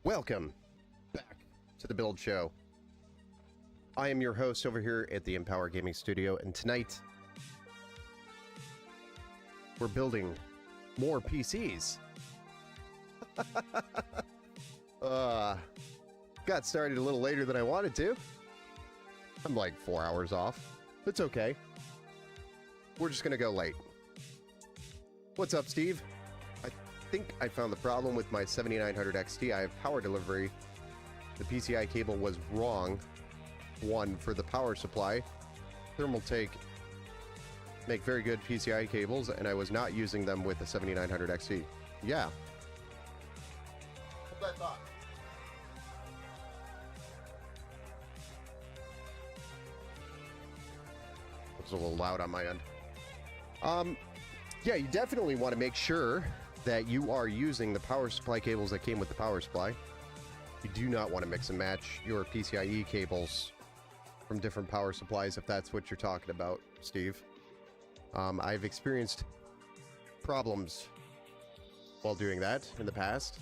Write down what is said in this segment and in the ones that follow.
Welcome back to the Build Show. I am your host over here at the Empower Gaming Studio, and tonight we're building more PCs. Got started a little later than I wanted to. I'm like 4 hours off. It's okay. We're just gonna go late. What's up, Steve? I think I found the problem with my 7900 XT. I have power delivery. The PCI cable was wrong. One for the power supply. Thermaltake make very good PCI cables, and I was not using them with the 7900 XT. Yeah. Hold that thought. It was a little loud on my end. Yeah, you definitely want to make sure that you are using the power supply cables that came with the power supply. You do not want to mix and match your PCIe cables from different power supplies if that's what you're talking about, Steve. I've experienced problems while doing that in the past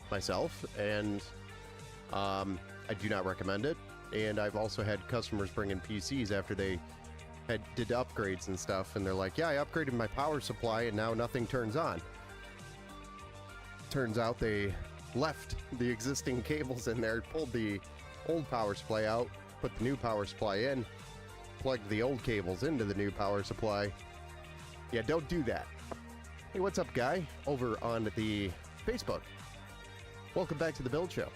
myself, and I do not recommend it. And I've also had customers bring in PCs after they did upgrades and stuff, and they're like, yeah, I upgraded my power supply and now nothing turns on. Turns out they left the existing cables in there, pulled the old power supply out, put the new power supply in, plugged the old cables into the new power supply. Yeah, don't do that. Hey, what's up, guy? Over on the Facebook. Welcome back to the Build Show.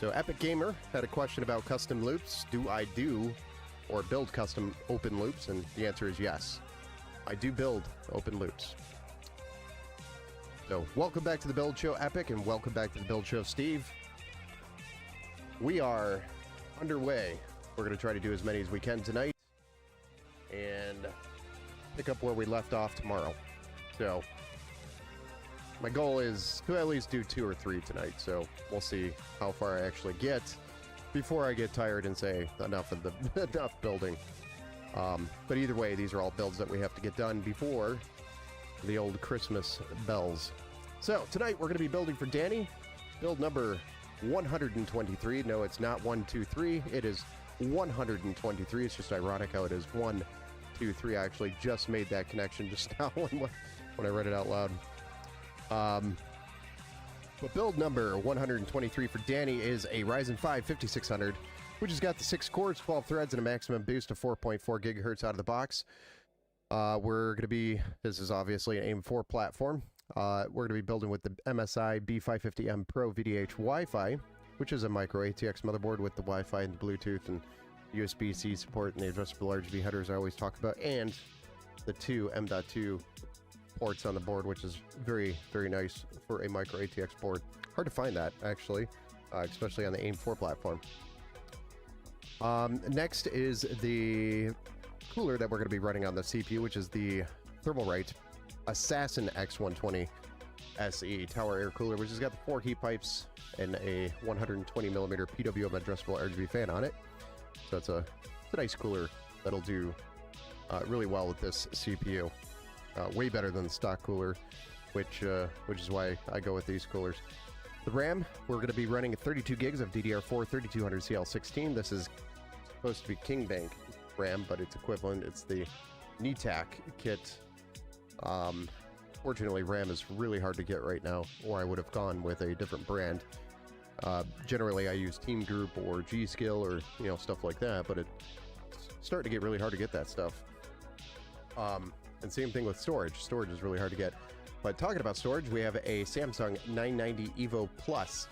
So, Epic Gamer had a question about custom loops. Do I do or build custom open loops? And the answer is yes. I do build open loops. So, welcome back to the Build Show, Epic, and welcome back to the Build Show, Steve. We are underway. We're going to try to do as many as we can tonight and pick up where we left off tomorrow. So, my goal is to at least do 2 or 3 tonight, so we'll see how far I actually get before I get tired and say enough of the enough building. But either way, these are all builds that we have to get done before the old Christmas bells. So tonight we're going to be building for Danny, build number 123. No, it's not 123. It is 123. It's just ironic how it is 1, 2, 3. I actually just made that connection just now when I read it out loud. But build number 123 for Danny is a Ryzen 5 5600, which has got the 6 cores, 12 threads, and a maximum boost of 4.4 gigahertz out of the box. We're going to be, this is obviously an AIM-4 platform. We're going to be building with the MSI B550M Pro VDH Wi-Fi, which is a micro ATX motherboard with the Wi-Fi and the Bluetooth and USB-C support and the adjustable RGB headers I always talk about, and the 2 M.2 ports on the board, which is very, very nice for a micro ATX board. Hard to find that, actually, especially on the AIM-4 platform. Next is the cooler that we're going to be running on the CPU, which is the Thermalright Assassin X120 SE Tower Air Cooler, which has got the 4 heat pipes and a 120mm PWM addressable RGB fan on it. So it's a nice cooler that'll do really well with this CPU. Way better than the stock cooler, which is why I go with these coolers. The RAM, we're going to be running 32 gigs of DDR4 3200 CL16. This is supposed to be King Bank RAM, but it's equivalent. It's the NETAC kit. Fortunately, RAM is really hard to get right now, or I would have gone with a different brand. Generally, I use Team Group or G-Skill or stuff like that, but it's starting to get really hard to get that stuff. And same thing with storage. Storage is really hard to get. But talking about storage, we have a Samsung 990 EVO Plus,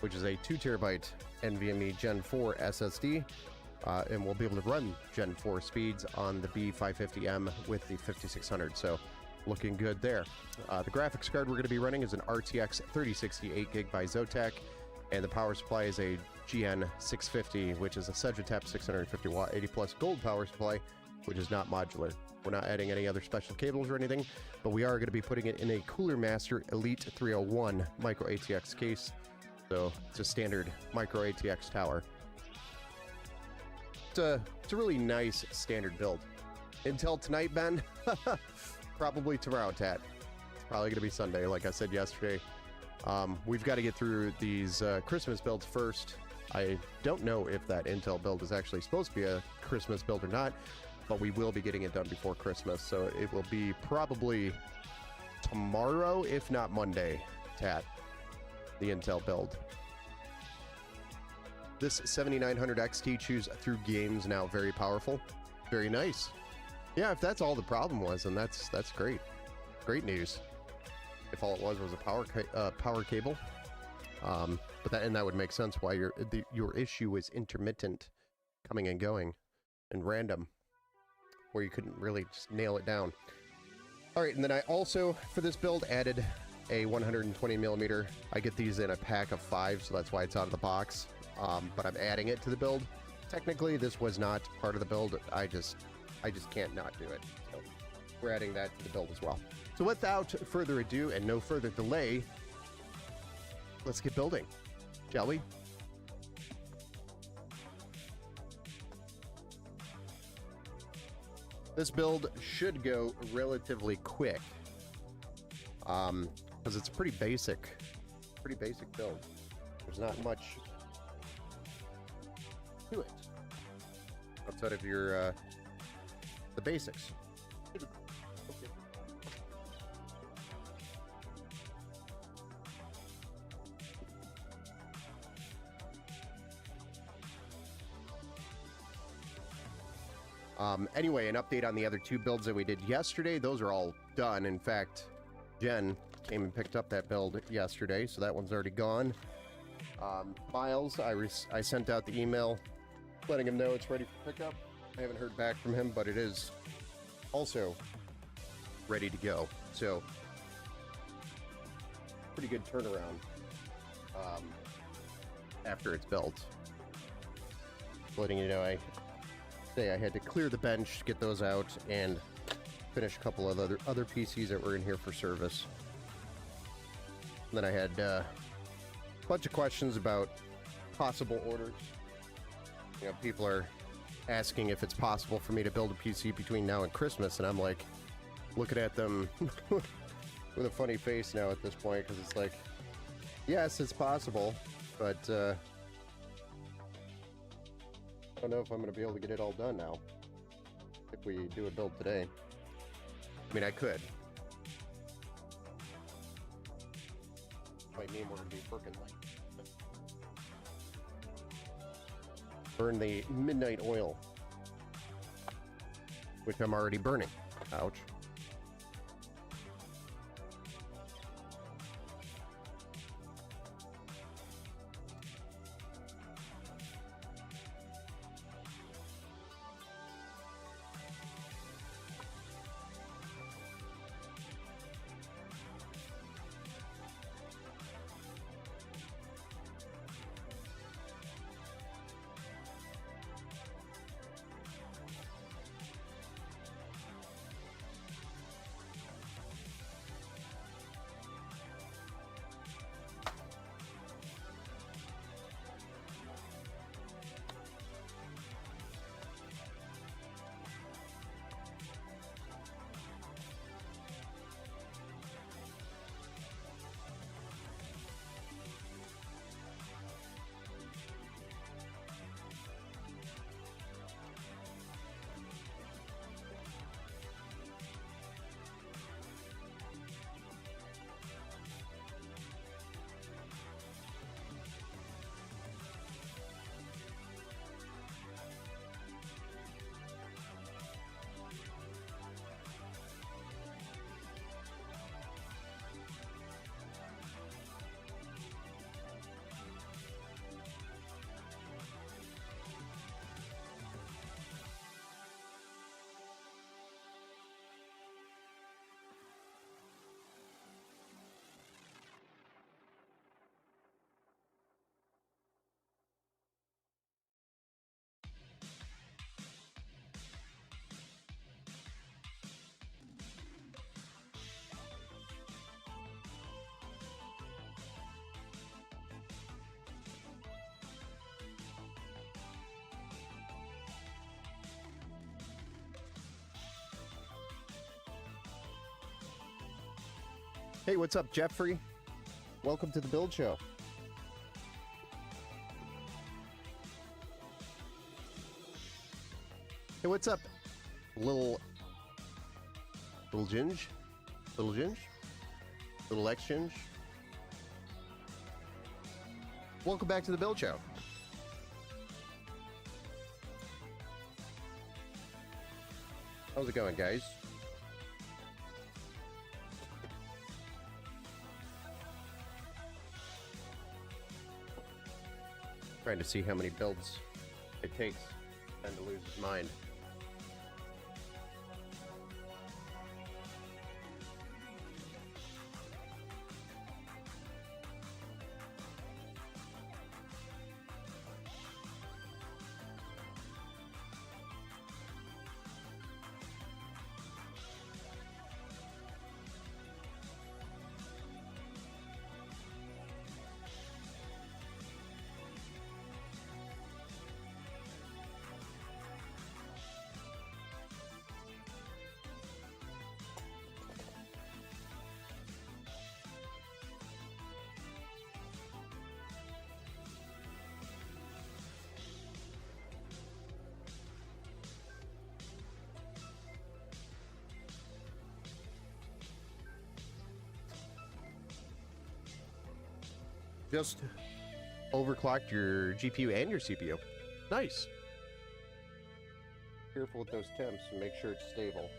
which is a 2TB NVMe Gen 4 SSD. And we'll be able to run Gen 4 speeds on the B550M with the 5600. So looking good there. The graphics card we're going to be running is an RTX 3060 8GB by Zotac. And the power supply is a GN 650, which is a Sedgetep 650 watt 80 plus gold power supply, which is not modular. We're not adding any other special cables or anything, but we are going to be putting it in a Cooler Master Elite 301 micro ATX case. So it's a standard micro ATX tower. It's a really nice standard build. Until tonight, Ben. Probably tomorrow, Tat. It's probably going to be Sunday, like I said yesterday. We've got to get through these Christmas builds first. I don't know if that Intel build is actually supposed to be a Christmas build or not, but we will be getting it done before Christmas, so it will be probably tomorrow, if not Monday, Tat, the Intel build. This 7900 XT chews through games now. Very powerful. Very nice. Yeah, if that's all the problem was, then that's great. Great news. If all it was a power cable. But that would make sense why your issue was intermittent, coming and going, and random, where you couldn't really just nail it down. All right, and then I also, for this build, added a 120 millimeter. I get these in a pack of 5, so that's why it's out of the box. But I'm adding it to the build. Technically, this was not part of the build. I just can't not do it. So we're adding that to the build as well. So without further ado and no further delay, let's get building, shall we? This build should go relatively quick, because it's pretty basic build. There's not much to it outside of your the basics. Anyway, an update on the other 2 builds that we did yesterday. Those are all done. In fact, Jen came and picked up that build yesterday, so that one's already gone. Miles, I sent out the email letting him know it's ready for pickup. I haven't heard back from him, but it is also ready to go. So, pretty good turnaround after it's built. Letting you know, I had to clear the bench, get those out, and finish a couple of other PCs that were in here for service. And then I had a bunch of questions about possible orders. You know, people are asking if it's possible for me to build a PC between now and Christmas, and I'm like looking at them with a funny face now at this point, because it's like, yes, it's possible, but I don't know if I'm going to be able to get it all done now if we do a build today. I mean, I could. Might mean we're going to be working late. Burn the midnight oil, which I'm already burning. Ouch. Hey, what's up, Jeffrey? Welcome to the Build Show. Hey, what's up? Little Ginge? Little Ginge? Little X-Ginge? Welcome back to the Build Show. How's it going, guys? Trying to see how many builds it takes and to lose his mind. Just overclocked your GPU and your CPU. Nice. Careful with those temps and make sure it's stable.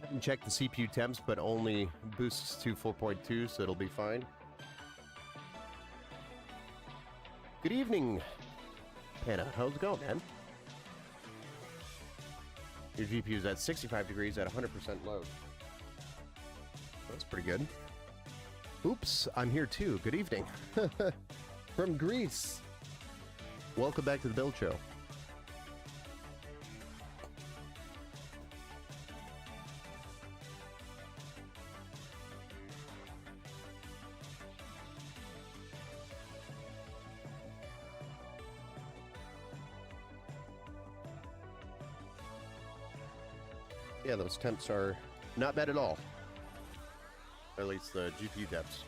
And check the CPU temps, but only boosts to 4.2, so it'll be fine. Good evening, Hannah. How's it going, man? Your GPU is at 65 degrees at 100% load. That's pretty good. Oops, I'm here too. Good evening. From Greece. Welcome back to the Build Show. Yeah, those temps are not bad at all. Or at least the GPU temps.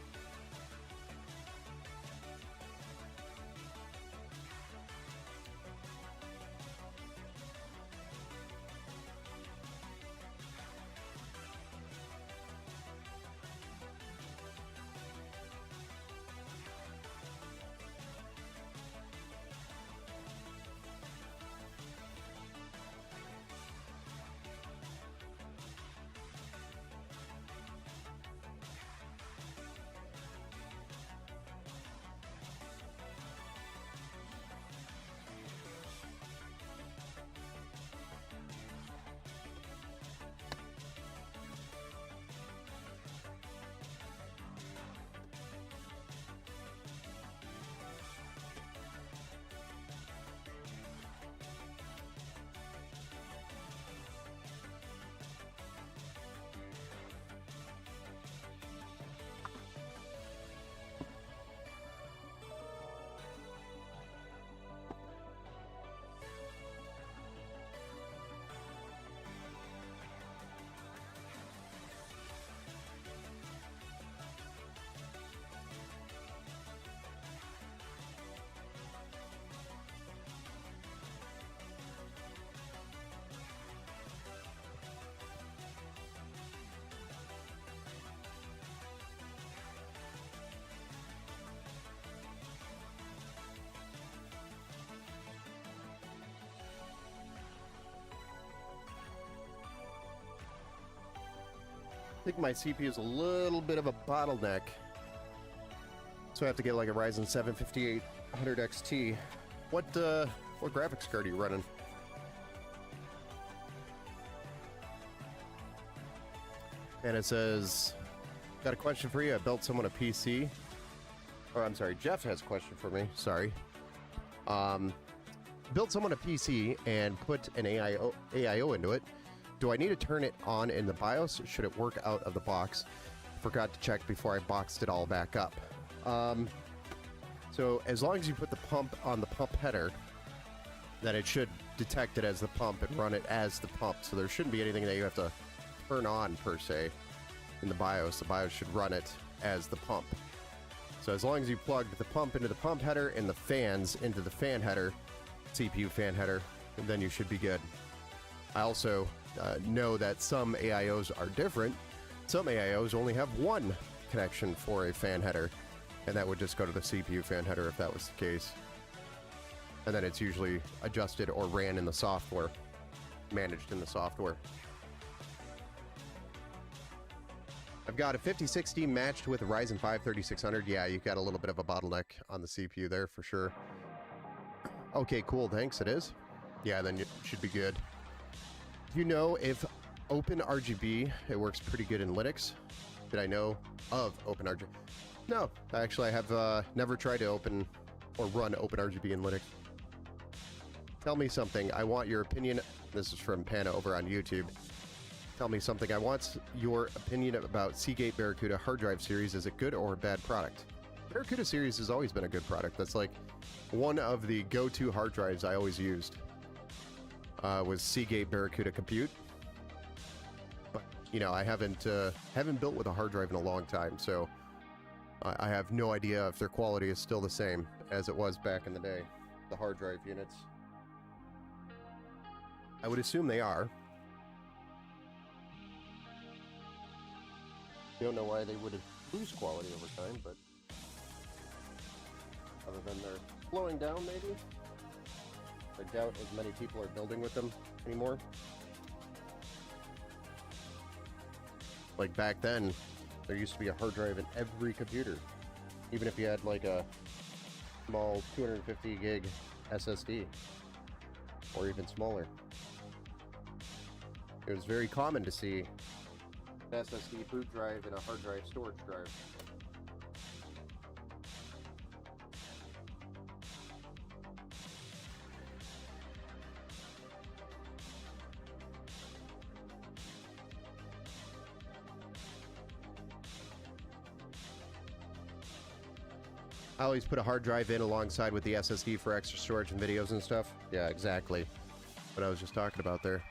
think my CPU is a little bit of a bottleneck. So I have to get like a Ryzen 7 5800 XT. What graphics card are you running? And it says, got a question for you. I built someone a PC. Or I'm sorry, Jeff has a question for me. Sorry. Built someone a PC and put an AIO into it. Do I need to turn it on in the BIOS? Should it work out of the box? Forgot to check before I boxed it all back up. So as long as you put the pump on the pump header, then it should detect it as the pump and run it as the pump. So there shouldn't be anything that you have to turn on per se in the BIOS. The BIOS should run it as the pump. So as long as you plugged the pump into the pump header and the fans into the fan header, CPU fan header, then you should be good. I also know that some AIOs are different. Some AIOs only have one connection for a fan header, and that would just go to the CPU fan header if that was the case. And then it's usually adjusted or ran in the software, managed in the software. I've got a 5060 matched with a Ryzen 5 3600. Yeah, you've got a little bit of a bottleneck on the CPU there for sure. Okay, cool, thanks, it is. Yeah, then it should be good. You know if OpenRGB, it works pretty good in Linux. Did I know of OpenRGB? No, actually I have never tried to open or run OpenRGB in Linux. Tell me something, I want your opinion. This is from Pana over on YouTube. Tell me something, I want your opinion about Seagate Barracuda hard drive series. Is it good or a bad product? Barracuda series has always been a good product. That's like one of the go-to hard drives I always used. Was Seagate Barracuda Compute. But, you know, I haven't built with a hard drive in a long time, so I have no idea if their quality is still the same as it was back in the day, the hard drive units. I would assume they are. Don't know why they would lose quality over time, but other than they're slowing down, maybe? I doubt as many people are building with them anymore. Like back then, there used to be a hard drive in every computer. Even if you had like a small 250 gig SSD, or even smaller. It was very common to see an SSD boot drive and a hard drive storage drive. I always put a hard drive in alongside with the SSD for extra storage and videos and stuff. Yeah, exactly what I was just talking about there.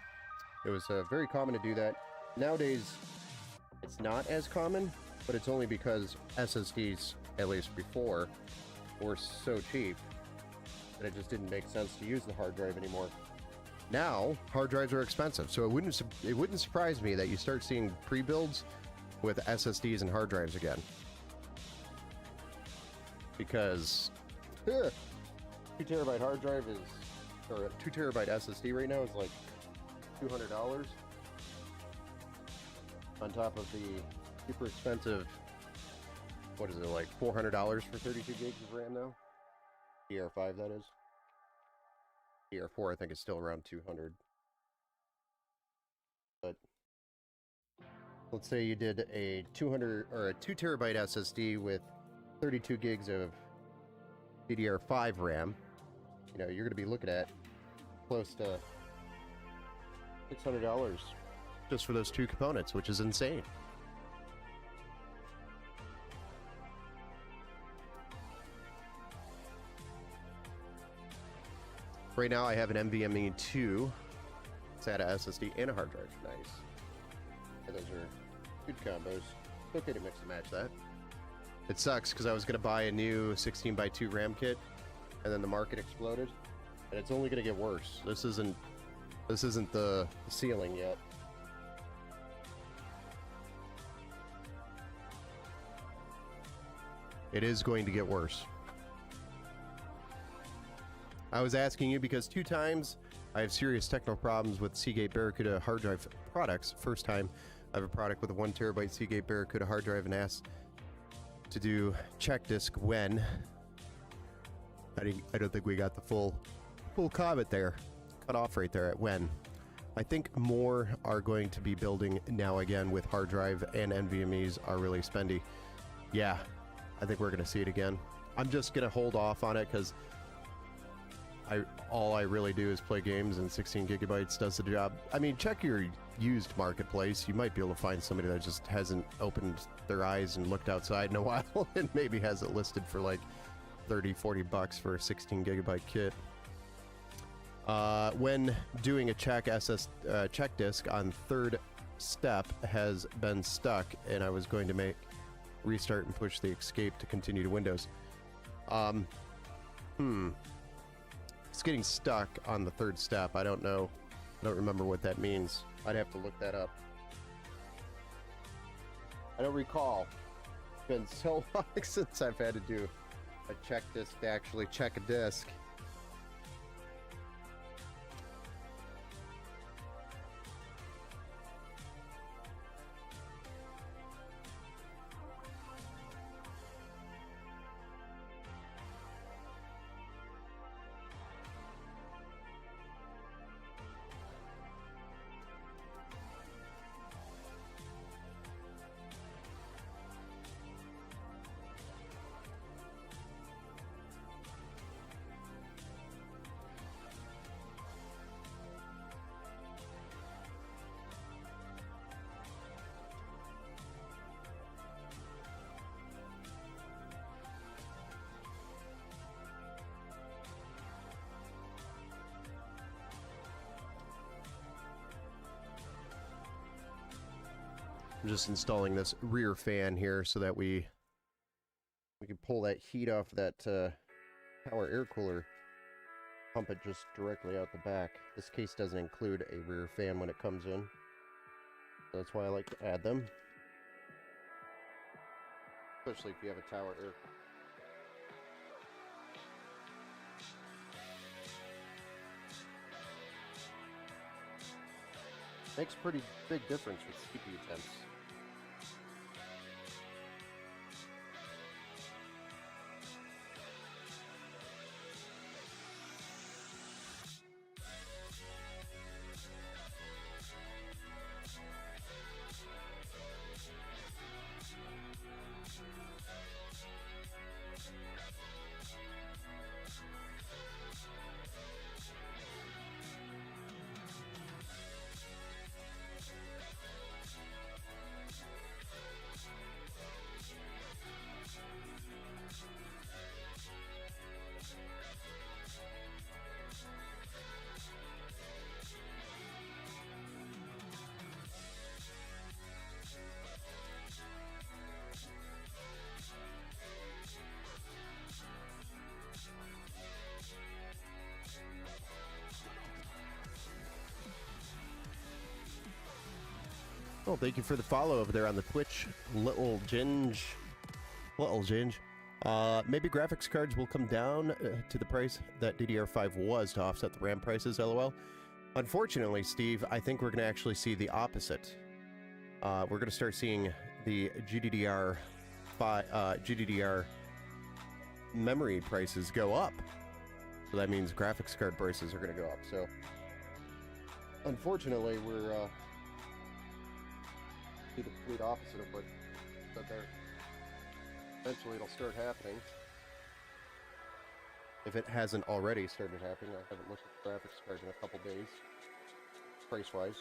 It was very common to do that. Nowadays, it's not as common, but it's only because SSDs, at least before, were so cheap that it just didn't make sense to use the hard drive anymore. Now, hard drives are expensive, so it wouldn't surprise me that you start seeing pre-builds with SSDs and hard drives again. Because 2 terabyte hard drive is, or a 2 terabyte SSD right now is like $200 on top of the super expensive, what is it, like $400 for 32 gigs of RAM now? DR5 that is. DR4 I think is still around 200. But let's say you did a 200 or a 2 terabyte SSD with 32 gigs of DDR5 RAM, you know, you're going to be looking at close to $600 just for those two components, which is insane. Right now I have an NVMe 2 SATA SSD and a hard drive. Nice. And those are good combos. Okay to mix and match that. It sucks because I was going to buy a new 16x2 RAM kit, and then the market exploded, and it's only going to get worse. This isn't the ceiling yet. It is going to get worse. I was asking you because 2 times I have serious technical problems with Seagate Barracuda hard drive products. First time I have a product with a 1 terabyte Seagate Barracuda hard drive and asked to do check disk when. I don't think we got the full comment there. Cut off right there at when. I think more are going to be building now again with hard drive and NVMEs are really spendy. Yeah, I think we're going to see it again. I'm just going to hold off on it because all I really do is play games and 16 gigabytes does the job. I mean, check your used marketplace. You might be able to find somebody that just hasn't opened their eyes and looked outside in a while and maybe has it listed for like 30, 40 bucks for a 16 gigabyte kit. When doing a check disk on third step has been stuck and I was going to restart and push the escape to continue to Windows. It's getting stuck on the third step. I don't know. I don't remember what that means. I'd have to look that up. I don't recall. It's been so long since I've had to do a check disk to actually check a disk. I'm just installing this rear fan here so that we can pull that heat off that power air cooler, pump it just directly out the back. This case doesn't include a rear fan when it comes in. So that's why I like to add them. Especially if you have a tower air. Makes a pretty big difference with CPU temps. Well, thank you for the follow over there on the Twitch, Little Ginge. Maybe graphics cards will come down to the price that DDR5 was to offset the RAM prices, lol. Unfortunately, Steve, I think we're going to actually see the opposite. We're going to start seeing the GDDR memory prices go up. So that means graphics card prices are going to go up. So, unfortunately, we're the complete opposite of what said there. Eventually it'll start happening. If it hasn't already started happening. I haven't looked at the graphics card in a couple days, price-wise.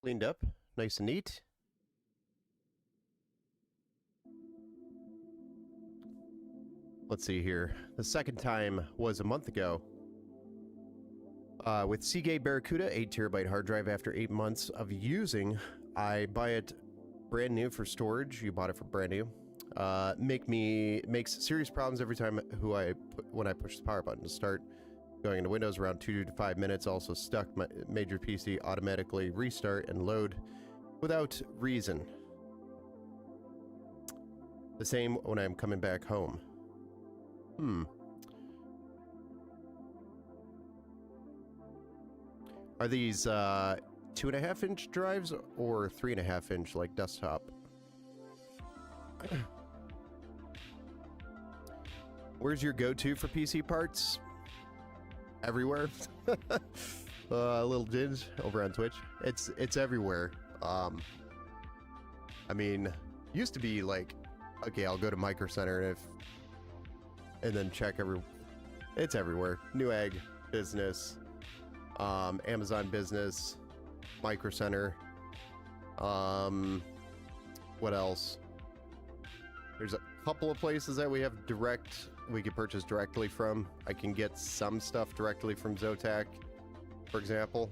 Cleaned up, nice and neat. Let's see here. The second time was a month ago. With Seagate Barracuda, 8 terabyte hard drive after 8 months of using. I buy it brand new for storage. You bought it for brand new. Makes serious problems every time when I push the power button to start. Going into Windows around 2 to 5 minutes. Also stuck. My major PC automatically restart and load without reason. The same when I'm coming back home. Are these 2.5-inch drives or 3.5-inch like desktop? Where's your go-to for PC parts? Everywhere. A little dinge over on Twitch. It's everywhere. I mean, used to be like, okay, I'll go to Micro Center and then check it's everywhere. Newegg, Business, Amazon Business, Micro Center. What else? There's a couple of places that we can purchase directly from. I can get some stuff directly from Zotac, for example.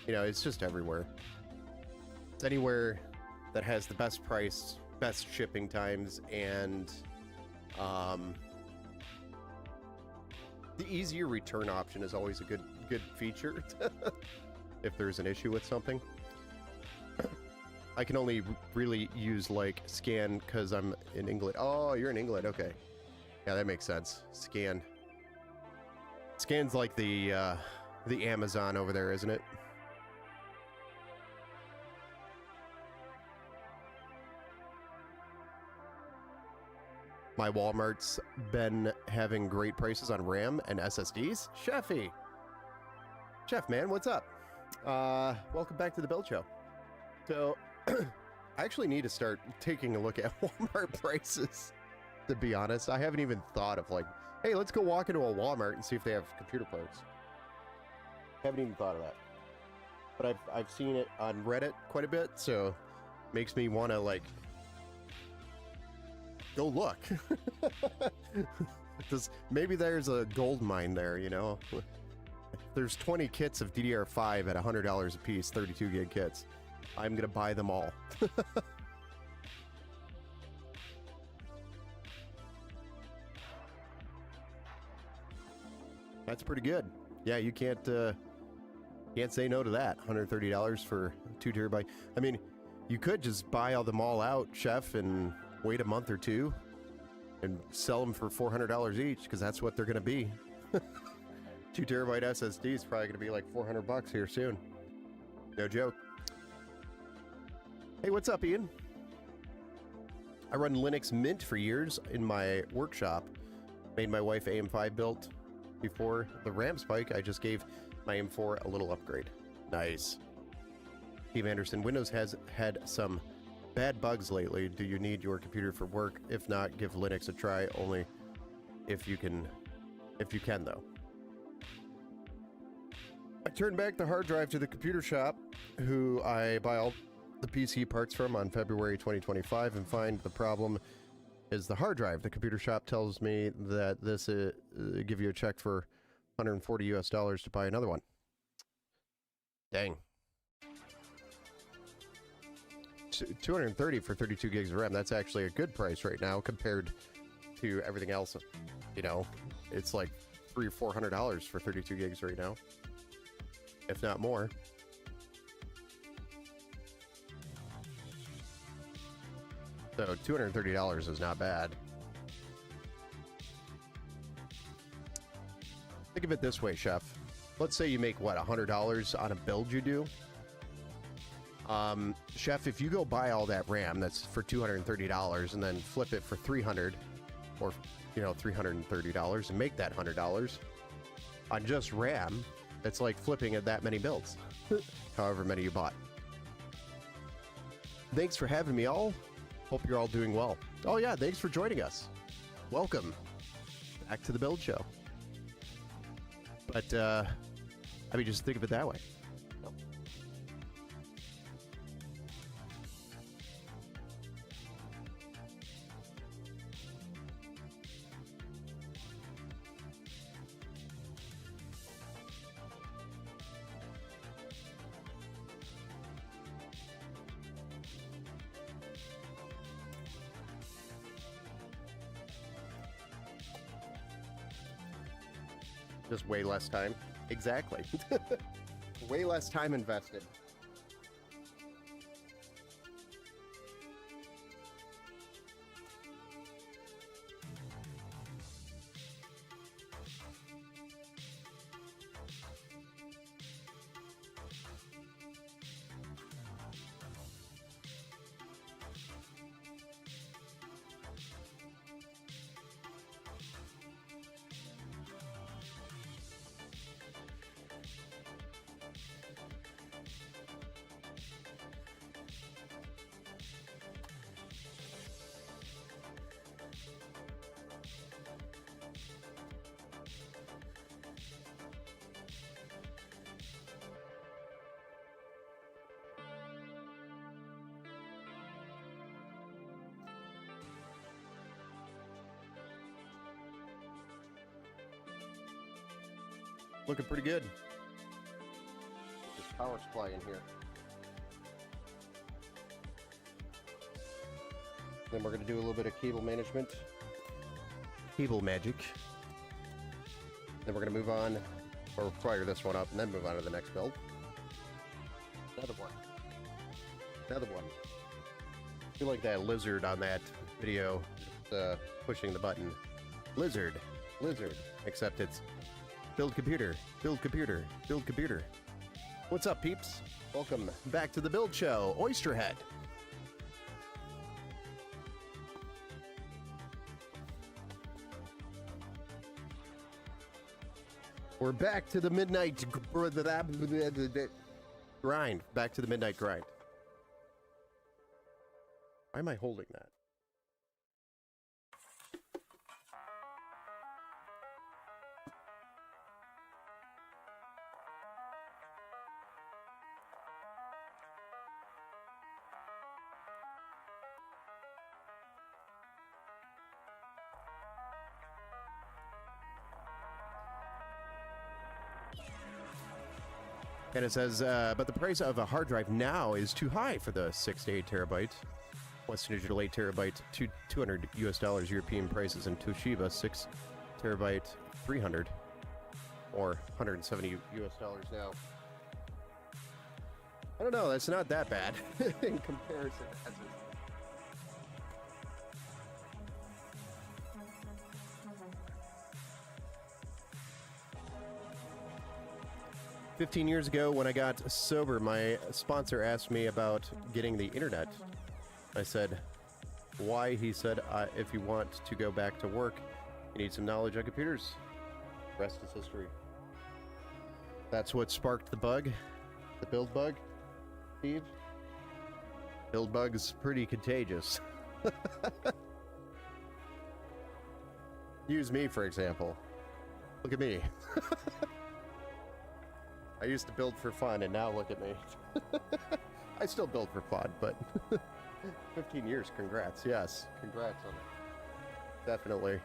You know, it's just everywhere. It's anywhere that has the best price, best shipping times, and the easier return option is always a good feature if there's an issue with something. I can only really use like Scan because I'm in England. Oh, you're in England. Okay. Yeah, that makes sense. Scan's like the Amazon over there, isn't it? My Walmart's been having great prices on RAM and SSDs. Chefy! Chef, man, what's up? Welcome back to the Build Show. So, I actually need to start taking a look at Walmart prices, to be honest. I haven't even thought of like, hey, let's go walk into a Walmart and see if they have computer parts. Haven't even thought of that. But I've seen it on Reddit quite a bit, so makes me want to like go look. Maybe there's a gold mine there, you know? There's 20 kits of DDR5 at $100 a piece, 32 gig kits. I'm gonna buy them all. That's pretty good. Yeah, you can't say no to that. $130 for 2 terabyte. I mean, you could just buy them all out, Chef, and wait a month or two and sell them for $400 each, because that's what they're gonna be. 2 terabyte SSD is probably gonna be like $400 here soon. No joke. Hey, what's up, Ian? I run Linux Mint for years in my workshop. Made my wife AM5 built before the RAM spike. I just gave my M4 a little upgrade. Nice. Steve Anderson, Windows has had some bad bugs lately. Do you need your computer for work? If not, give Linux a try, only if you can though. I turned back the hard drive to the computer shop, who I buy all the PC parts from, on February 2025, and find the problem is the hard drive. The computer shop tells me that this give you a check for $140 US to buy another one. Dang. 230 for 32 gigs of RAM. That's actually a good price right now compared to everything else. You know, it's like $300 or $400 for 32 gigs right now, if not more. So $230 is not bad. Think of it this way, Chef. Let's say you make, what, $100 on a build you do? Chef, if you go buy all that RAM that's for $230 and then flip it for $300 or, you know, $330 and make that $100 on just RAM, it's like flipping at that many builds, however many you bought. Thanks for having me all. Hope you're all doing well. Oh yeah, thanks for joining us. Welcome back to the Build Show. But, I mean, just think of it that way. Just way less time. Exactly. Way less time invested. Looking pretty good. This power supply in here. Then we're going to do a little bit of cable management. Cable magic. Then we're going to move on, or fire this one up, and then move on to the next build. Another one. Another one. I feel like that lizard on that video pushing the button. Lizard. Lizard. Except it's build computer, build computer, build computer. What's up, peeps? Welcome back to the Build Show, Oysterhead. We're back to the midnight grind. Back to the midnight grind. Why am I holding that? And it says, but the price of a hard drive now is too high for the 6 to 8 terabyte. Western Digital 8 terabyte, $200 US. European prices, and Toshiba 6 terabyte, 300 or 170 US dollars now. I don't know. That's not that bad in comparison. 15 years ago, when I got sober, my sponsor asked me about getting the internet. I said, why? He said, if you want to go back to work, you need some knowledge on computers. Rest is history. That's what sparked the bug, the build bug, Steve. Build bug's pretty contagious. Use me, for example. Look at me. I used to build for fun, and now look at me. I still build for fun, but 15 years, congrats. Yes, congrats on it. Definitely.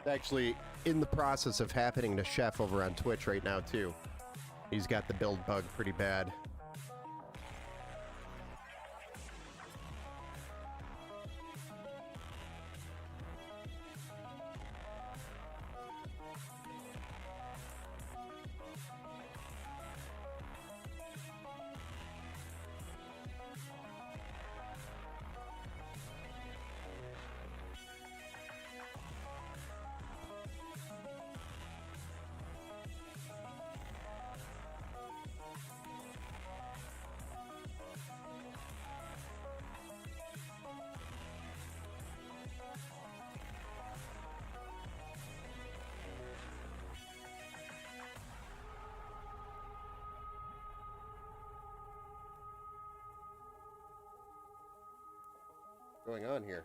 Actually, in the process of happening to Chef over on Twitch right now, too. He's got the build bug pretty bad. Going on here?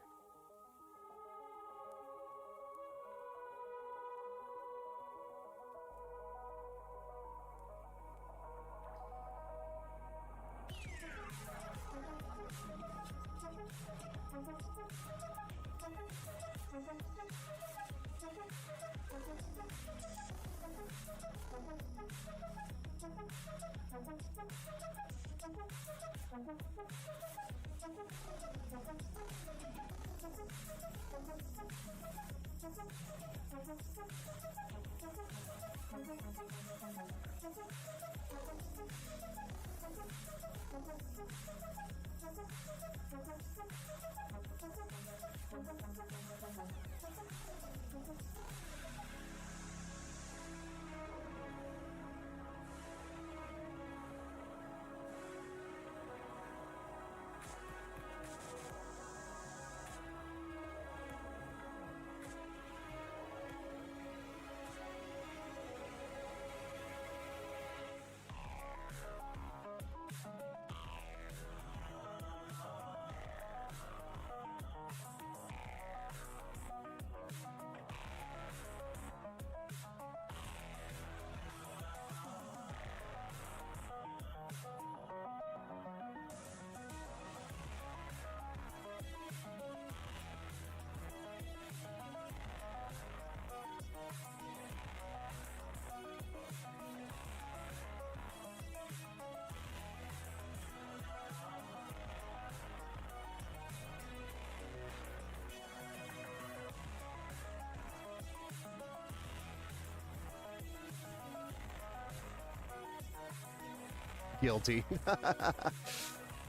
Guilty.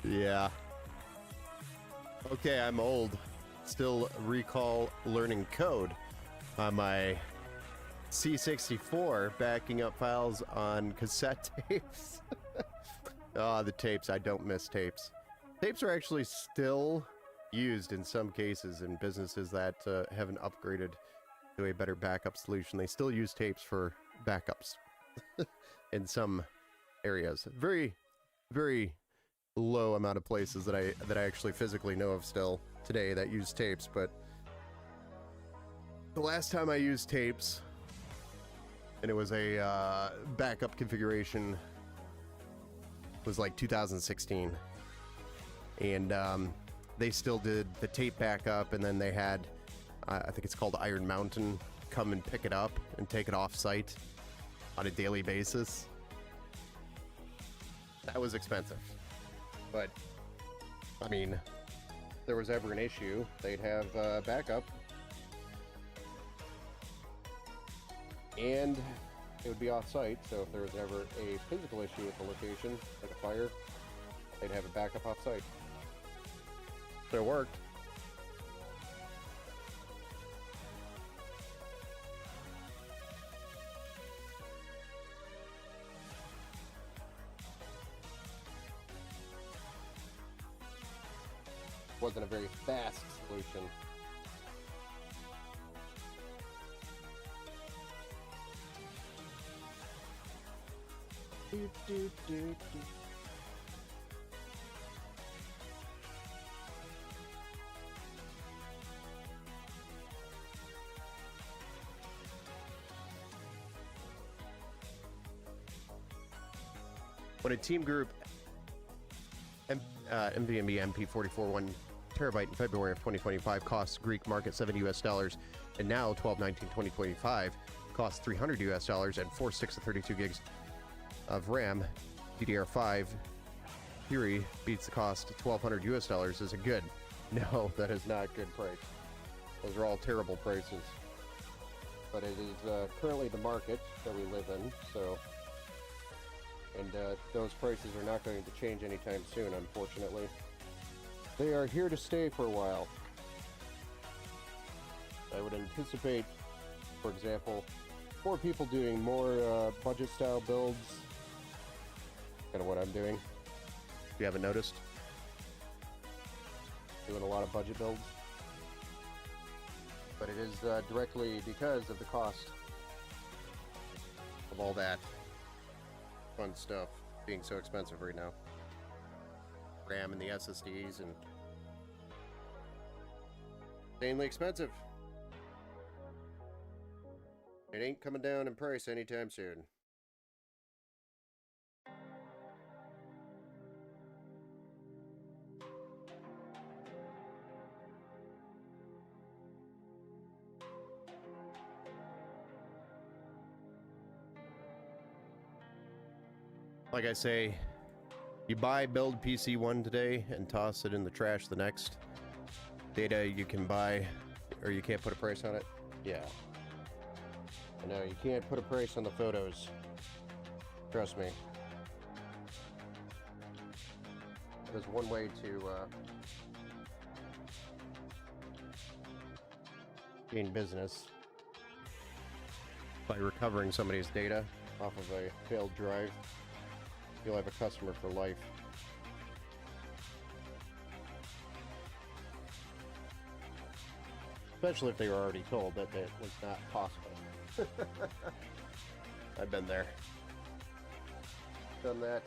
Yeah. Okay, I'm old. Still recall learning code on my C64, backing up files on cassette tapes. Ah, the tapes. I don't miss tapes. Tapes are actually still used in some cases in businesses that haven't upgraded to a better backup solution. They still use tapes for backups in some areas. Very, very low amount of places that I actually physically know of still today that use tapes, but the last time I used tapes, and it was a backup configuration, was like 2016, and they still did the tape backup, and then they had I think it's called Iron Mountain come and pick it up and take it off site on a daily basis. That was expensive, but I mean, if there was ever an issue, they'd have backup, and it would be off site, so if there was ever a physical issue with the location, like a fire, they'd have a backup off site. So it worked. Wasn't a very fast solution. When a team group NVMe MP44 1 terabyte in February of 2025 costs Greek market $70 and now 12/19/2025 costs $300 and 4 of 32 gigs of RAM. DDR5 Fury beats the cost $1,200. Is it good? No, that is not good price. Those are all terrible prices. But it is currently the market that we live in, so, and those prices are not going to change anytime soon, unfortunately. They are here to stay for a while. I would anticipate, for example, more people doing more budget style builds. Kind of what I'm doing. If you haven't noticed, doing a lot of budget builds. But it is directly because of the cost of all that fun stuff being so expensive right now. RAM and the SSDs and insanely expensive. It ain't coming down in price anytime soon. Like I say, you build PC one today and toss it in the trash the next. Data you can buy, or you can't put a price on it. Yeah. I know, you can't put a price on the photos. Trust me. There's one way to gain business by recovering somebody's data off of a failed drive. You'll have a customer for life. Especially if they were already told that it was not possible. I've been there. Done that.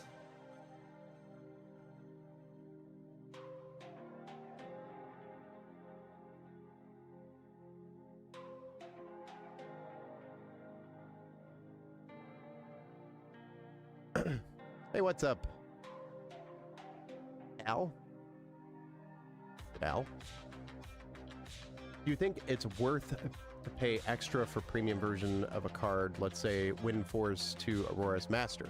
Hey, what's up? Al? Al? Do you think it's worth to pay extra for premium version of a card, let's say WinForce to Aurora's Master?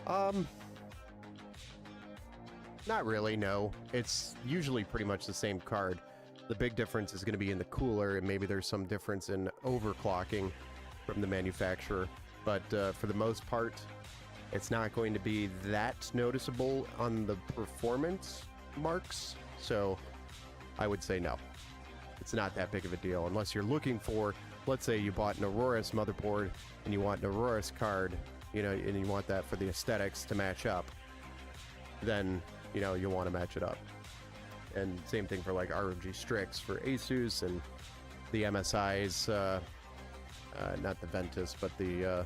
Not really, no. It's usually pretty much the same card. The big difference is going to be in the cooler, and maybe there's some difference in overclocking from the manufacturer. But for the most part, it's not going to be that noticeable on the performance marks. So I would say no. It's not that big of a deal unless you're looking for, let's say you bought an Aurora's motherboard and you want an Aurora's card, you know, and you want that for the aesthetics to match up, then, you know, you'll want to match it up. And same thing for like ROG Strix for Asus and the MSIs, not the Ventus, but the,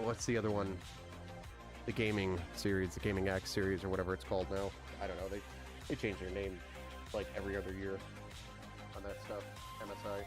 what's the other one? The gaming series, the Gaming X series, or whatever it's called now. I don't know, they change their name like every other year on that stuff. MSI.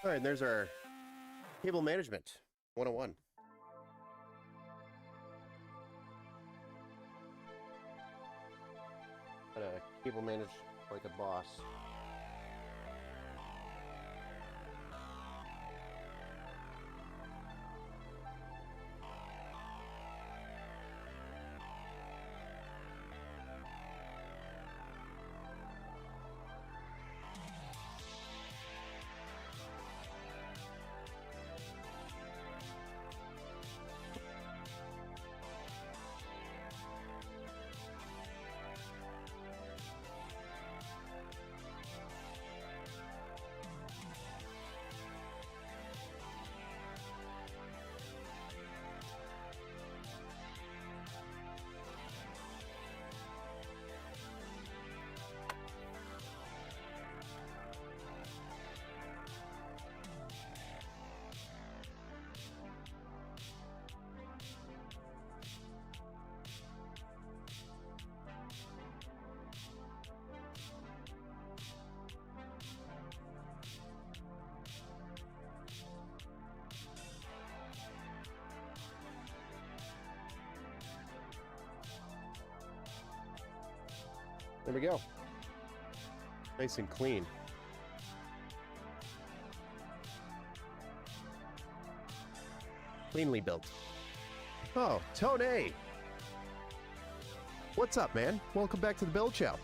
All right, and there's our cable management 101. How to cable manage like a boss. There we go. Nice and clean. Cleanly built. Oh, Tony! What's up, man? Welcome back to the Build Show.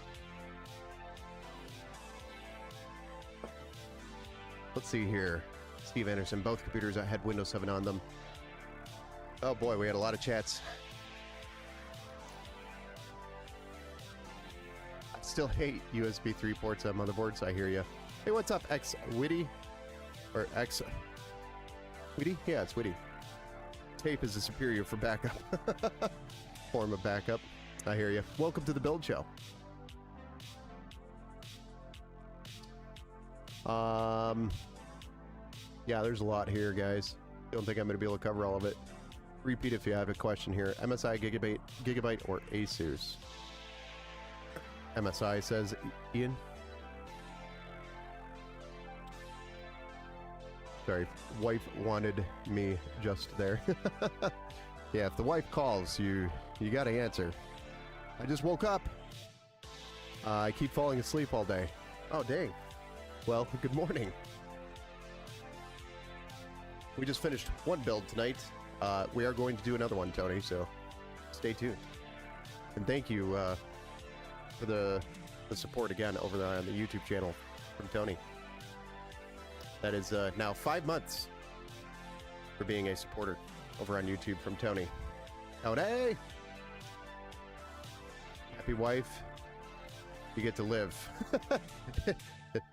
Let's see here. Steve Anderson, both computers had Windows 7 on them. Oh boy, we had a lot of chats. I still hate USB 3 ports on motherboards, I hear you. Hey, what's up, X-Witty? Or X-Witty? Yeah, it's Witty. Tape is a superior for backup. Form of backup. I hear you. Welcome to the Build Show. Yeah, there's a lot here, guys. Don't think I'm going to be able to cover all of it. Repeat if you have a question here. MSI, Gigabyte, or Asus? MSI, says Ian. Sorry, wife wanted me just there. Yeah, if the wife calls, you got to answer. I just woke up. I keep falling asleep all day. Oh, dang. Well, good morning. We just finished one build tonight. We are going to do another one, Tony, so stay tuned. And thank you for the support again over there on the YouTube channel from Tony. That is now 5 months for being a supporter over on YouTube from Tony. Tony! Happy wife. You get to live.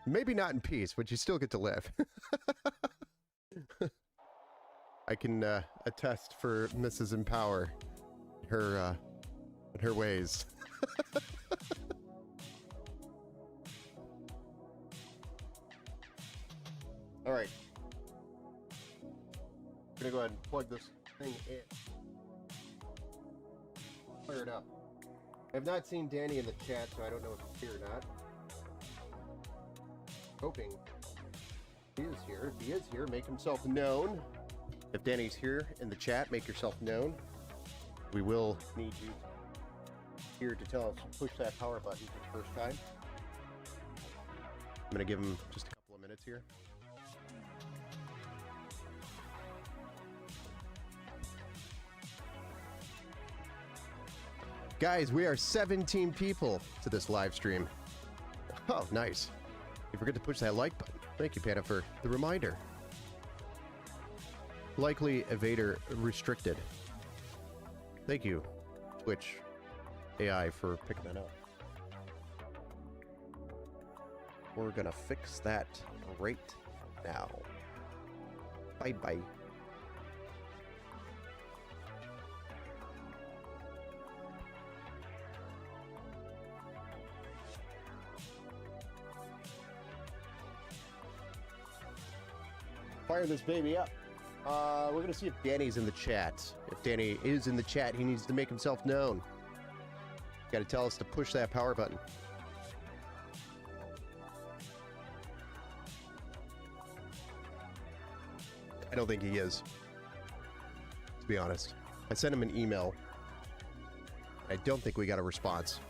Maybe not in peace, but you still get to live. I can attest for Mrs. Empower, her ways. All right, I'm gonna go ahead and plug this thing in. Fire it up. I have not seen Danny in the chat, so I don't know if he's here or not. Hoping he is here. If he is here, make himself known. If Danny's here in the chat, make yourself known. We will need you here to tell us to push that power button for the first time. I'm going to give him just a couple of minutes here. Guys, we are 17 people to this live stream. Oh, nice. You forget to push that like button. Thank you, Panda, for the reminder. Likely evader restricted. Thank you, Twitch AI, for picking that up. We're gonna fix that right now. Bye-bye. Fire this baby up. We're gonna see if Danny's in the chat. If Danny is in the chat, he needs to make himself known. Gotta tell us to push that power button. I don't think he is, to be honest. I sent him an email. I don't think we got a response.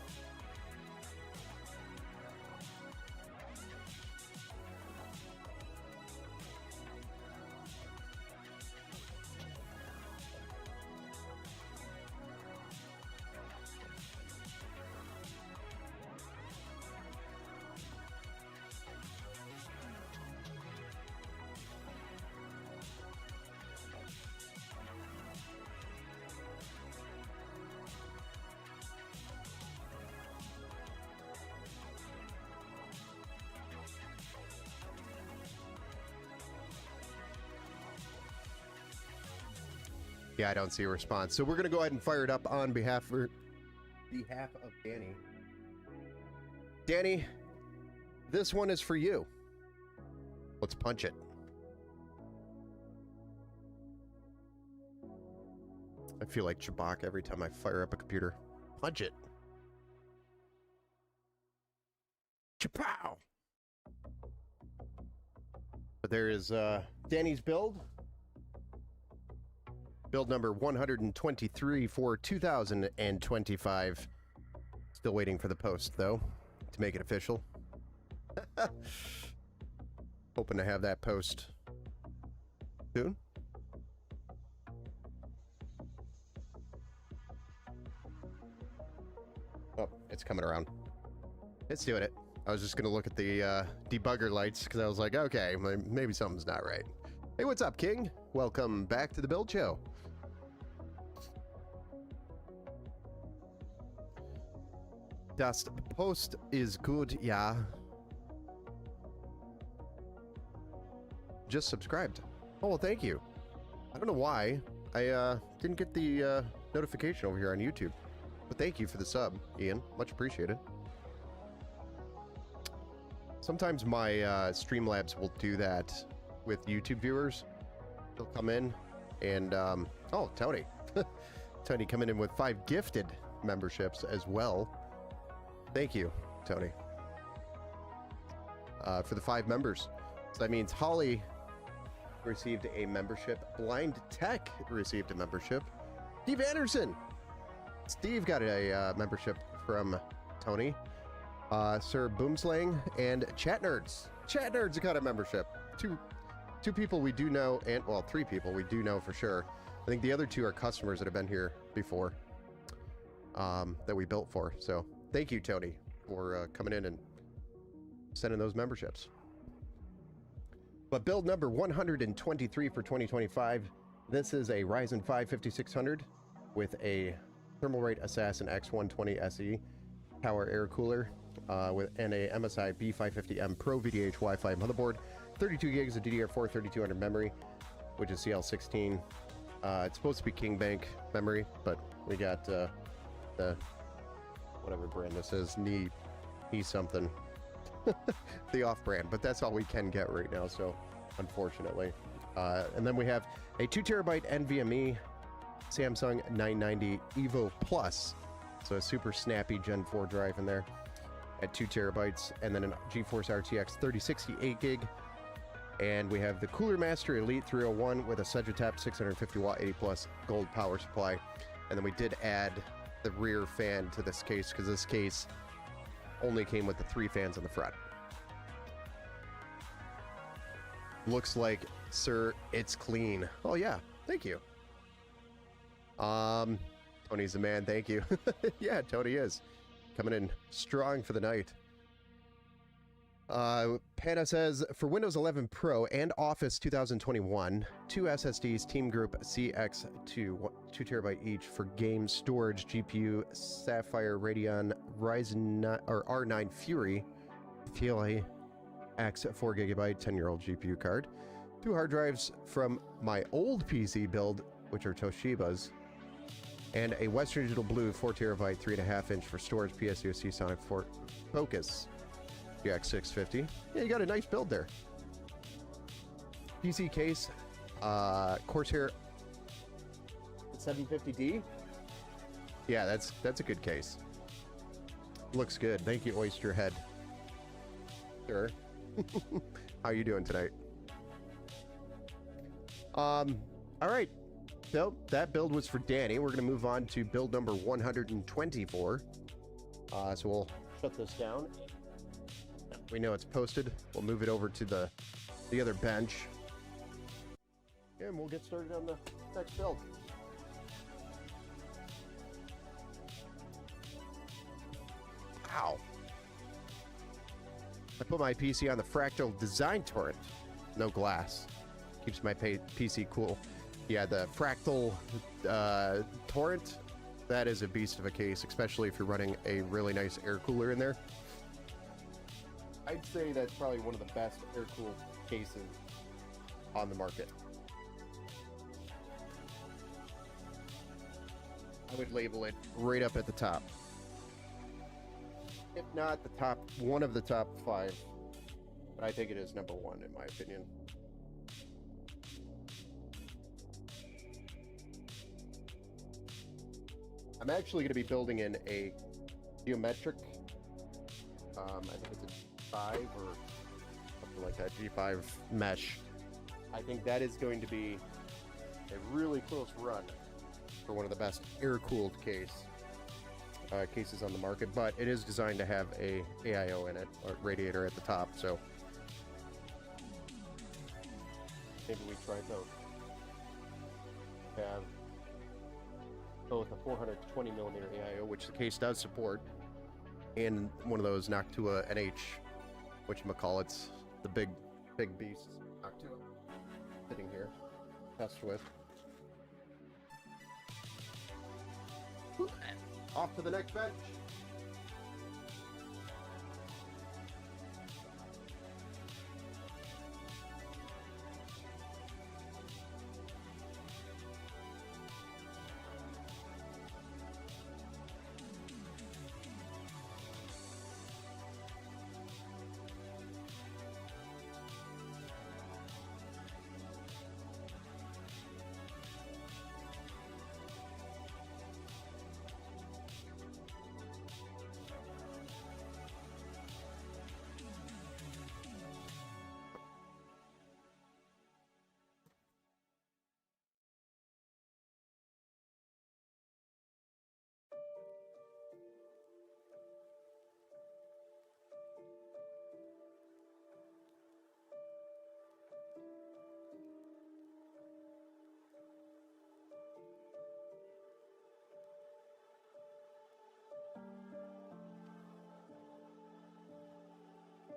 Yeah, I don't see a response. So we're going to go ahead and fire it up on behalf of Danny. Danny, this one is for you. Let's punch it. I feel like Chewbacca every time I fire up a computer. Punch it. Chapow! But there is Danny's build. Build number 123 for 2025. Still waiting for the post, though. to make it official. Hoping to have that post soon. Oh, it's coming around. It's doing it. I was just going to look at the debugger lights because I was like, okay, maybe something's not right. Hey, what's up, King? Welcome back to the Build Show. Das Post is good, yeah. Just subscribed. Oh, well, thank you. I don't know why. I didn't get the notification over here on YouTube. But thank you for the sub, Ian. Much appreciated. Sometimes my Streamlabs will do that with YouTube viewers. They'll come in and, oh, Tony. Tony coming in with 5 gifted memberships as well. Thank you, Tony, for the 5 members. So that means Holly received a membership. Blind Tech received a membership. Steve Anderson. Steve got a membership from Tony. Sir Boomslang and Chat Nerds. Chat Nerds got a membership. Two people we do know, and well, 3 people we do know for sure. I think the other 2 are customers that have been here before, that we built for. So thank you, Tony, for coming in and sending those memberships. But build number 123 for 2025. This is a Ryzen 5 5600 with a Thermalright Assassin X120 SE power air cooler and a MSI B550M Pro VDH Wi-Fi motherboard, 32 gigs of DDR4 3200 memory, which is CL16. It's supposed to be King Bank memory, but we got the whatever brand this is, knee something. The off-brand, but that's all we can get right now, so unfortunately. And then we have a 2 terabyte NVMe Samsung 990 Evo Plus, so a super snappy Gen 4 drive in there at 2 terabytes, and then a GeForce RTX 3060 8 gig. And we have the Cooler Master Elite 301 with a Sedgetap 650 watt 80 plus gold power supply. And then we did add the rear fan to this case because this case only came with the 3 fans on the front. Looks like, sir, it's clean. Oh yeah, thank you. Tony's the man, thank you. Yeah, Tony is coming in strong for the night. Panda says, for Windows 11 Pro and Office 2021, 2 SSDs, Team Group CX2, 2 terabyte each for game storage, GPU, Sapphire Radeon Ryzen 9, or R9 Fury, PLA X 4 gigabyte 10-year-old GPU card, 2 hard drives from my old PC build, which are Toshiba's, and a Western Digital Blue 4 terabyte 3.5 inch for storage PSUC Sonic Focus GX650. Yeah, you got a nice build there. PC case, Corsair 750D. Yeah, that's a good case. Looks good. Thank you, Oyster Head. Sure. How you doing tonight? All right. So that build was for Danny. We're going to move on to build number 124. So we'll shut this down. We know it's posted. We'll move it over to the other bench. And we'll get started on the next build. Wow. I put my PC on the Fractal Design Torrent. No glass. Keeps my PC cool. Yeah, the Fractal Torrent, that is a beast of a case, especially if you're running a really nice air cooler in there. I'd say that's probably one of the best air-cooled cases on the market. I would label it right up at the top. If not the top, one of the top 5. But I think it is number 1 in my opinion. I'm actually going to be building in a geometric, I think it's a G5 or something like that, G5 mesh. I think that is going to be a really close run for one of the best air-cooled case cases on the market, but it is designed to have a AIO in it, or radiator at the top, so maybe we try both. Have both a 420 millimeter AIO, which the case does support, and one of those Noctua NH, whatchamacallits, the big beast Noctua, sitting here, test with. Off to the next bench.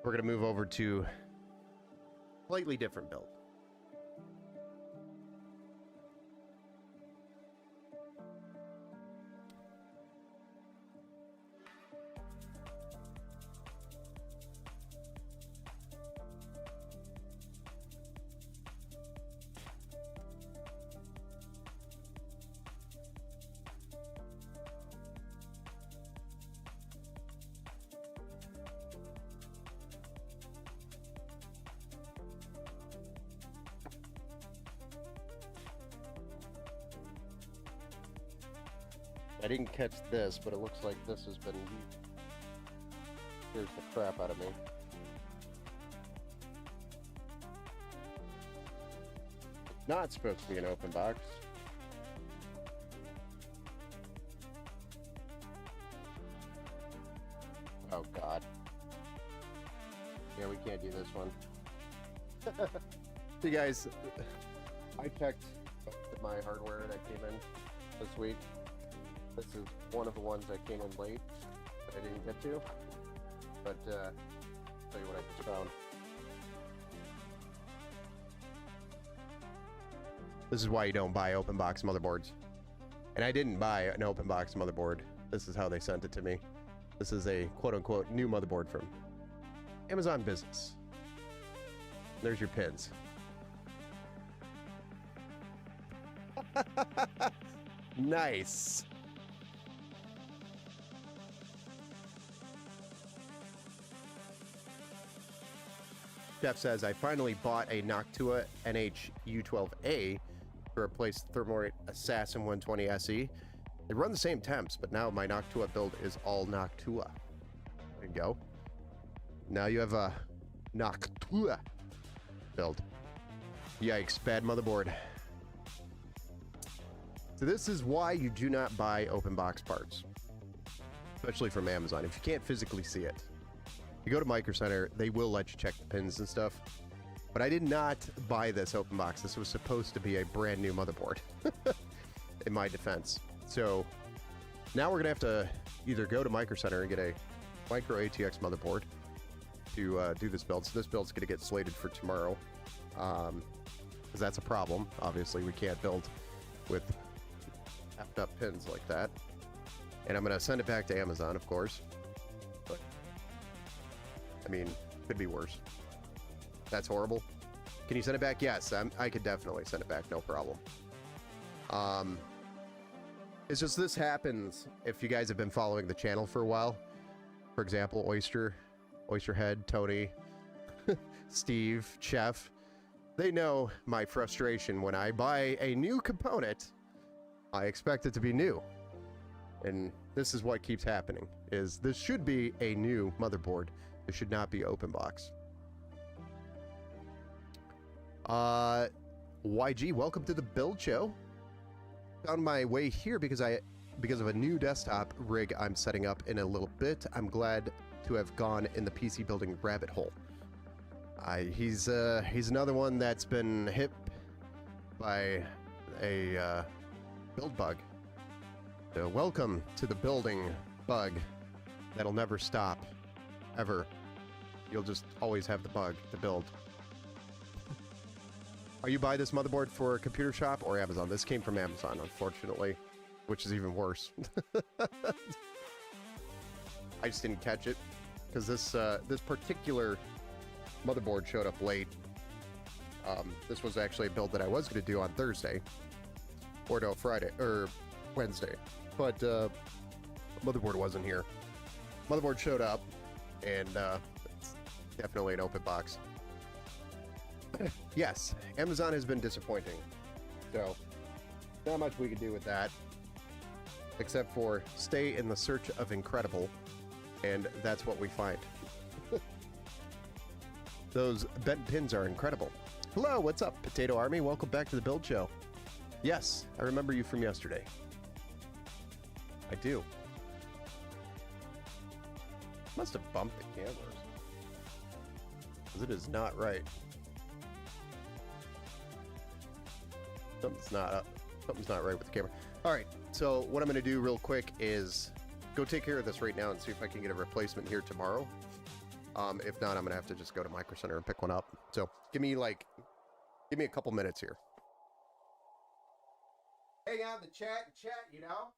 We're going to move over to a slightly different build. I didn't catch this, but it looks like this has been scares the crap out of me. It's not supposed to be an open box. Oh God. Yeah, we can't do this one. See guys, I checked my hardware that came in this week. This is one of the ones that came in late that I didn't get to, but I'll tell you what I just found. This is why you don't buy open box motherboards. And I didn't buy an open box motherboard. This is how they sent it to me. This is a quote-unquote new motherboard from Amazon Business. There's your pins. Nice. Jeff says, I finally bought a Noctua NH U12A to replace the Thermalrate Assassin 120 SE. They run the same temps, but now my Noctua build is all Noctua. There you go. Now you have a Noctua build. Yikes, bad motherboard. So this is why you do not buy open box parts, especially from Amazon, if you can't physically see it. You go to Micro Center, they will let you check the pins and stuff. But I did not buy this open box. This was supposed to be a brand new motherboard, in my defense. So now we're gonna have to either go to Micro Center and get a micro ATX motherboard to do this build. So this build's gonna get slated for tomorrow, because that's a problem. Obviously, we can't build with effed up pins like that. And I'm gonna send it back to Amazon, of course. But I mean, could be worse. That's horrible. Can you send it back? Yes, I could definitely send it back, no problem. It's just this happens if you guys have been following the channel for a while. For example, Oysterhead, Tony, Steve, Chef. They know my frustration when I buy a new component. I expect it to be new. And this is what keeps happening, is this should be a new motherboard. It should not be open box. YG, welcome to the build show. Found my way here because I because of a new desktop rig I'm setting up in a little bit. I'm glad to have gone in the PC building rabbit hole. He's another one that's been hit by a build bug. So welcome to the building bug that'll never stop, ever. You'll just always have the bug to build. Are you buy this motherboard for a computer shop or Amazon? This came from Amazon, unfortunately, which is even worse. I just didn't catch it because this particular motherboard showed up late. This was actually a build that I was going to do on Thursday, or no, Friday or Wednesday, but motherboard wasn't here. Motherboard showed up, and it's definitely an open box. Yes, Amazon has been disappointing, so not much we can do with that, except for stay in the search of incredible, and that's what we find. Those bent pins are incredible. Hello, what's up, Potato Army? Welcome back to the Build Show. Yes, I remember you from yesterday. I do. Must have bumped the cameras, because it is not right. Something's not right with the camera. All right, so what I'm going to do real quick is go take care of this right now and see if I can get a replacement here tomorrow. If not, I'm going to have to just go to Micro Center and pick one up. So give me a couple minutes here. Hang out in the chat, you know?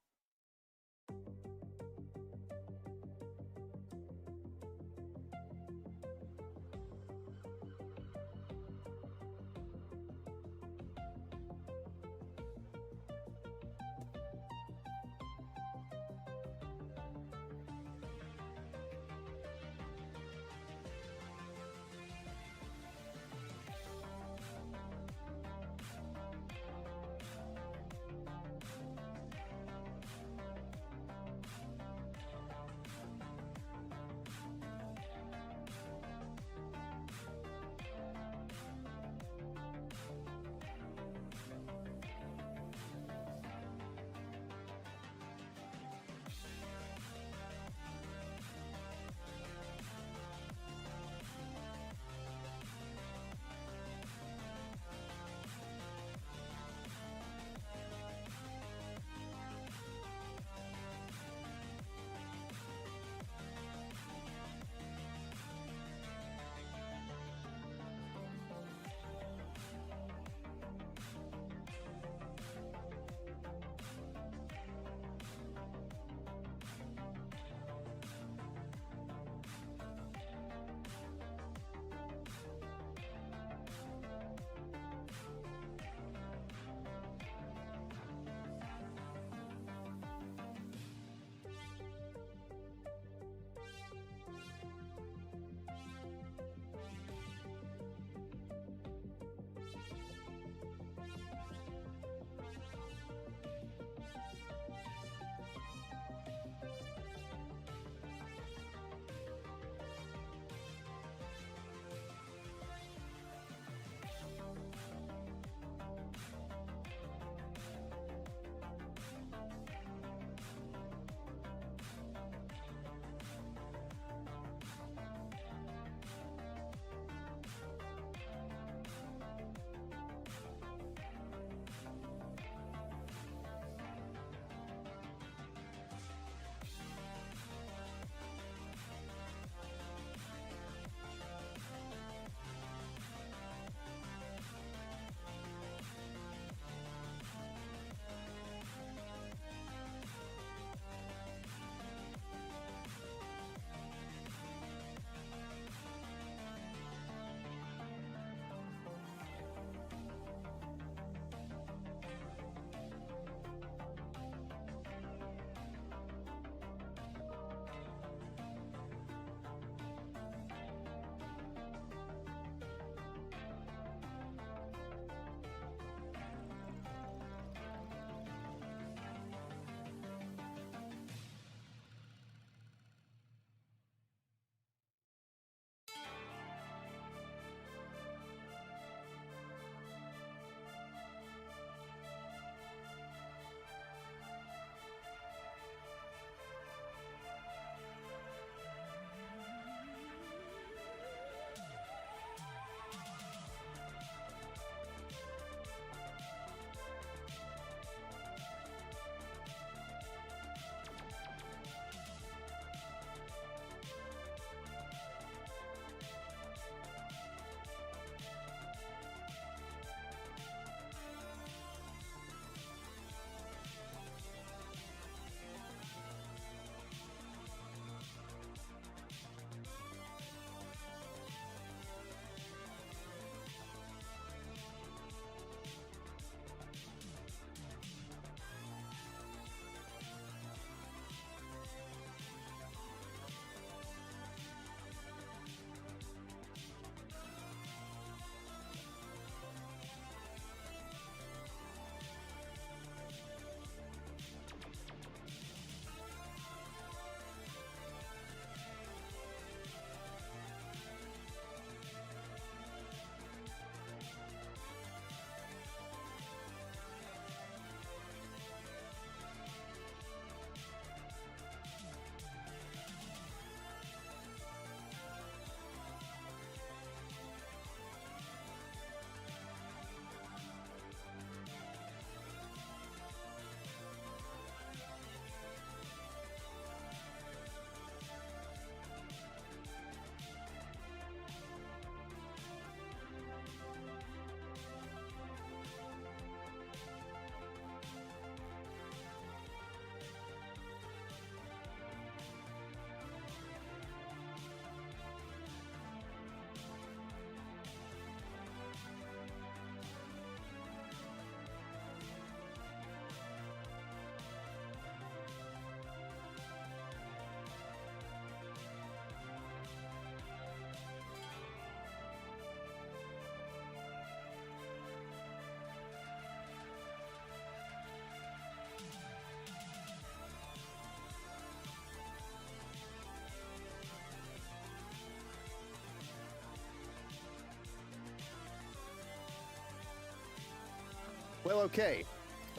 Well, okay.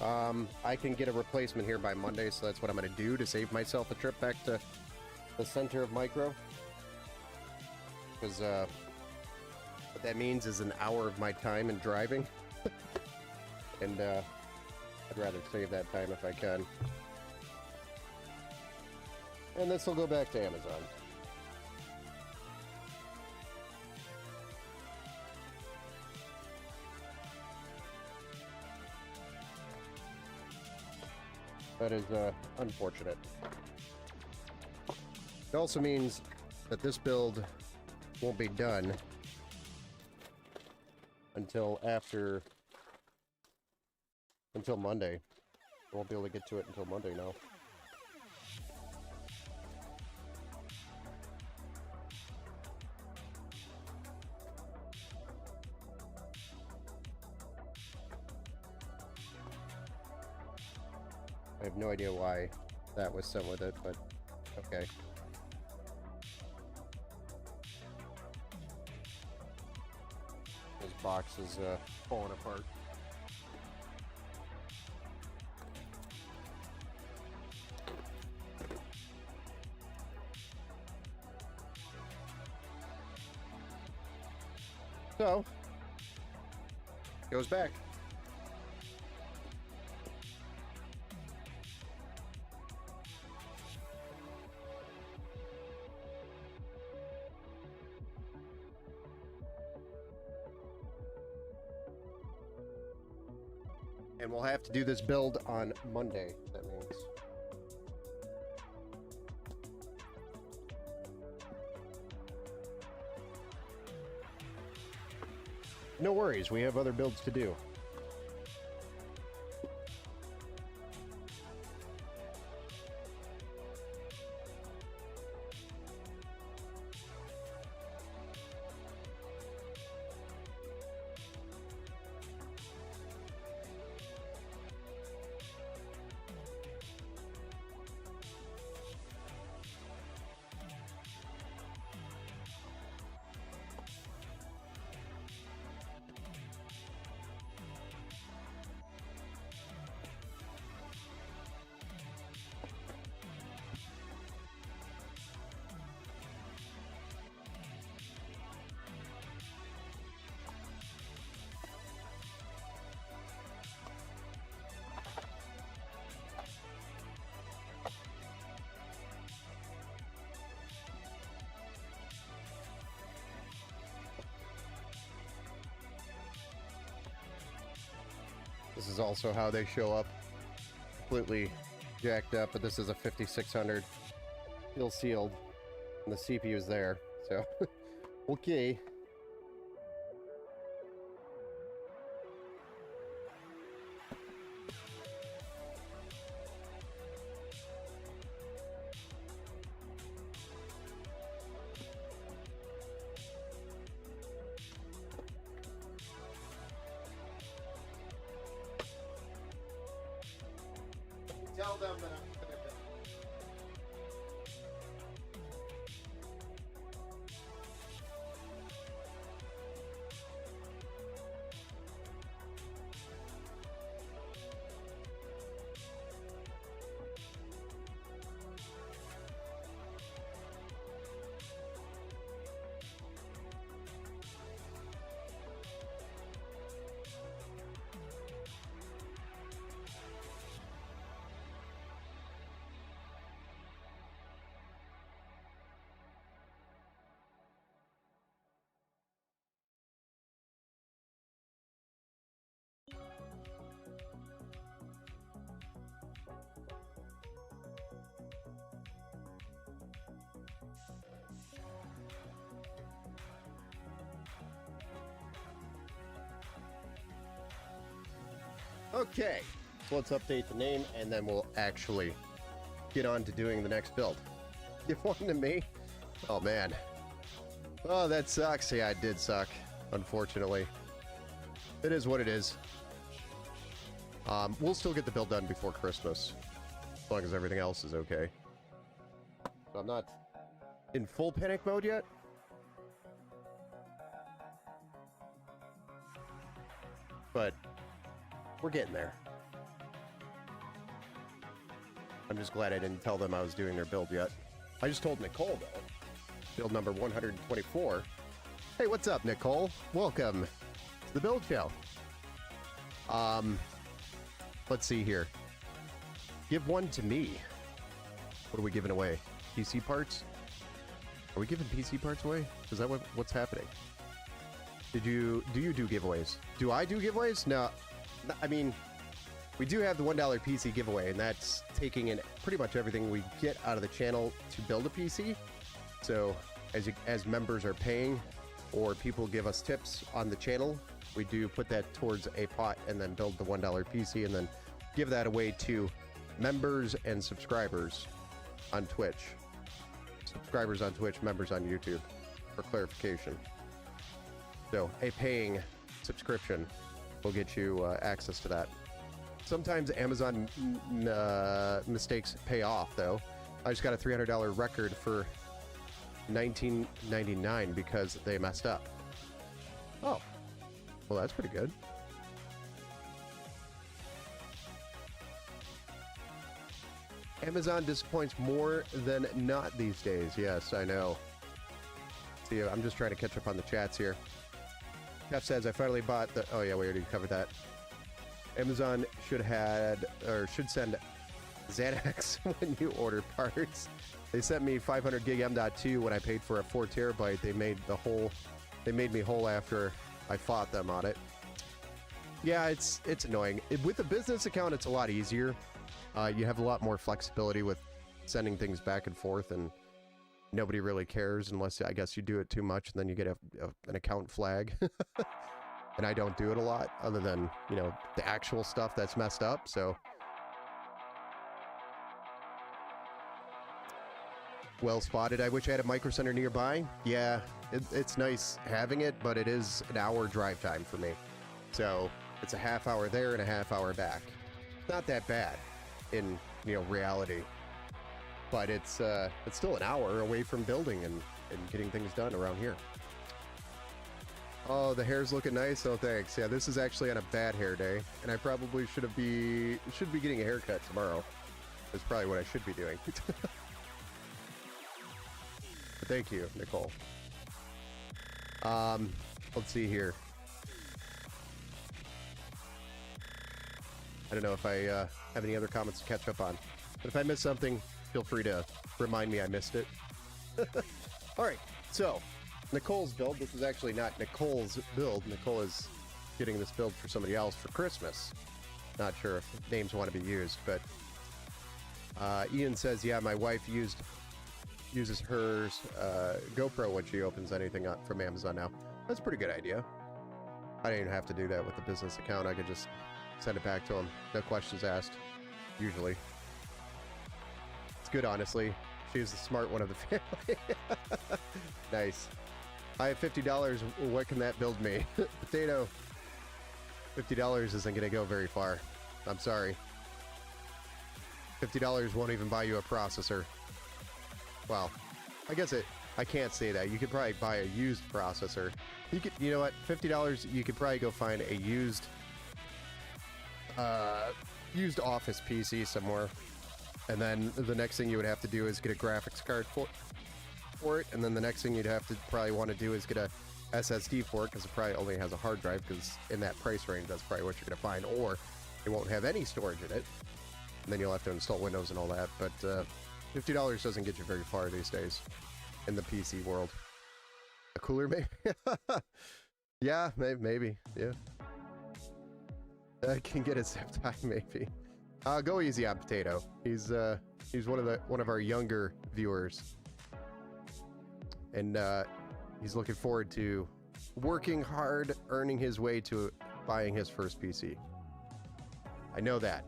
I can get a replacement here by Monday, so that's what I'm going to do to save myself a trip back to the center of Micro. Because what that means is an hour of my time in driving. And I'd rather save that time if I can. And this will go back to Amazon. That is unfortunate. It also means that this build won't be done until Monday. I won't be able to get to it until Monday now. I have no idea why that was sent with it, but okay. This box is falling apart. So, goes back. And we'll have to do this build on Monday, that means. No worries, we have other builds to do. This is also how they show up, completely jacked up, but this is a 5600, still sealed, and the CPU is there, so, okay. Tell them that I'm gonna do. Okay, so let's update the name and then we'll actually get on to doing the next build. Give one to me? Oh man. Oh, that sucks. Yeah, it did suck, unfortunately. It is what it is. We'll still get the build done before Christmas, as long as everything else is okay. So I'm not in full panic mode yet. But We're getting there. I'm just glad I didn't tell them I was doing their build yet. I just told Nicole, though. Build number 124. Hey, what's up, Nicole? Welcome to the build show. Let's see here. Give one to me. What are we giving away? PC parts? Are we giving PC parts away? Is that what's happening? Do you do giveaways? Do I do giveaways? No. I mean, we do have the $1 PC giveaway, and that's taking in pretty much everything we get out of the channel to build a PC. So as members are paying or people give us tips on the channel, we do put that towards a pot and then build the $1 PC and then give that away to members and subscribers on Twitch. Subscribers on Twitch, members on YouTube, for clarification. So a paying subscription will get you access to that. Sometimes Amazon mistakes pay off, though. I just got a $300 record for $19.99 because they messed up. Oh, well, that's pretty good. Amazon disappoints more than not these days. Yes, I know. See, I'm just trying to catch up on the chats here. Jeff says, I finally bought the... Oh, yeah, we already covered that. Amazon should send Xanax when you order parts. They sent me 500 gig M.2 when I paid for a 4 terabyte. They made me whole after I fought them on it. Yeah, it's annoying. With a business account, it's a lot easier. You have a lot more flexibility with sending things back and forth, and nobody really cares unless, I guess, you do it too much, and then you get an account flag. And I don't do it a lot, other than, you know, the actual stuff that's messed up, so. Well spotted. I wish I had a Micro Center nearby. Yeah, it's nice having it, but it is an hour drive time for me. So it's a half hour there and a half hour back. Not that bad in, you know, reality. But it's still an hour away from building and getting things done around here. Oh, the hair's looking nice. Oh, thanks. Yeah, this is actually on a bad hair day, and I probably should be getting a haircut tomorrow. That's probably what I should be doing. But thank you, Nicole. Let's see here. I don't know if I have any other comments to catch up on, but if I missed something, feel free to remind me I missed it. All right, so Nicole's build. This is actually not Nicole's build. Nicole is getting this build for somebody else for Christmas. Not sure if names want to be used, but Ian says, yeah, my wife uses hers GoPro when she opens anything up from Amazon now. That's a pretty good idea. I didn't even have to do that with the business account. I could just send it back to him. No questions asked, usually. It's good, honestly. She's the smart one of the family. Nice. I have $50. What can that build me? Potato. $50 isn't going to go very far. I'm sorry. $50 won't even buy you a processor. Well, I guess I can't say that. You could probably buy a used processor. You know what? $50, you could probably go find a used office PC somewhere. And then the next thing you would have to do is get a graphics card for it, and then the next thing you'd have to probably want to do is get a SSD for it, because it probably only has a hard drive, because in that price range that's probably what you're going to find, or it won't have any storage in it, and then you'll have to install Windows and all that. But $50 doesn't get you very far these days in the PC world. A cooler, maybe? Yeah, maybe, yeah. I can get a zip tie, maybe. Go easy on Potato. He's one of our younger viewers, and he's looking forward to working hard, earning his way to buying his first PC. I know that.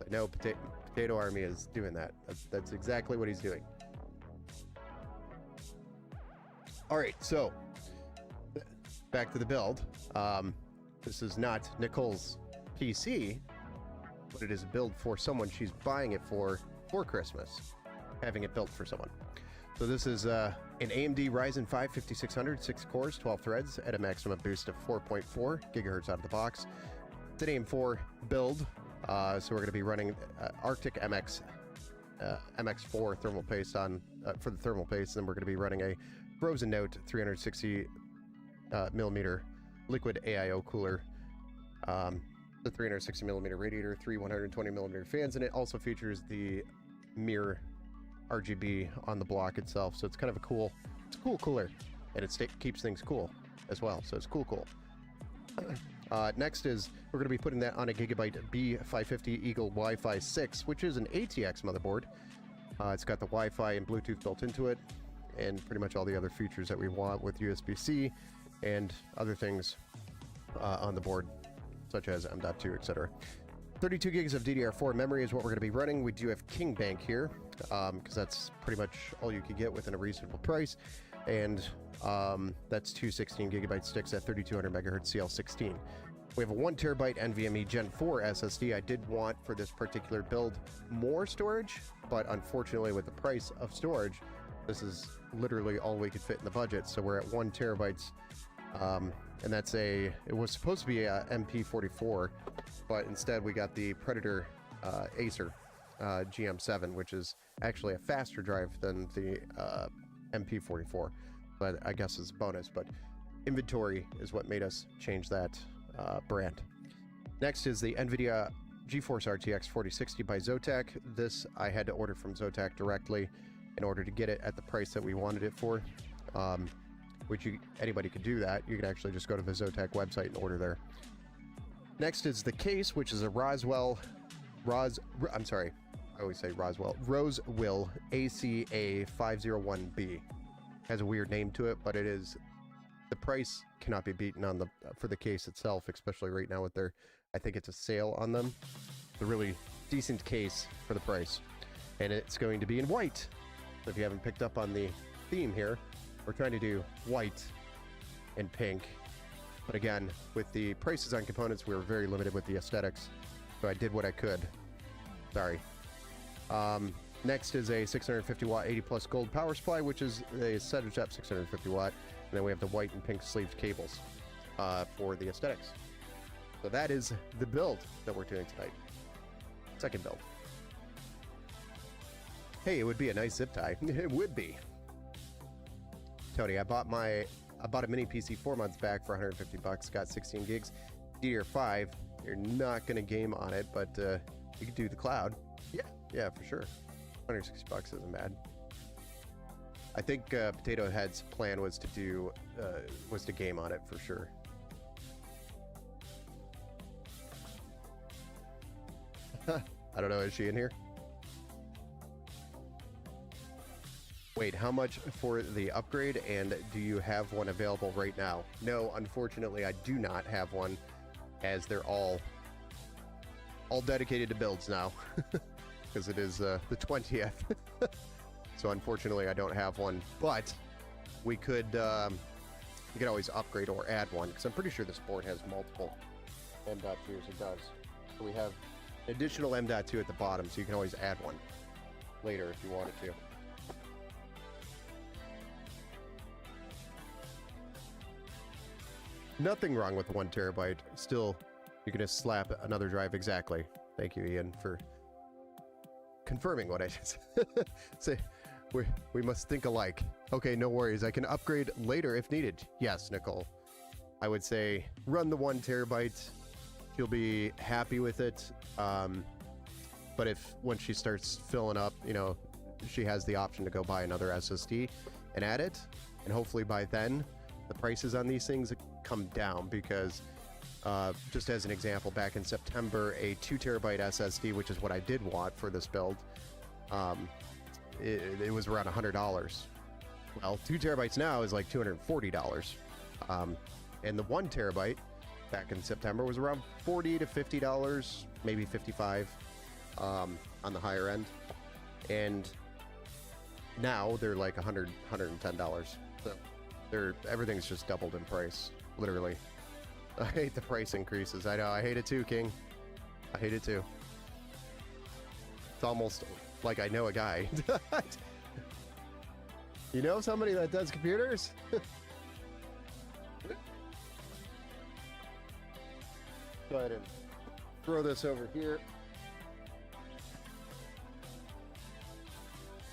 I know Potato Army is doing that. That's exactly what he's doing. All right, so back to the build. This is not Nicole's PC, but it is a build for someone she's buying it for Christmas, having it built for someone. So this is an AMD Ryzen 5 5600, 6 cores, 12 threads at a maximum boost of 4.4 gigahertz out of the box. Titanium 4 build. So we're going to be running Arctic MX4 thermal paste on for the thermal paste, and then we're going to be running a Frozen Note 360 millimeter liquid AIO cooler. The 360 millimeter radiator, 3 120 millimeter fans, and it also features the mirror RGB on the block itself. So it's kind of a cool cooler, and it keeps things cool as well. So it's cool. Next is we're going to be putting that on a Gigabyte B550 Eagle Wi-Fi 6, which is an ATX motherboard. It's got the Wi-Fi and Bluetooth built into it, and pretty much all the other features that we want with USB-C and other things on the board, such as M.2, etc. 32 gigs of DDR4 memory is what we're going to be running. We do have King Bank here, because that's pretty much all you can get within a reasonable price. And that's two 16 gigabyte sticks at 3200 megahertz CL16. We have a 1 terabyte NVMe Gen 4 SSD. I did want for this particular build more storage, but unfortunately with the price of storage, this is literally all we could fit in the budget. So we're at 1 terabytes, and that's it was supposed to be a MP44, but instead we got the Predator Acer GM7, which is actually a faster drive than the MP44, but I guess it's a bonus. But inventory is what made us change that brand. Next is the NVIDIA GeForce RTX 4060 by Zotac. This I had to order from Zotac directly in order to get it at the price that we wanted it for, which anybody could do that. You can actually just go to the Zotac website and order there. Next is the case, which is a Rosewill ACA501B. Has a weird name to it, but it is, the price cannot be beaten on for the case itself, especially right now with I think it's a sale on them. It's a really decent case for the price, and it's going to be in white. So if you haven't picked up on the theme here, we're trying to do white and pink, but again, with the prices on components, we were very limited with the aesthetics, so I did what I could. Sorry. Next is a 650 watt 80 plus gold power supply, which is a SaturdayNight 650 watt. And then we have the white and pink sleeved cables for the aesthetics. So that is the build that we're doing tonight. Second build. Hey, it would be a nice zip tie. It would be. Tony, I bought a mini PC 4 months back for 150 bucks. Got 16 gigs, DDR5. You're not gonna game on it, but you could do the cloud. Yeah, for sure. 160 bucks isn't bad. I think Potato Head's plan was to game on it for sure. I don't know, is she in here? Wait, how much for the upgrade, and do you have one available right now? No, unfortunately I do not have one, as they're all dedicated to builds now. Because it is the 20th. So unfortunately I don't have one, but we could always upgrade or add one, because I'm pretty sure this board has multiple M.2s. It does. So we have additional M.2 at the bottom, so you can always add one later if you wanted to. Nothing wrong with the 1 terabyte. Still, you can just slap another drive. Exactly. Thank you, Ian, for confirming what I just say. We must think alike. Okay, no worries. I can upgrade later if needed. Yes, Nicole. I would say run the 1 terabyte. You'll be happy with it. But once she starts filling up, she has the option to go buy another SSD and add it. And hopefully by then, the prices on these things come down, because just as an example, back in September, a 2 terabyte SSD, which is what I did want for this build, it was around $100. Well, 2 terabytes now is like $240. And the 1 terabyte back in September was around $40 to $50, maybe $55 on the higher end. And now they're like $100, $110. So everything's just doubled in price, literally. I hate the price increases. I know, I hate it too, King. I hate it too. It's almost like I know a guy. You know somebody that does computers? Go ahead and throw this over here.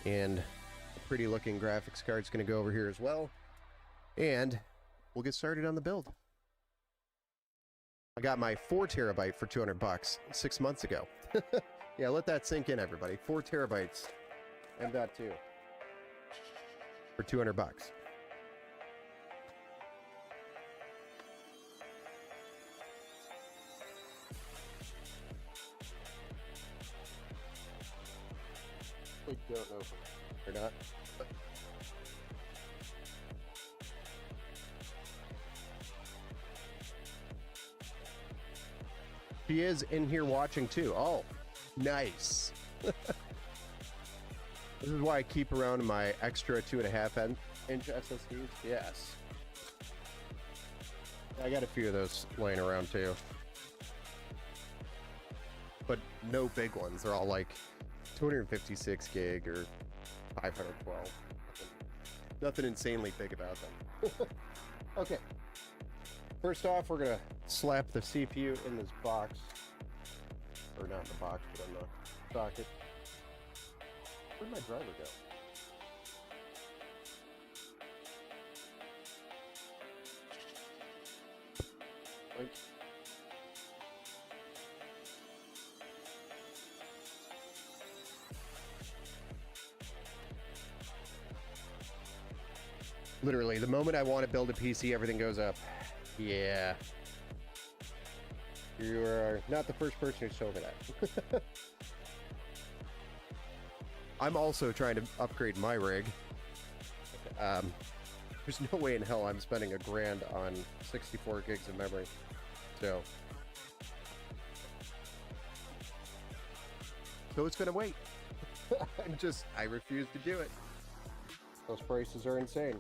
And a pretty looking graphics card's going to go over here as well. And we'll get started on the build. I got my 4 terabyte for $200 6 months ago. Yeah, let that sink in, everybody. 4 terabytes M.2 for $200. We don't know or not. She is in here watching too. Oh, nice. This is why I keep around my extra 2.5-inch SSDs. Yes. I got a few of those laying around too. But no big ones. They're all like 256 gig or 512. Nothing insanely big about them. Okay. First off, we're gonna slap the CPU in this box. Or not in the box, but on the socket. Where'd my driver go? Like, literally, the moment I want to build a PC, everything goes up. Yeah. You are not the first person who's told me that. I'm also trying to upgrade my rig. There's no way in hell I'm spending $1,000 on 64 gigs of memory. So it's gonna wait. I refuse to do it. Those prices are insane.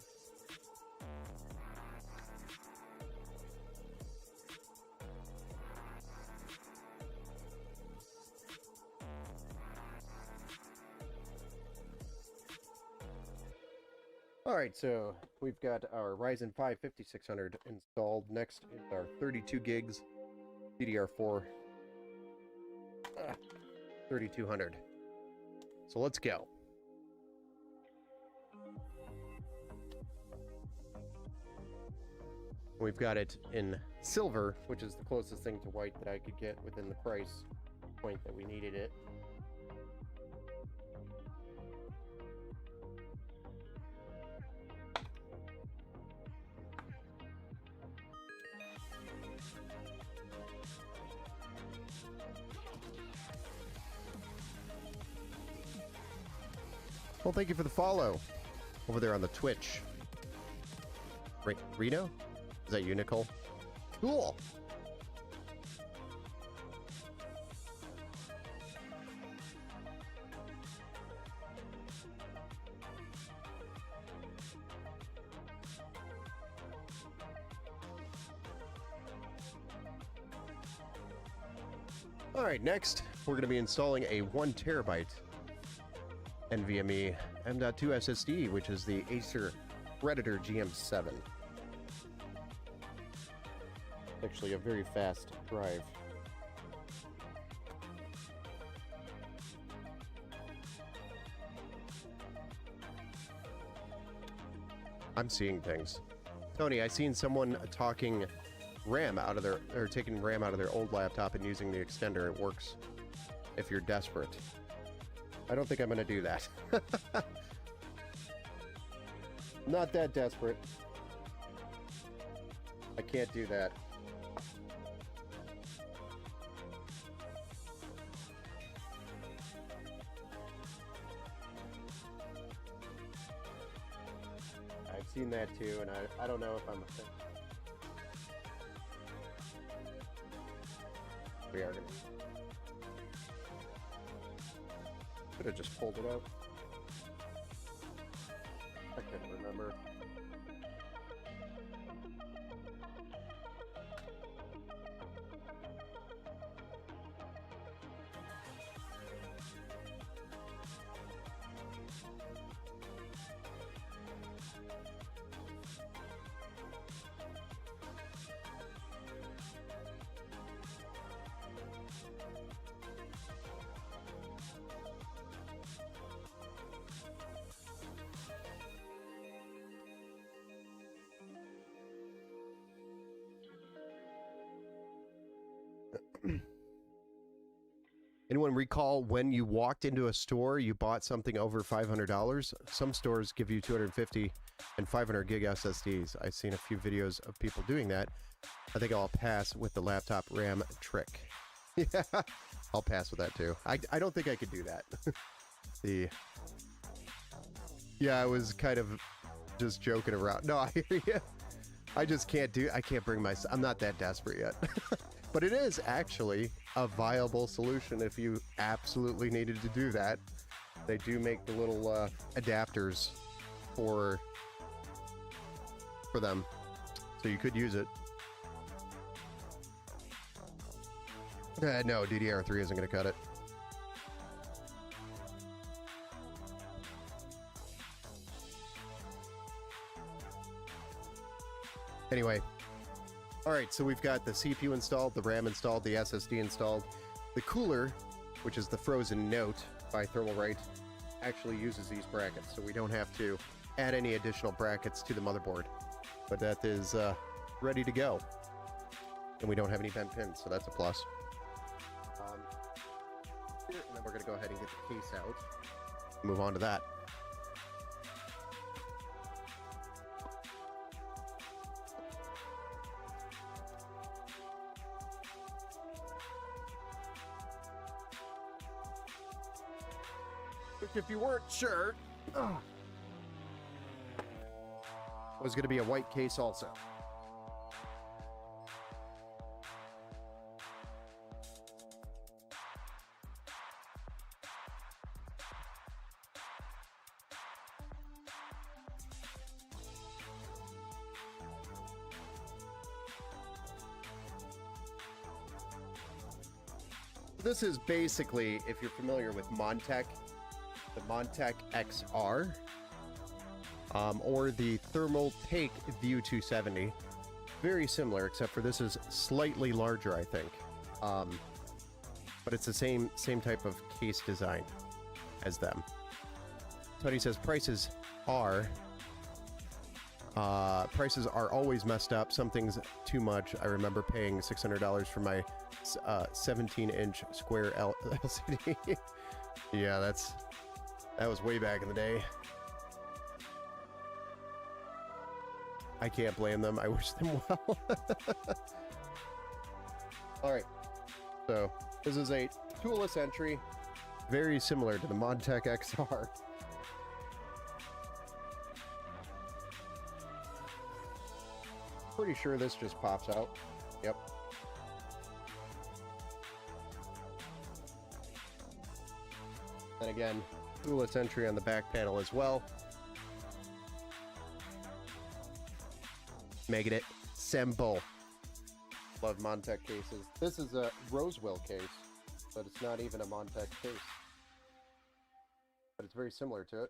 Alright, so we've got our Ryzen 5 5600 installed. Next is our 32 gigs DDR4 3200. So let's go. We've got it in silver, which is the closest thing to white that I could get within the price point that we needed it. Well, thank you for the follow over there on the Twitch. Reno? Is that you, Nicole? Cool. All right, next we're going to be installing a 1 terabyte NVMe M.2 SSD, which is the Acer Predator GM7. Actually, a very fast drive. I'm seeing things. Tony, I seen someone talking RAM out of their, or taking RAM out of their old laptop and using the extender. It works if you're desperate. I don't think I'm gonna do that. Not that desperate. I can't do that. I've seen that too, and I don't know if I'm a fan. We are gonna. Could have just pulled it out. I couldn't remember. Anyone recall when you walked into a store, you bought something over $500? Some stores give you 250 and 500 gig SSDs. I've seen a few videos of people doing that. I think I'll pass with the laptop RAM trick. Yeah, I'll pass with that too. I don't think I could do that. Yeah, I was kind of just joking around. No, I hear you. I just can't bring myself. I'm not that desperate yet. But it is actually a viable solution if you absolutely needed to do that. They do make the little adapters for them, so you could use it. No, DDR3 isn't going to cut it. Anyway. All right, so we've got the CPU installed, the RAM installed, the SSD installed. The cooler, which is the Frozen Note by Thermalright, actually uses these brackets, so we don't have to add any additional brackets to the motherboard. But that is ready to go. And we don't have any bent pins, so that's a plus. And then we're going to go ahead and get the case out. Move on to that. If you weren't sure, it was going to be a white case also. This is basically, if you're familiar with Montech, the Montech XR, or the Thermaltake View 270. Very similar, except for this is slightly larger, I think. But it's the same type of case design as them. Tony says prices are always messed up. Something's too much. I remember paying $600 for my 17-inch square LCD. Yeah, that was way back in the day. I can't blame them. I wish them well. All right. So this is a toolless entry, very similar to the Montech XR. Pretty sure this just pops out. Yep. And again, toolless entry on the back panel as well. Making it simple. Love Montech cases. This is a Rosewell case, but it's not even a Montech case. But it's very similar to it.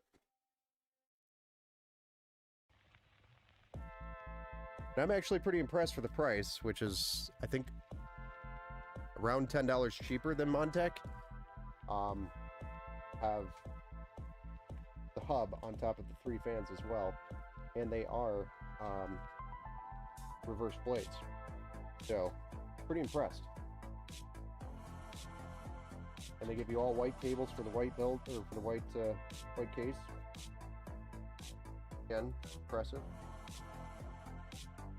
And I'm actually pretty impressed for the price, which is, I think, around $10 cheaper than Montech. Have the hub on top of the 3 fans as well, and they are reverse blades, so pretty impressed. And they give you all white cables for the white build, or for the white case. Again, impressive.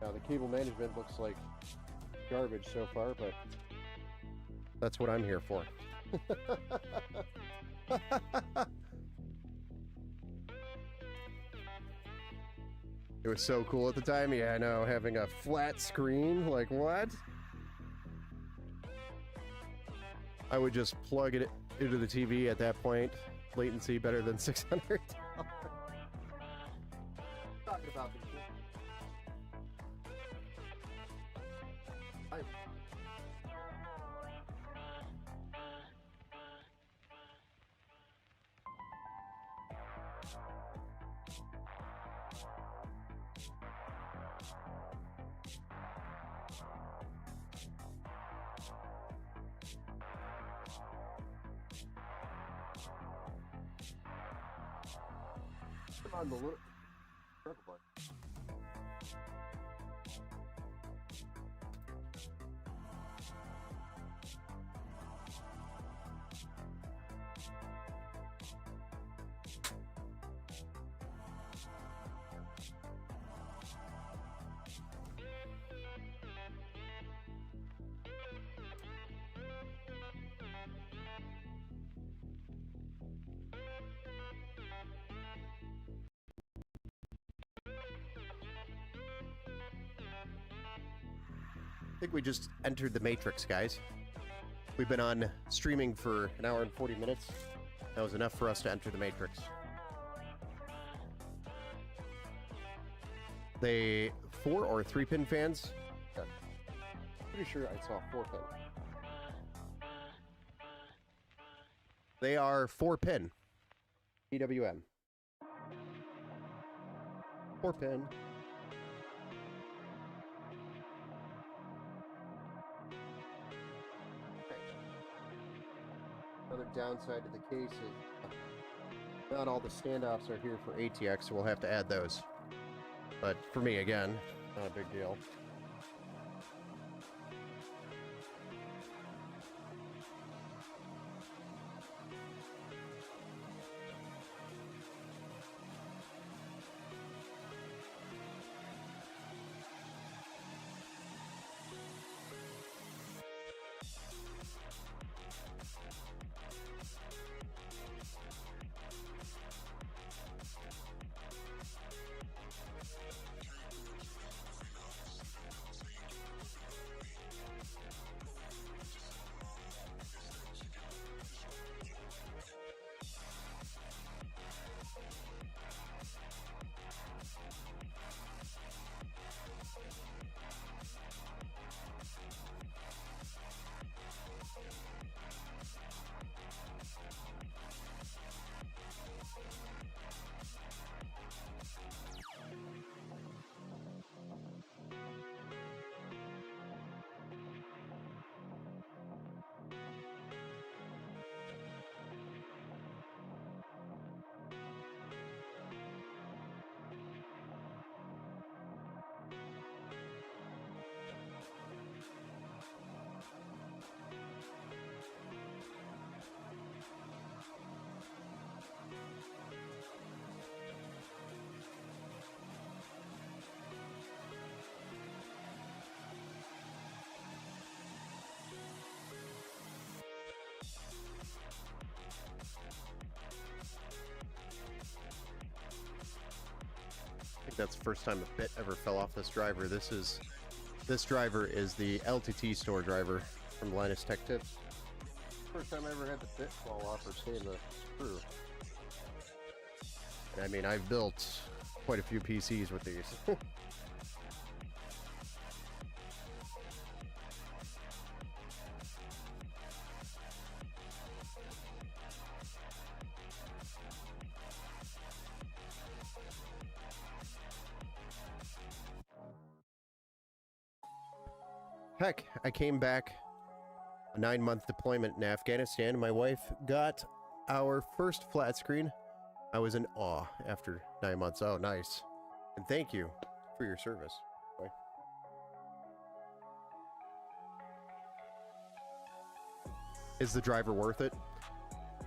Now the cable management looks like garbage so far, but that's what I'm here for. It was so cool at the time. Yeah, I know, having a flat screen, like what? I would just plug it into the TV at that point. Latency better than $600. Talking about the Come on, the little circle button. think we just entered the Matrix, guys. We've been on streaming for an hour and 40 minutes. That was enough for us to enter the Matrix. They 4 or 3 pin fans? Yeah. Pretty sure I saw 4 pin. They are 4 pin. PWM. 4 pin. Another downside to the case is not all the standoffs are here for ATX, so we'll have to add those. But for me, again, not a big deal. I think that's the first time a bit ever fell off this driver. This driver is the LTT store driver from Linus Tech Tips. First time I ever had the bit fall off or stay in the screw. And I mean, I've built quite a few PCs with these. Heck, I came back a 9-month deployment in Afghanistan. My wife got our first flat screen. I was in awe after 9 months. Oh, nice. And thank you for your service. Boy. Is the driver worth it?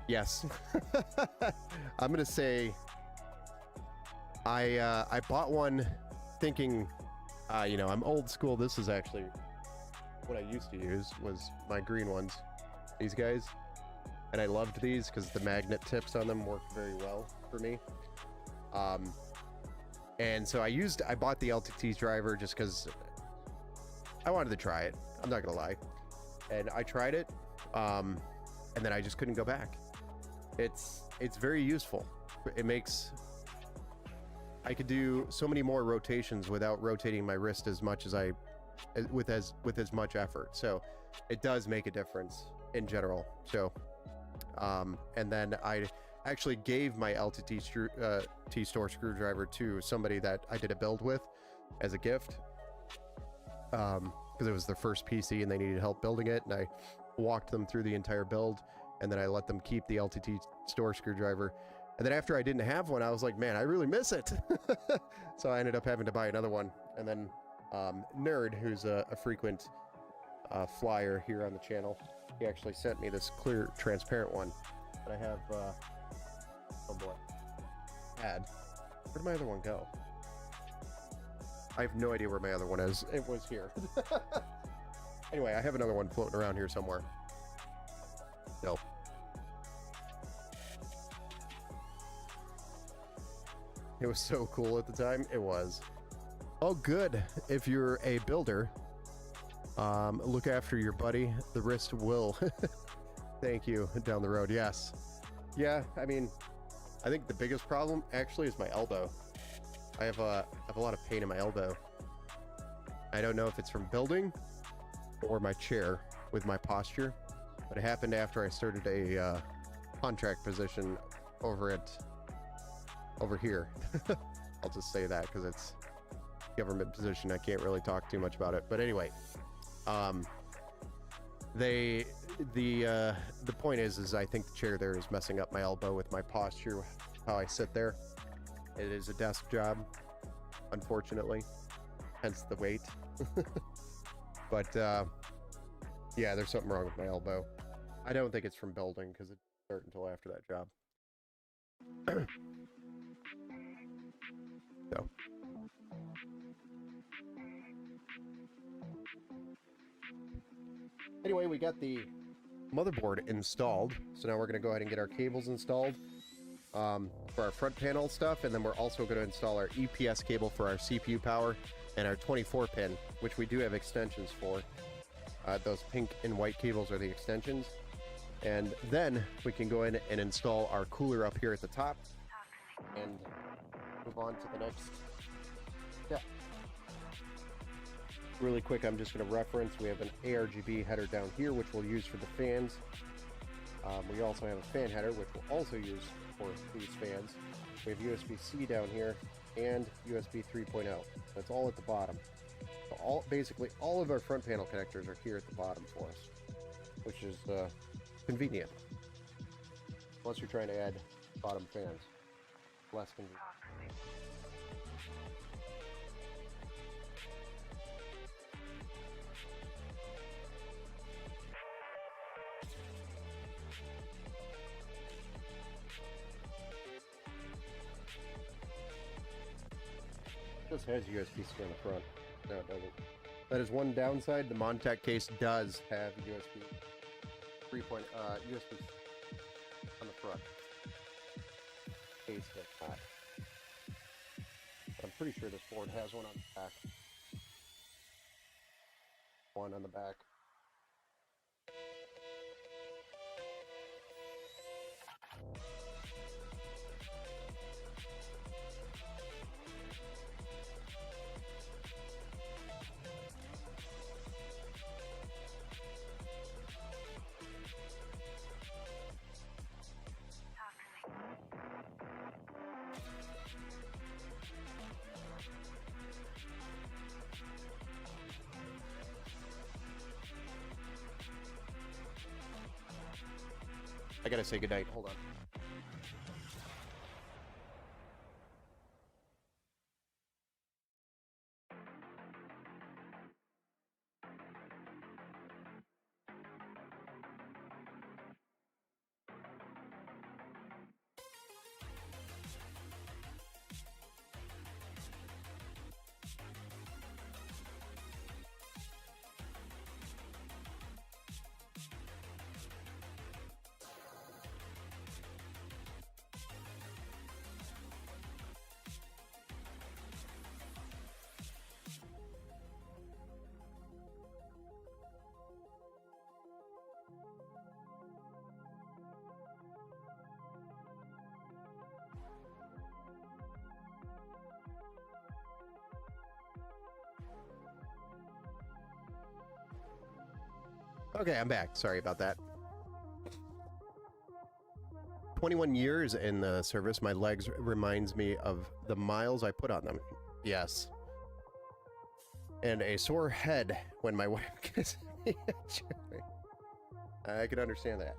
Yes. I'm going to say I bought one thinking, you know, I'm old school. This is actually what I used to use was my green ones, these guys, and I loved these because the magnet tips on them worked very well for me. And so I bought the LTT driver just because I wanted to try it. I'm not gonna lie, and I tried it, and then I just couldn't go back. It's very useful. It makes I could do so many more rotations without rotating my wrist as much as with as much effort. So it does make a difference in general. So and then I actually gave my LTT store screwdriver to somebody that I did a build with as a gift, because it was their first PC and they needed help building it, and I walked them through the entire build, and then I let them keep the LTT store screwdriver. And then after I didn't have one, I was like, man, I really miss it. So I ended up having to buy another one. And then Nerd, who's a frequent flyer here on the channel, he actually sent me this clear, transparent one. And I have, oh boy, where'd my other one go? I have no idea where my other one is. It was here. Anyway, I have another one floating around here somewhere. No. It was so cool at the time. It was. Oh, good. If you're a builder Look after your buddy. The wrist will. Thank you. Down the road. Yes. Yeah, I mean, I think the biggest problem actually is my elbow. I have a lot of pain in my elbow. I don't know if it's from building or my chair with my posture, but it happened after I started a contract position over here. I'll just say that because it's government position. I can't really talk too much about it, but anyway, the point is I think the chair there is messing up my elbow with my posture, how I sit there. It is a desk job, unfortunately, hence the weight. But yeah, there's something wrong with my elbow. I don't think it's from building because it didn't start until after that job. So. Anyway, we got the motherboard installed, so now we're going to go ahead and get our cables installed for our front panel stuff, and then we're also going to install our EPS cable for our CPU power and our 24 pin, which we do have extensions for. Those pink and white cables are the extensions, and then we can go in and install our cooler up here at the top and move on to the next step. Really quick, I'm just going to reference, we have an ARGB header down here, which we'll use for the fans. We also have a fan header, which we'll also use for these fans. We have USB-C down here and USB 3.0. That's all at the bottom. So basically all of our front panel connectors are here at the bottom for us, which is convenient. Unless you're trying to add bottom fans. Less convenient. This has USB-C on the front. No, it doesn't. That is one downside. The Montec case does have USB 3. USB on the front. Case does not. But I'm pretty sure this board has one on the back. One on the back. I gotta say goodnight. Hold on. Okay, I'm back. Sorry about that. 21 years in the service, my legs reminds me of the miles I put on them. Yes. And a sore head when my wife gets me a cherry. I can understand that.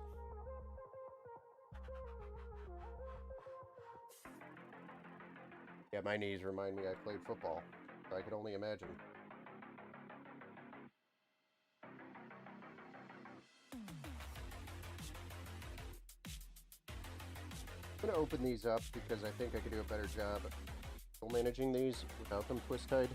Yeah, my knees remind me I played football. I could only imagine. I'm going to open these up because I think I could do a better job managing these without them twist tied.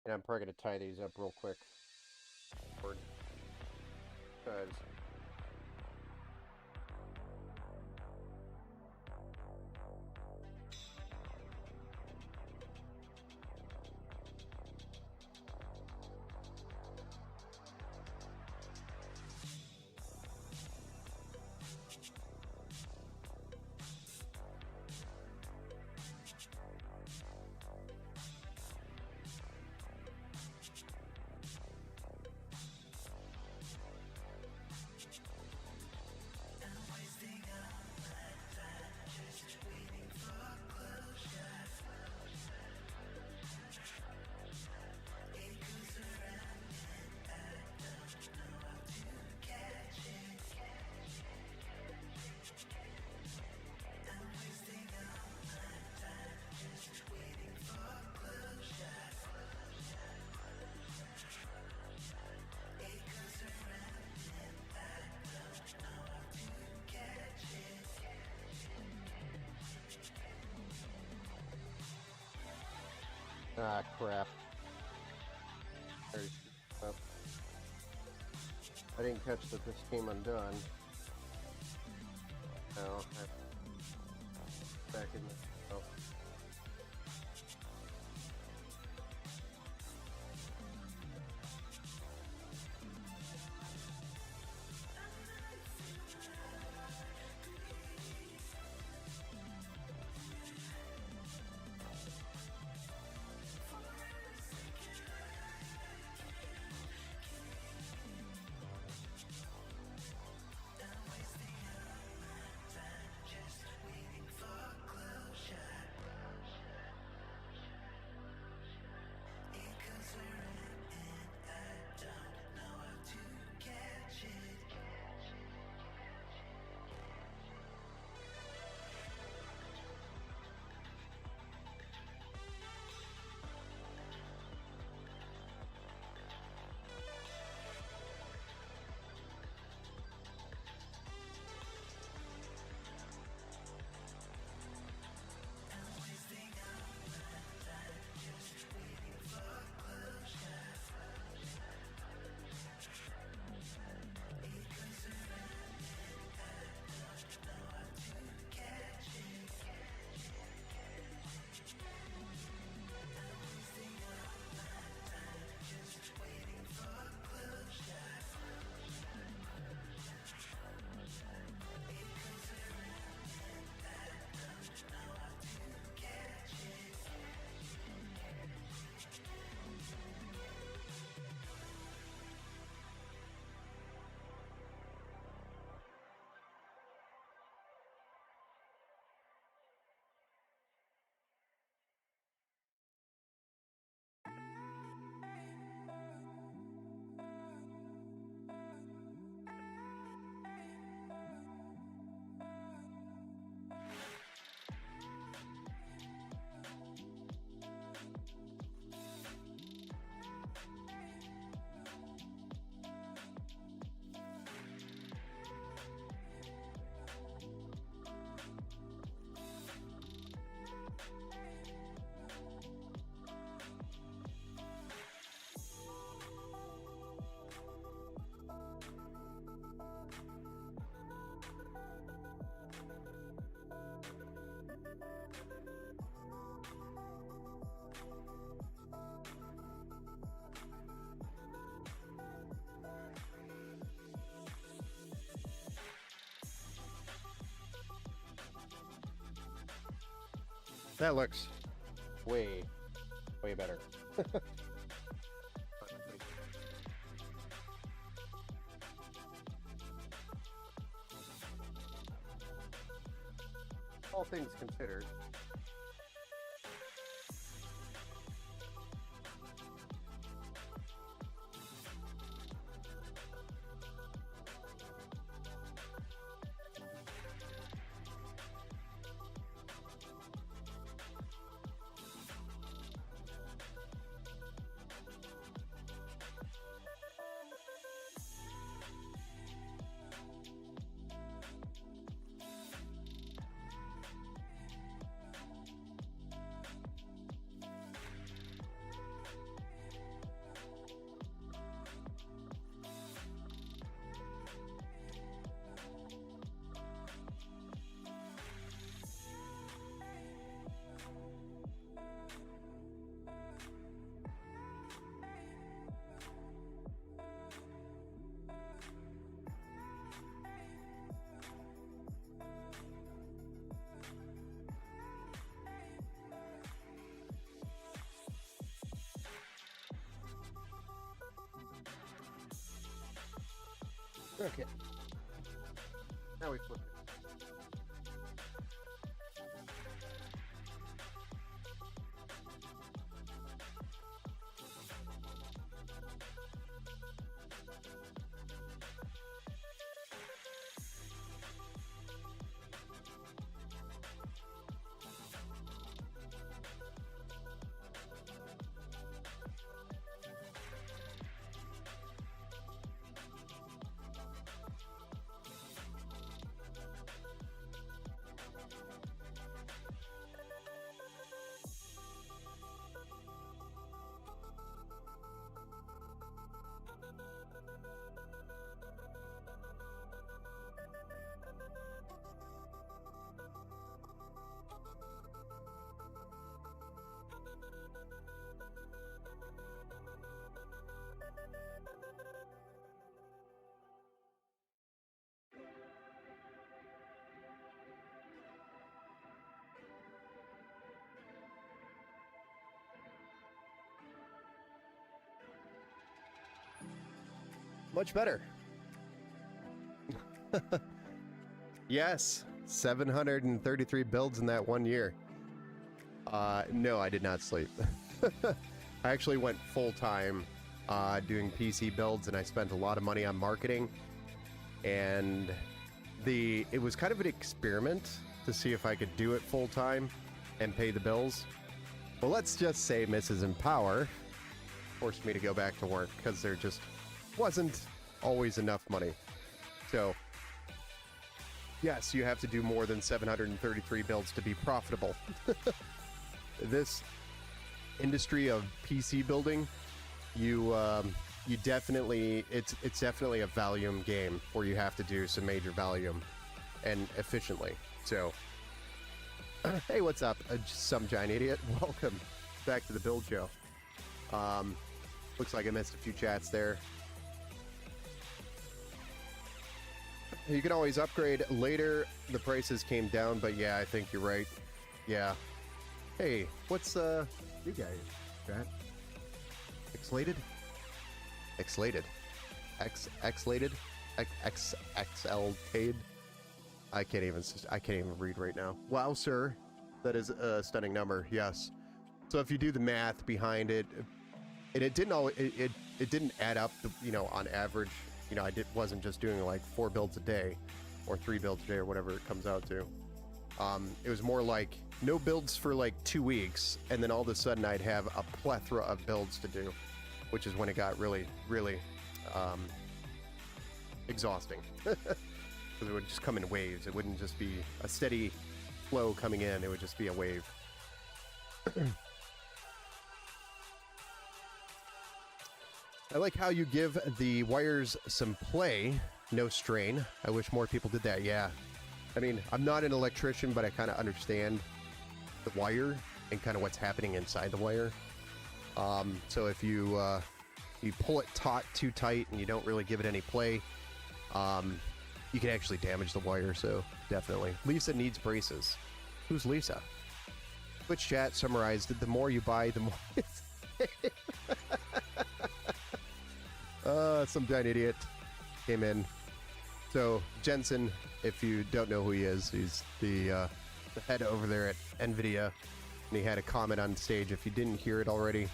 And I'm probably going to tie these up real quick. Because ah, crap. Oh. I didn't catch that this came undone. No, back in the... Oh. That looks way, way better. All things considered. Okay. Now we flip it. Much better. Yes, 733 builds in that 1 year. No, I did not sleep. I actually went full-time doing PC builds, and I spent a lot of money on marketing. And it was kind of an experiment to see if I could do it full-time and pay the bills. Well, let's just say Mrs. Empower forced me to go back to work because there just wasn't always enough money. So yes, you have to do more than 733 builds to be profitable. This industry of PC building, you definitely, it's definitely a volume game where you have to do some major volume and efficiently. So hey, what's up, some giant idiot? Welcome back to the build show. Looks like I missed a few chats there. You can always upgrade later. The prices came down, but yeah, I think you're right. Yeah. Hey, what's you guys, chat? Xlated? Xlated? Xlated? XLTade? I can't even read right now. Wow, sir. That is a stunning number. Yes. So if you do the math behind it, and it didn't add up, on average. I wasn't just doing like 4 builds a day or 3 builds a day or whatever it comes out to. It was more like no builds for like 2 weeks, and then all of a sudden I'd have a plethora of builds to do, which is when it got really, really exhausting. Because it would just come in waves. It wouldn't just be a steady flow coming in. It would just be a wave. I like how you give the wires some play, no strain. I wish more people did that, yeah. I mean, I'm not an electrician, but I kind of understand the wire and kind of what's happening inside the wire. So if you pull it too tight and you don't really give it any play, you can actually damage the wire, so definitely. Lisa needs braces. Who's Lisa? Twitch chat summarized that the more you buy, the more it's some giant idiot came in. So Jensen, if you don't know who he is, he's the head over there at NVIDIA, and he had a comment on stage. If you didn't hear it already,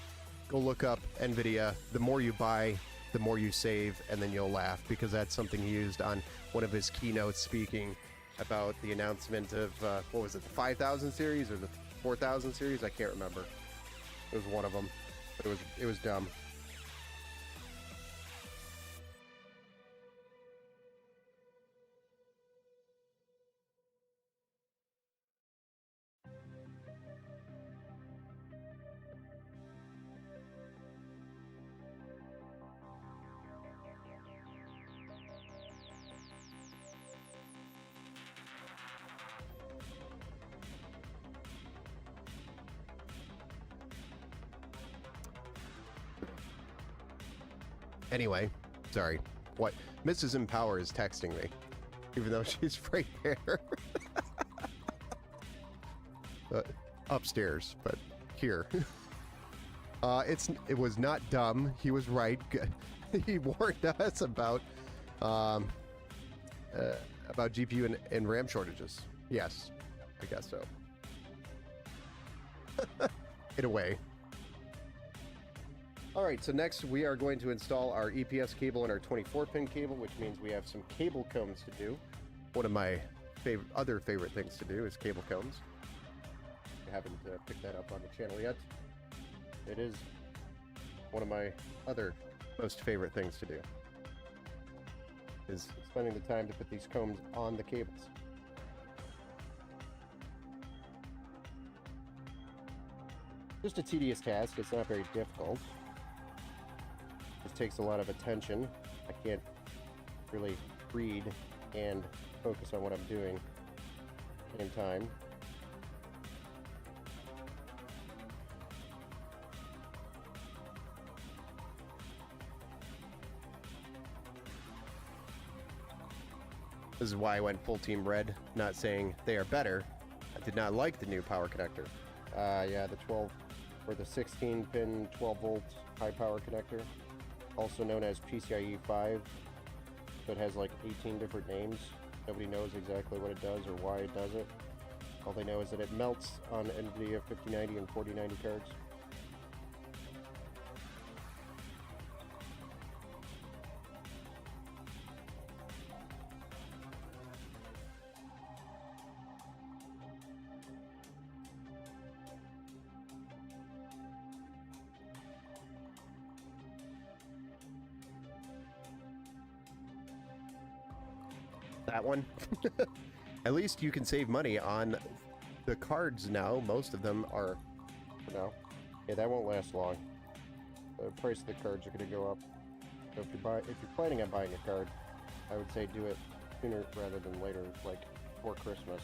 go look up NVIDIA. The more you buy, the more you save, and then you'll laugh, because that's something he used on one of his keynotes speaking about the announcement of, what was it, the 5000 series or the 4000 series? I can't remember. It was one of them, but it was dumb. Anyway, sorry. What? Mrs. Empower is texting me, even though she's right there. Upstairs, but here. It was not dumb. He was right. He warned us about Um, about GPU and RAM shortages. Yes, I guess so. In a way. Alright, so next we are going to install our EPS cable and our 24-pin cable, which means we have some cable combs to do. One of my other favorite things to do is cable combs. I haven't picked that up on the channel yet. It is one of my other most favorite things to do, is spending the time to put these combs on the cables. Just a tedious task. It's not very difficult. It takes a lot of attention. I can't really read and focus on what I'm doing at the same time. This is why I went full team red, not saying they are better. I did not like the new power connector. Yeah, the 12 or the 16 pin 12 volt high power connector, also known as PCIe 5. So it has like 18 different names. Nobody knows exactly what it does or why it does it. All they know is that it melts on NVIDIA 5090 and 4090 cards. That one. At least you can save money on the cards now. Most of them are, you know, yeah, that won't last long. The price of the cards are going to go up. So if you're planning on buying a card, I would say do it sooner rather than later, like before Christmas.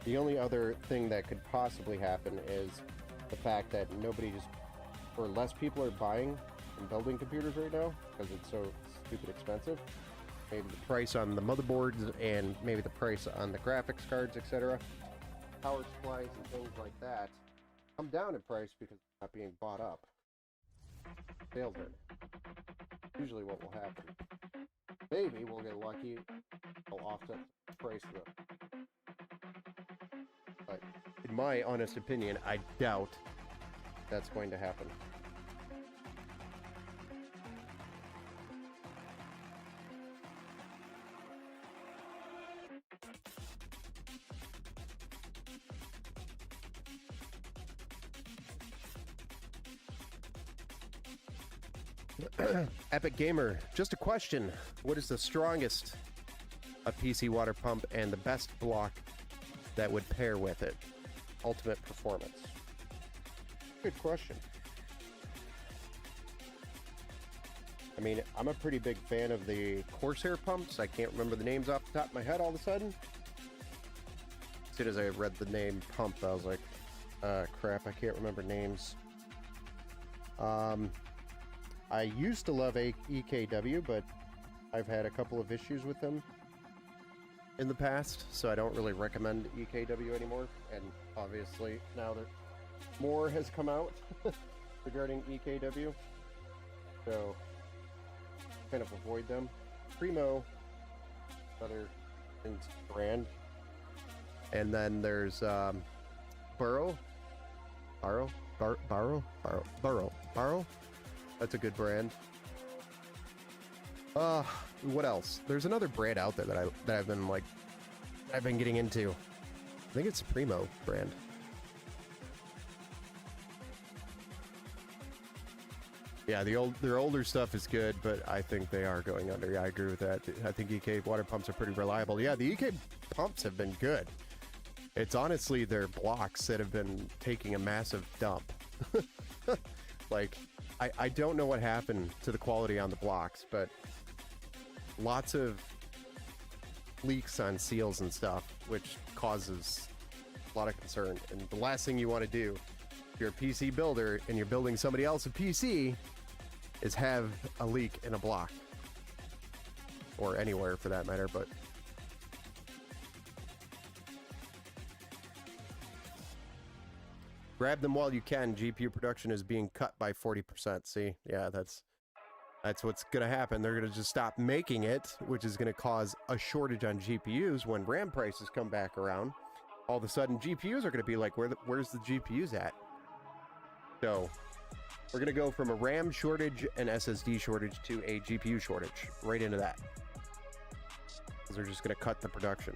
The only other thing that could possibly happen is the fact that or less people are buying and building computers right now because it's so stupid expensive. Maybe the price on the motherboards and maybe the price on the graphics cards, etc., power supplies and things like that come down in price because it's not being bought up. Sales are usually what will happen. Maybe we'll get lucky, they'll offset the price though. But in my honest opinion, I doubt that's going to happen. Epic Gamer, just a question. What is the strongest a PC water pump and the best block that would pair with it? Ultimate performance. Good question. I mean, I'm a pretty big fan of the Corsair pumps. I can't remember the names off the top of my head all of a sudden. As soon as I read the name pump, I was like, crap, I can't remember names. I used to love EKW, but I've had a couple of issues with them in the past, so I don't really recommend EKW anymore. And obviously, now that more has come out regarding EKW, so kind of avoid them. Primo, another brand. And then there's Burrow. That's a good brand. What else? There's another brand out there that I've been getting into. I think it's Primo brand. Yeah, their older stuff is good, but I think they are going under. Yeah, I agree with that. I think EK water pumps are pretty reliable. Yeah, the EK pumps have been good. It's honestly their blocks that have been taking a massive dump. Like, I don't know what happened to the quality on the blocks, but lots of leaks on seals and stuff, which causes a lot of concern. And the last thing you want to do, if you're a PC builder and you're building somebody else's PC, is have a leak in a block. Or anywhere for that matter, but... Grab them while you can. GPU production is being cut by 40%. See? Yeah, that's what's going to happen. They're going to just stop making it, which is going to cause a shortage on GPUs when RAM prices come back around. All of a sudden, GPUs are going to be like, where's the GPUs at? So, we're going to go from a RAM shortage and SSD shortage to a GPU shortage. Right into that. Because they're just going to cut the production.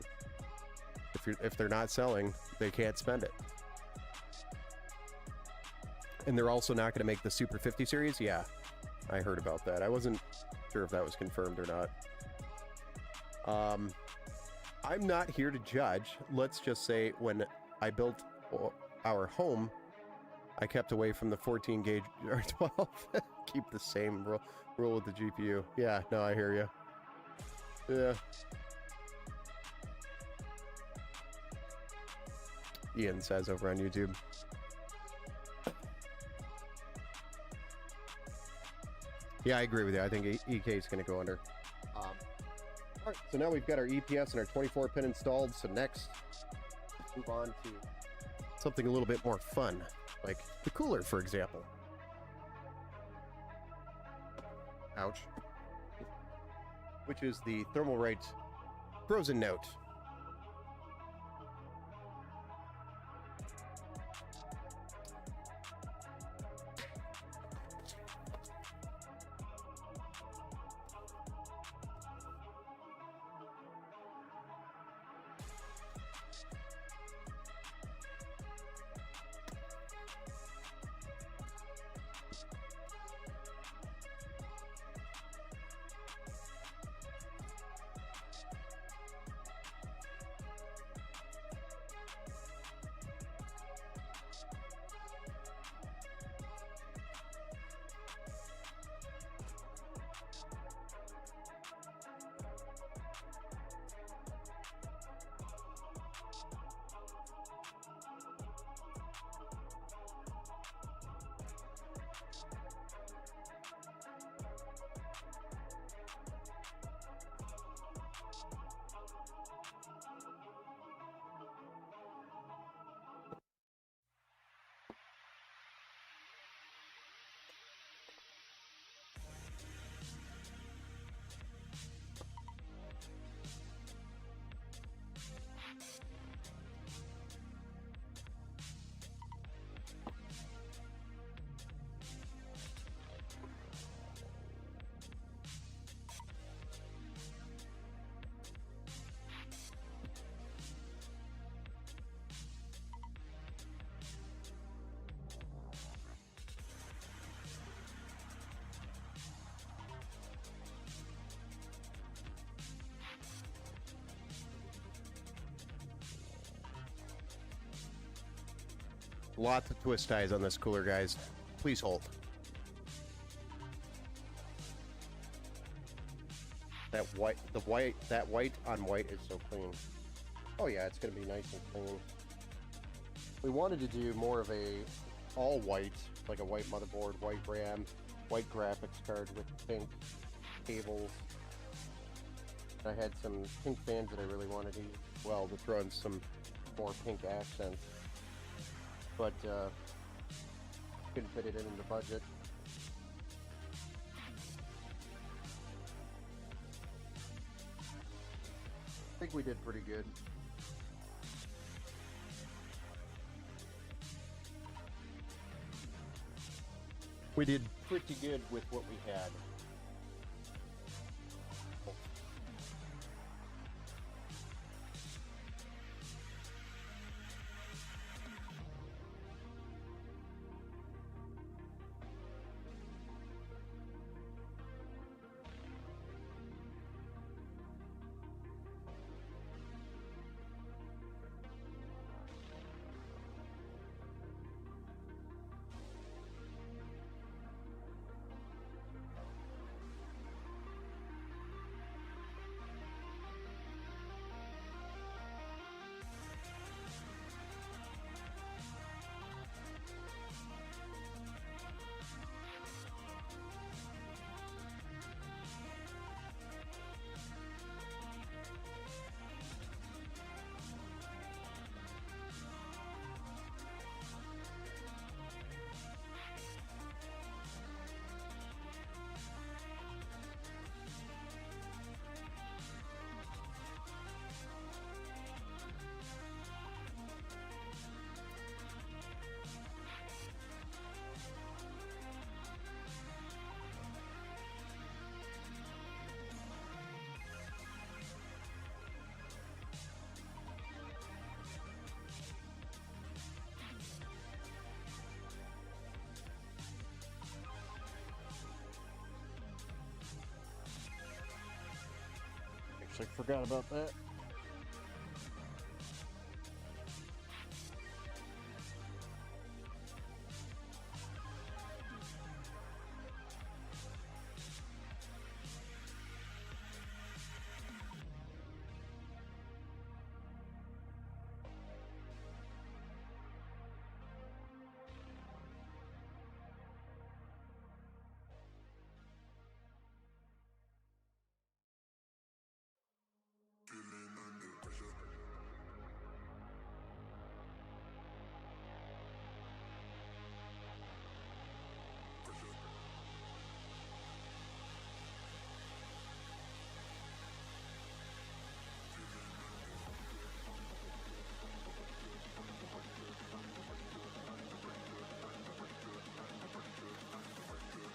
If they're not selling, they can't spend it. And they're also not going to make the Super 50 series? Yeah, I heard about that. I wasn't sure if that was confirmed or not. I'm not here to judge. Let's just say when I built our home, I kept away from the 14 gauge or 12. Keep the same rule with the GPU. Yeah, no, I hear you. Yeah. Ian says over on YouTube. Yeah, I agree with you. I think EK is going to go under. All right, so now we've got our EPS and our 24-pin installed. So next, let's move on to something a little bit more fun, like the cooler, for example. Ouch. Which is the Thermalright Frozen Note. Lots of twist ties on this cooler, guys. Please hold. That white on white is so clean. Oh yeah, it's gonna be nice and clean. We wanted to do more of a all white, like a white motherboard, white RAM, white graphics card with pink cables. I had some pink fans that I really wanted to use, well, to throw in some more pink accents. But couldn't fit it in the budget. I think we did pretty good. We did pretty good with what we had. I forgot about that.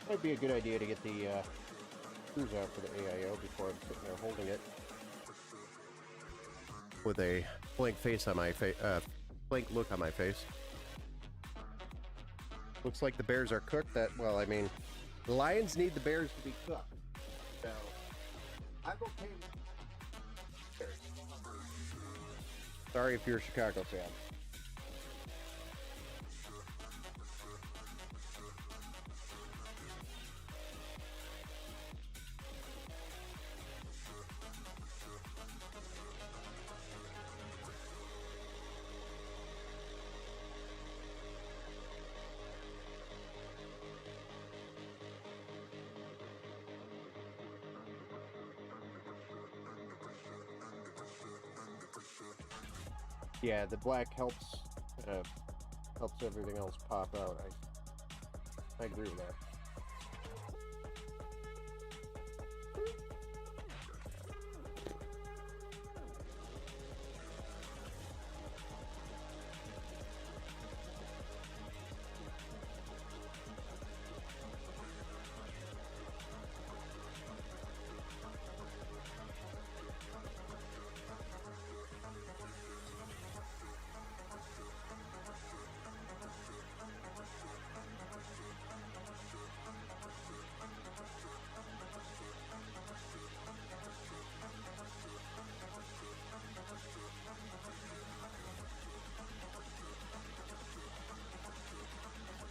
Might be a good idea to get the screws out for the AIO before I'm sitting there holding it with a blank face on my face, blank look on my face. Looks like the bears are cooked. Well, I mean, the lions need the bears to be cooked. So I'm okay with bears. Sorry if you're a Chicago fan. Yeah, the black helps everything else pop out. I agree with that.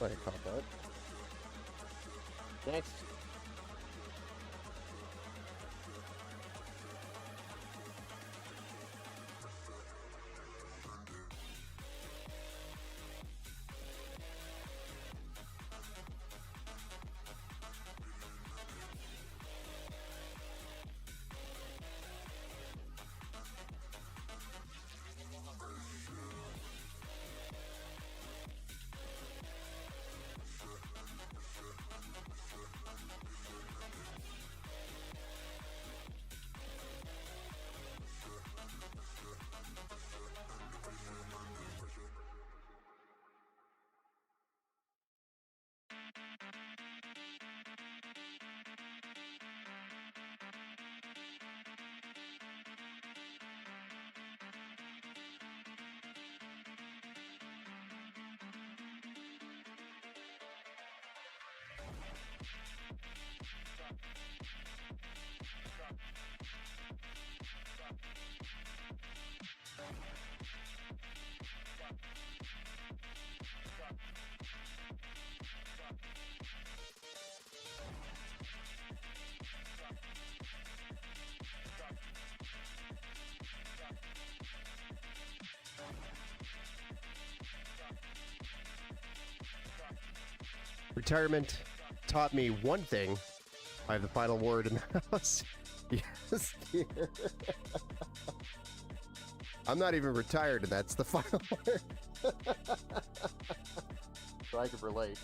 Let it pop out. Next. Retirement taught me one thing. I have the final word in the house. Yes, dear. I'm not even retired, and that's the final word. So I can relate.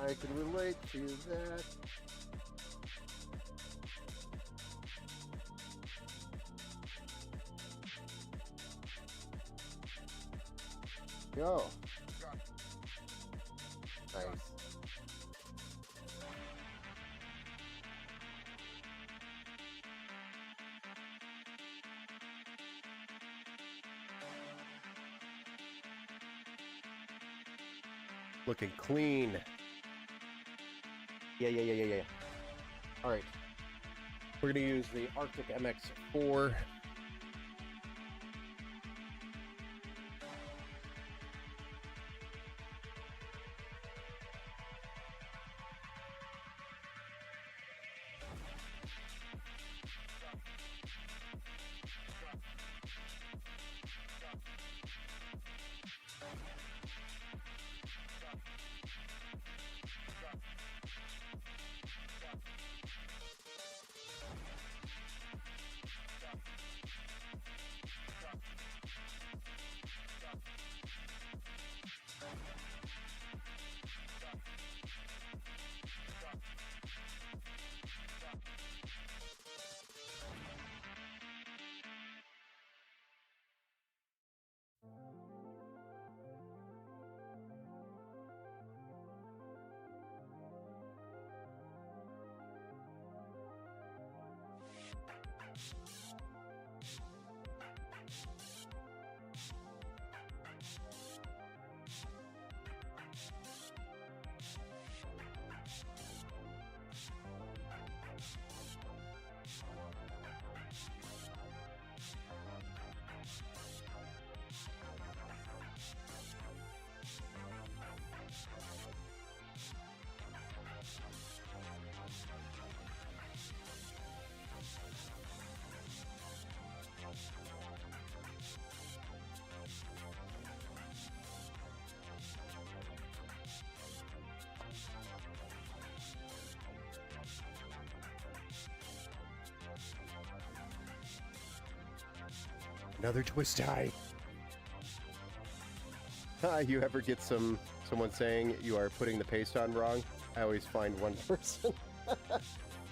I can relate to that. Go. Nice. Looking clean. Yeah. All right, we're going to use the Arctic MX4. Another twist tie. You ever get someone saying you are putting the paste on wrong? I always find one person.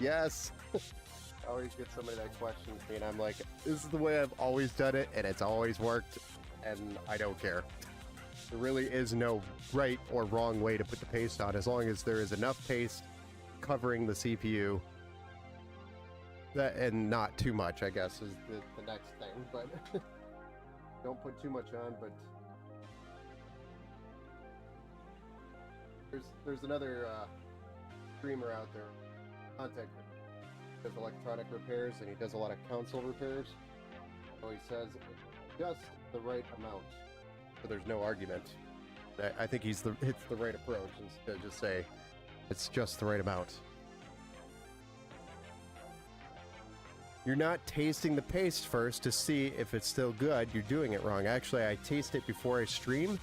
Yes. I always get somebody that questions me, and I'm like, this is the way I've always done it, and it's always worked, and I don't care. There really is no right or wrong way to put the paste on, as long as there is enough paste covering the CPU. That, and not too much, I guess, is the next thing, but don't put too much on. But there's another streamer out there, contact me, does electronic repairs, and he does a lot of console repairs. So he says just the right amount, so there's no argument. I think it's the right approach, instead of just say it's just the right amount. You're not tasting the paste first to see if it's still good. You're doing it wrong. Actually, I taste it before I stream,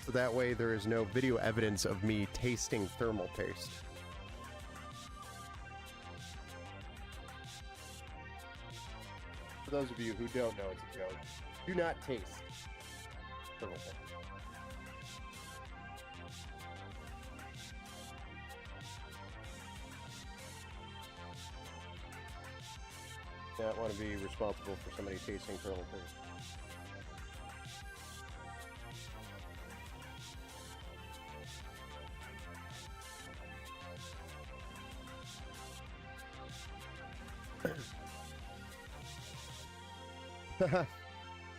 so that way there is no video evidence of me tasting thermal paste. For those of you who don't know, it's a joke. Do not taste thermal paste. Not want to be responsible for somebody tasting thermal paste.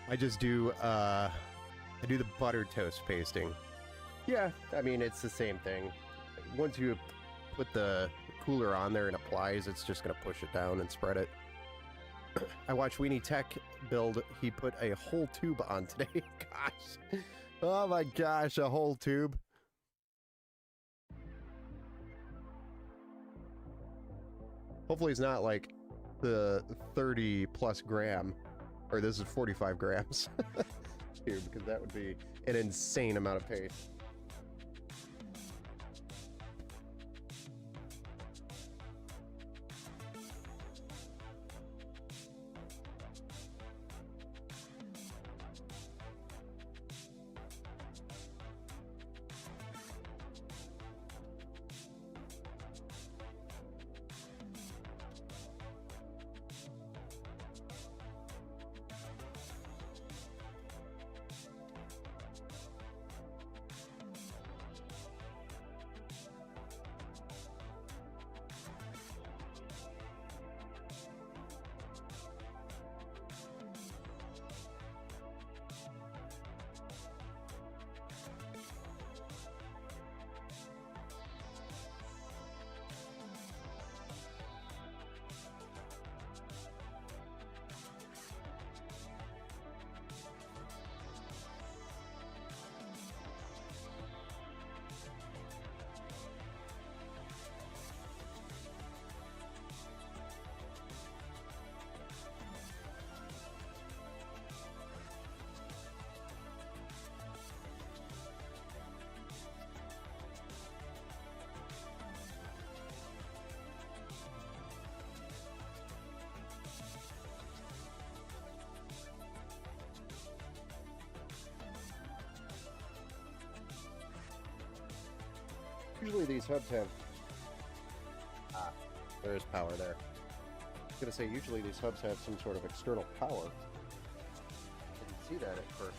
I just do I do the butter toast pasting. Yeah, I mean, it's the same thing. Once you put the cooler on there and applies, it's just gonna push it down and spread it. I watched Weenie Tech build. He put a whole tube on today. Gosh. Oh my gosh, a whole tube. Hopefully it's not like the 30 plus gram, or this is 45 grams tube, because that would be an insane amount of paste. Usually these hubs have... there's power there. I was going to say, usually these hubs have some sort of external power. I didn't see that at first.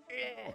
Yeah.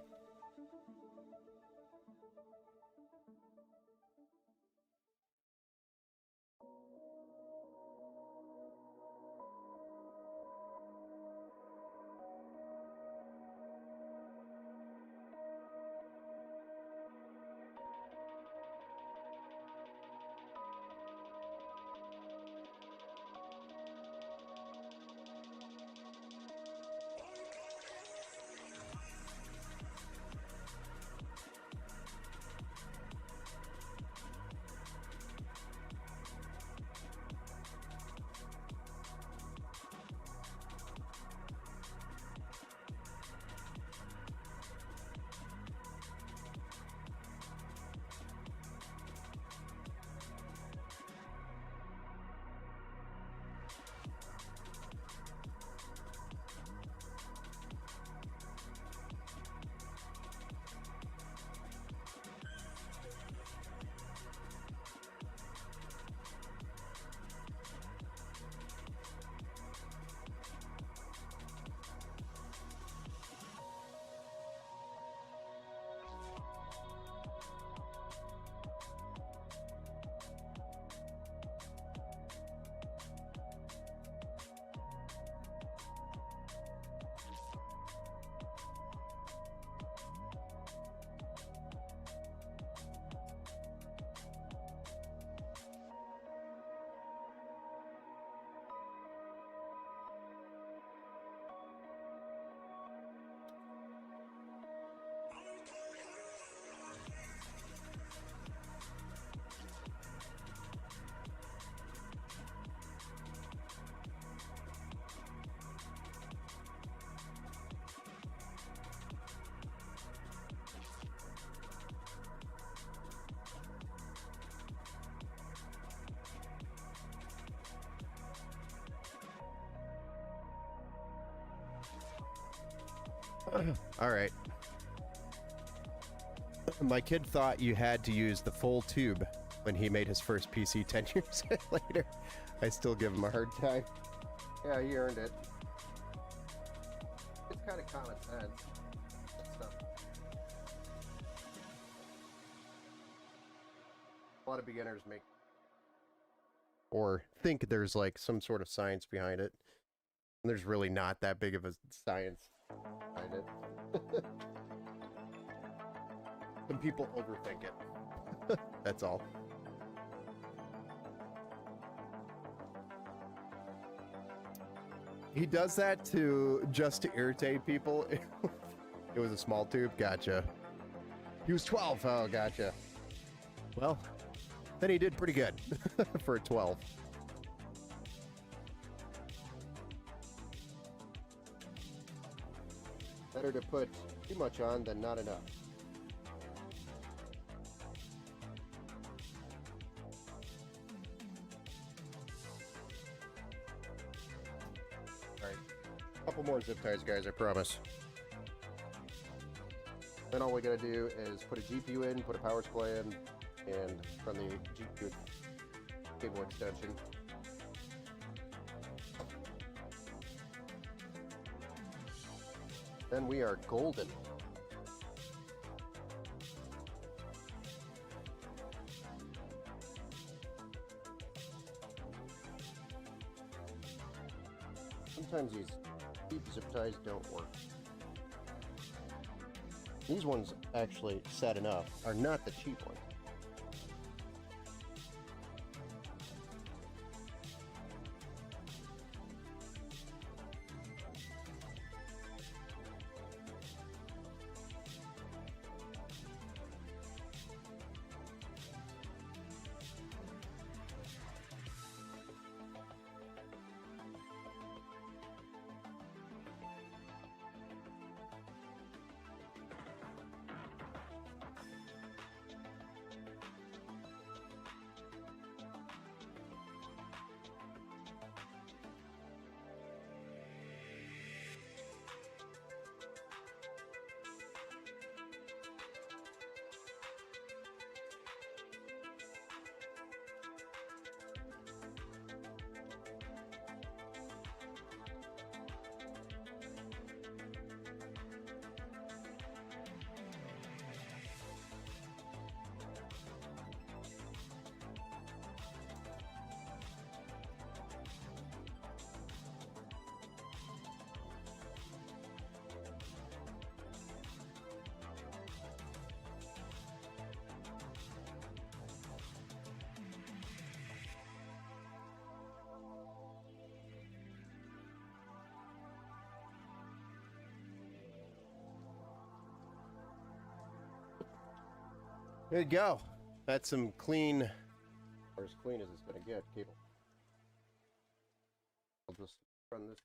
All right. My kid thought you had to use the full tube when he made his first PC 10 years later. I still give him a hard time. Yeah, he earned it. It's kind of common sense. Stuff. A lot of beginners make or think there's like some sort of science behind it. And there's really not that big of a science behind it. Some people overthink it. That's all. He does that just to irritate people. It was a small tube. Gotcha. He was 12. Oh, gotcha. Well, then he did pretty good for a 12. Better to put too much on than not enough. Alright, a couple more zip ties, guys, I promise. Then all we gotta do is put a GPU in, put a power supply in, and run the GPU cable extension. Then we are golden. Sometimes these deep zip ties don't work. These ones actually, sad enough, are not the cheap ones. There you go. That's some clean, or as clean as it's going to get, cable. I'll just run this.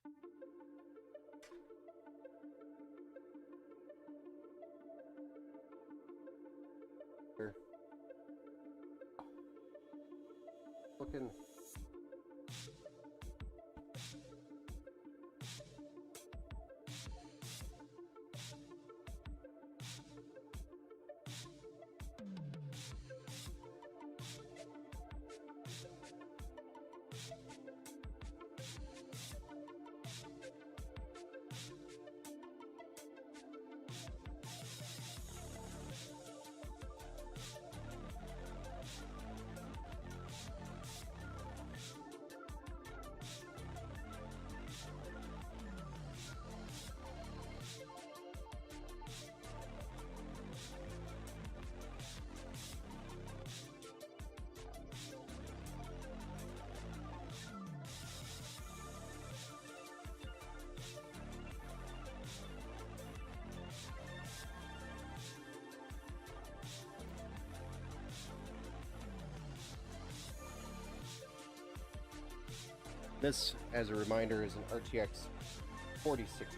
Here. Looking. This, as a reminder, is an RTX 4060.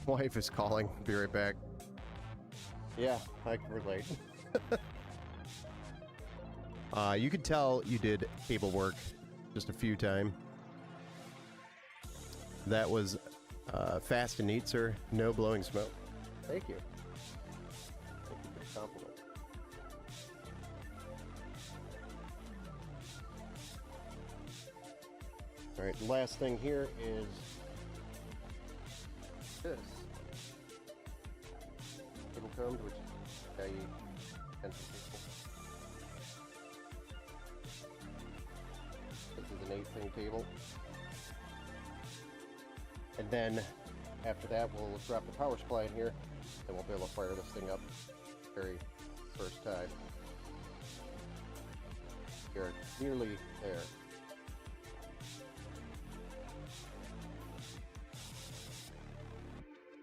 Wife is calling. Be right back. Yeah, I can relate. You could tell you did cable work just a few times. That was fast and neat, sir. No blowing smoke. Thank you. Thank you for the compliment. All right, the last thing here is this cable comes, which I tend to people. This is an 8-pin cable. And then after that, we'll drop the power supply in here, and we'll be able to fire this thing up very first time. You're nearly there.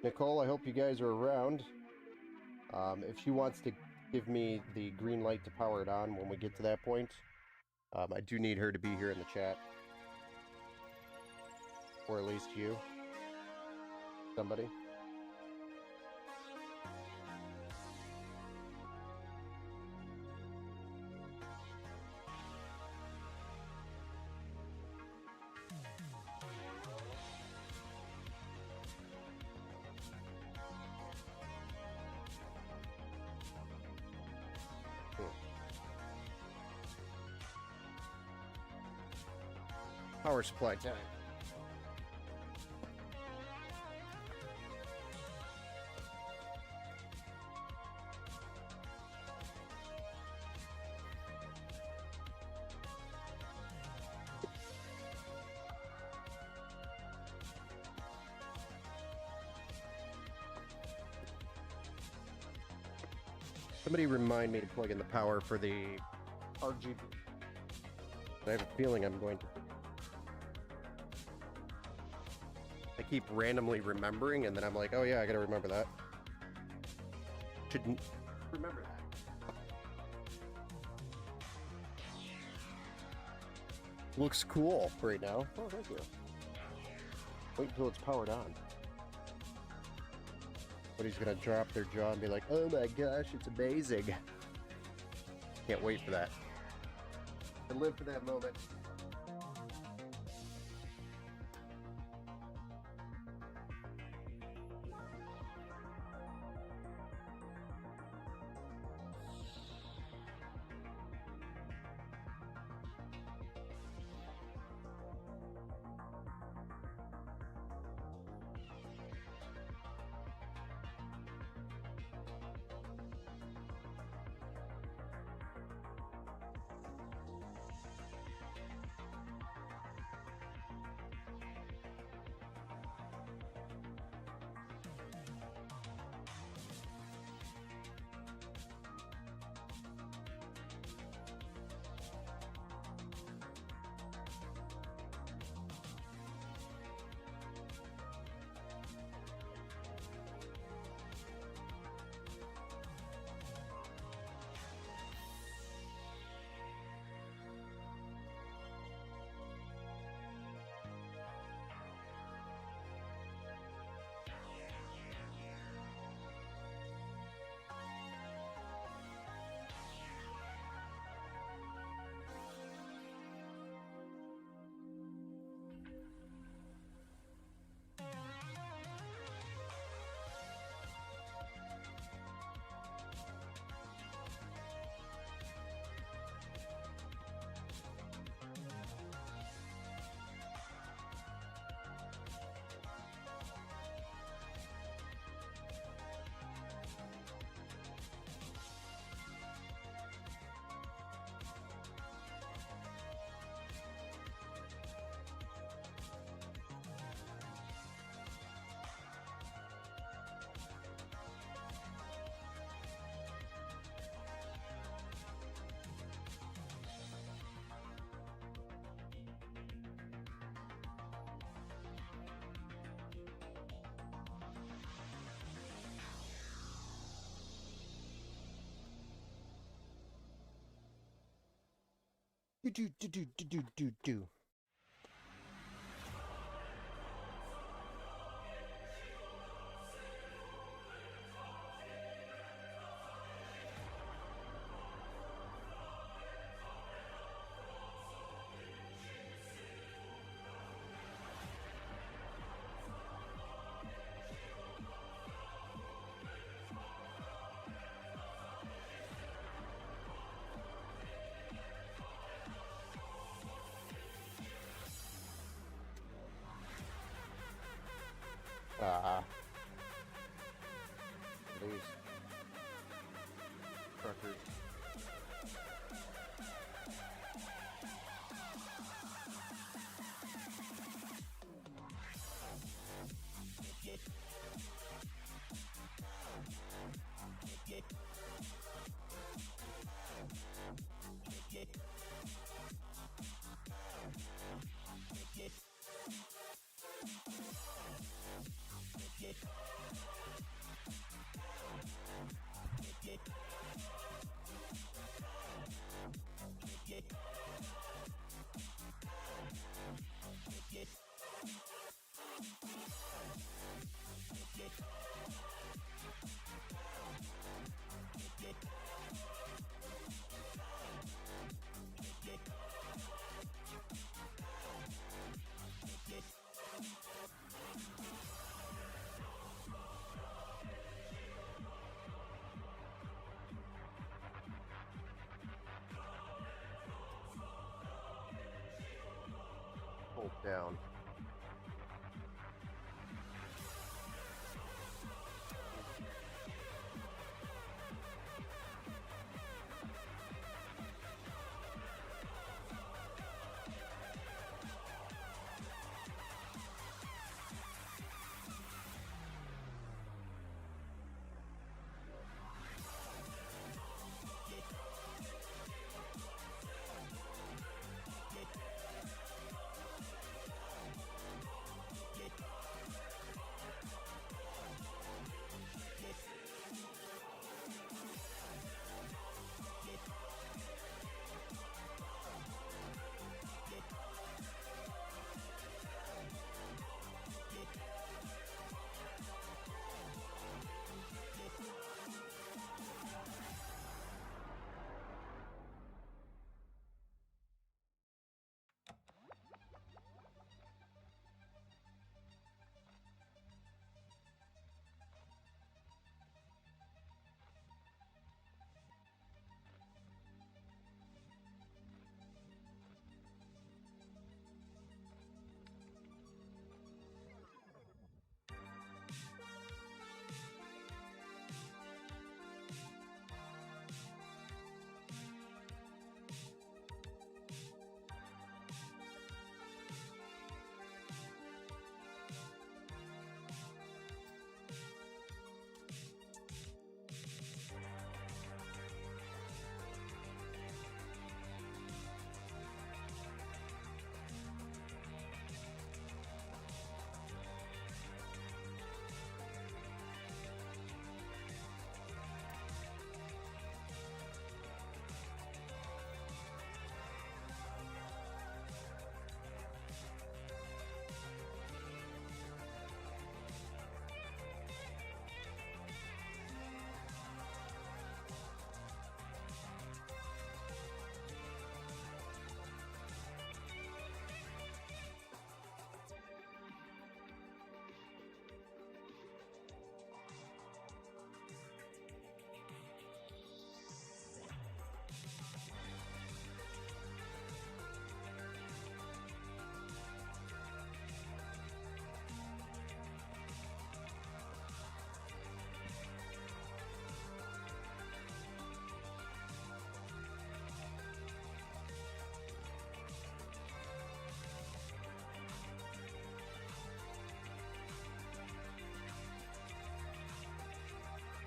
Nicole, I hope you guys are around. If she wants to give me the green light to power it on when we get to that point, I do need her to be here in the chat. Or at least you. Somebody. Power supply time. Somebody remind me to plug in the power for the RGB. I have a feeling I'm going to. I keep randomly remembering, and then I'm like, oh yeah, I gotta remember that. Shouldn't remember that. Looks cool right now. Oh, thank you. Wait until it's powered on. Somebody's gonna drop their jaw and be like, oh my gosh, it's amazing. Can't wait for that. I live for that moment. Do. down.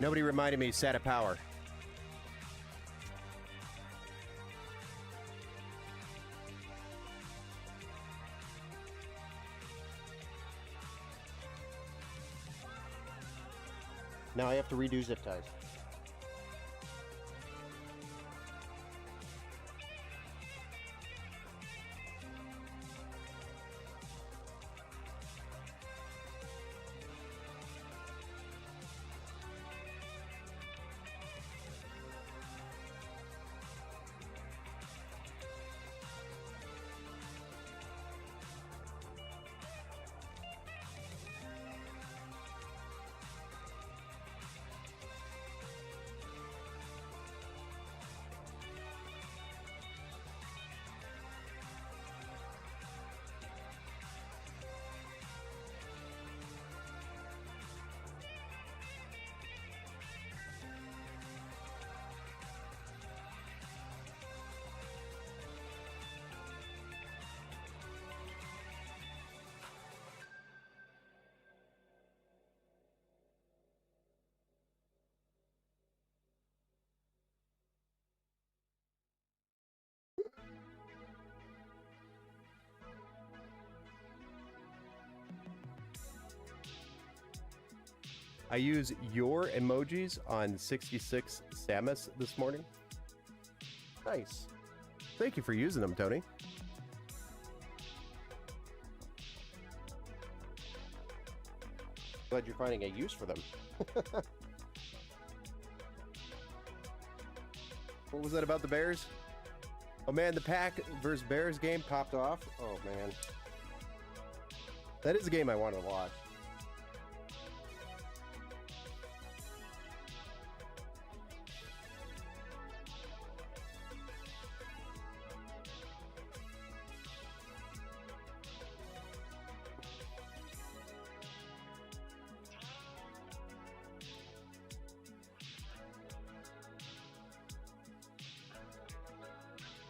Nobody reminded me SATA power. Now I have to redo zip ties. I use your emojis on 66 Samus this morning. Nice. Thank you for using them, Tony. Glad you're finding a use for them. What was that about the Bears? Oh man, the Pack versus Bears game popped off. Oh man. That is a game I want to watch.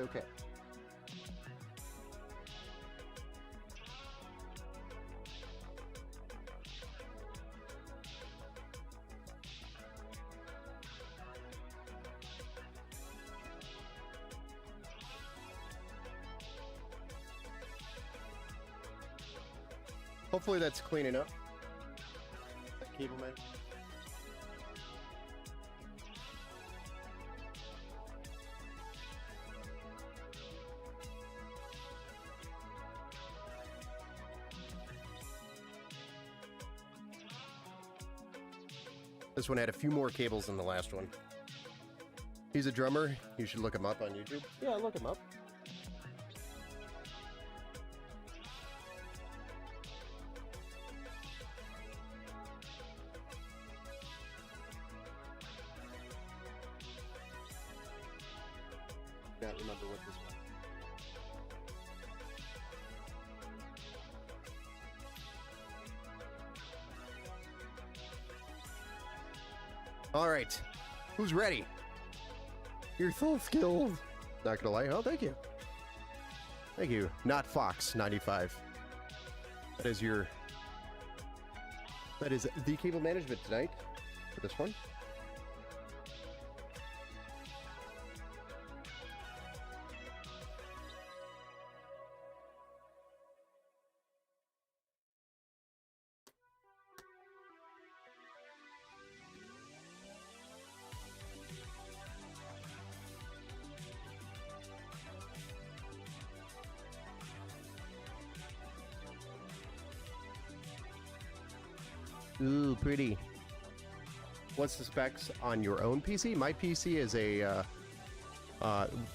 okay. Hopefully that's clean enough. That cable man. This one had a few more cables than the last one. He's a drummer. You should look him up on YouTube. Yeah, look him up. Can't remember what this was. All right, who's ready? You're so skilled. Not gonna lie. Oh, thank you. Thank you. Not Fox 95. That is the cable management tonight for this one. Ooh, pretty. What's the specs on your own PC? My PC is a,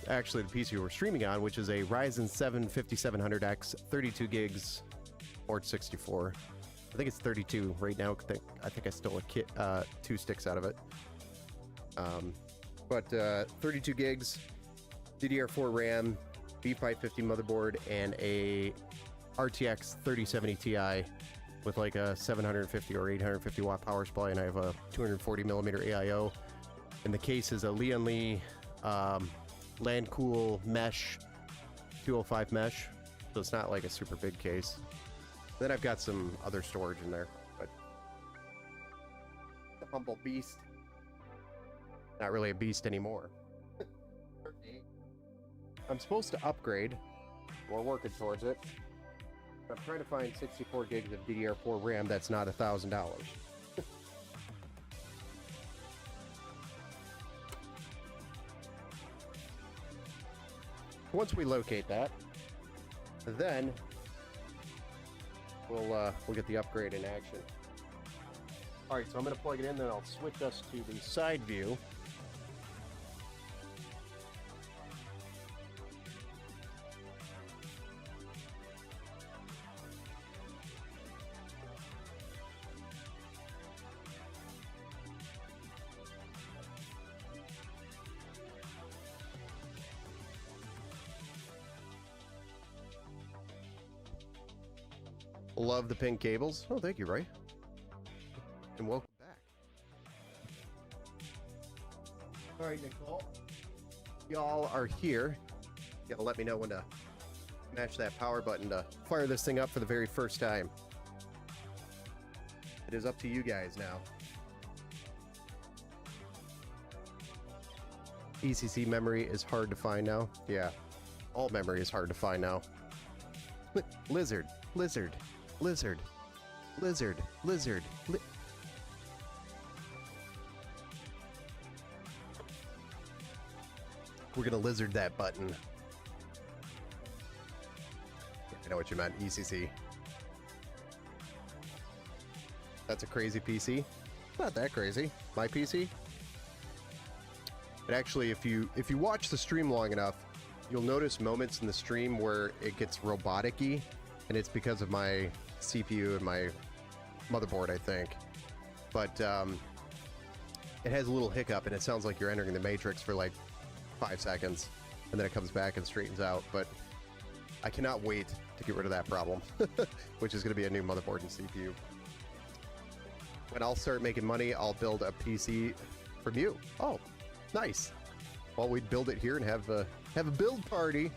actually the PC we're streaming on, which is a Ryzen 7 5700X, 32 gigs, or 64. I think it's 32 right now. I think I stole a 2 sticks out of it. But 32 gigs, DDR4 RAM, B550 motherboard, and a RTX 3070 Ti. With like a 750 or 850 watt power supply, and I have a 240 millimeter AIO. And the case is a Lian Li Landcool mesh, 205 mesh, so it's not like a super big case. Then I've got some other storage in there, but the humble beast, not really a beast anymore. I'm supposed to upgrade. We're working towards it. I'm trying to find 64 gigs of DDR4 RAM that's not $1,000. Once we locate that, then we'll get the upgrade in action. All right, so I'm going to plug it in, then I'll switch us to the side view. Love the pink cables. Oh, thank you, Ray. And welcome back. All right, Nicole. Y'all are here. You gotta let me know when to match that power button to fire this thing up for the very first time. It is up to you guys now. ECC memory is hard to find now. Yeah, all memory is hard to find now. Lizard, lizard. Lizard. Lizard. Lizard. We're gonna lizard that button. I know what you meant, ECC. That's a crazy PC. Not that crazy. My PC. But actually, if you watch the stream long enough, you'll notice moments in the stream where it gets robotic-y, and it's because of my CPU and my motherboard, I think. But it has a little hiccup, and it sounds like you're entering the Matrix for like 5 seconds, and then it comes back and straightens out. But I cannot wait to get rid of that problem, which is going to be a new motherboard and CPU. When I'll start making money, I'll build a PC from you. Oh, nice. Well, we'd build it here and have have a build party.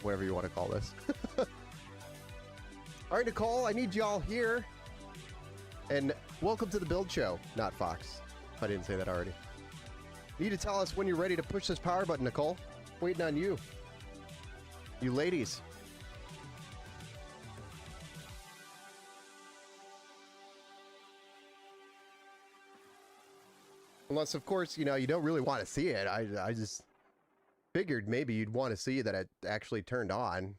Whatever you want to call this. All right, Nicole, I need y'all here. And welcome to the build show, not Fox. If I didn't say that already. Need to tell us when you're ready to push this power button, Nicole. Waiting on you. You ladies. Unless, of course, you know, you don't really want to see it. I just figured maybe you'd want to see that it actually turned on.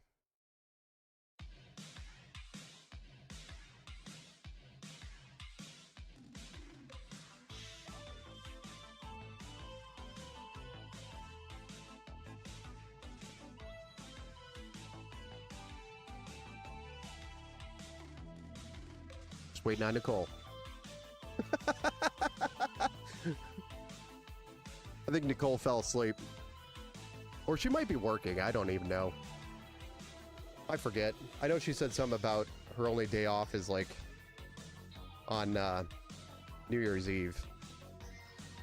Just waiting on Nicole. I think Nicole fell asleep. Or she might be working. I don't even know. I forget. I know she said something about her only day off is like on New Year's Eve.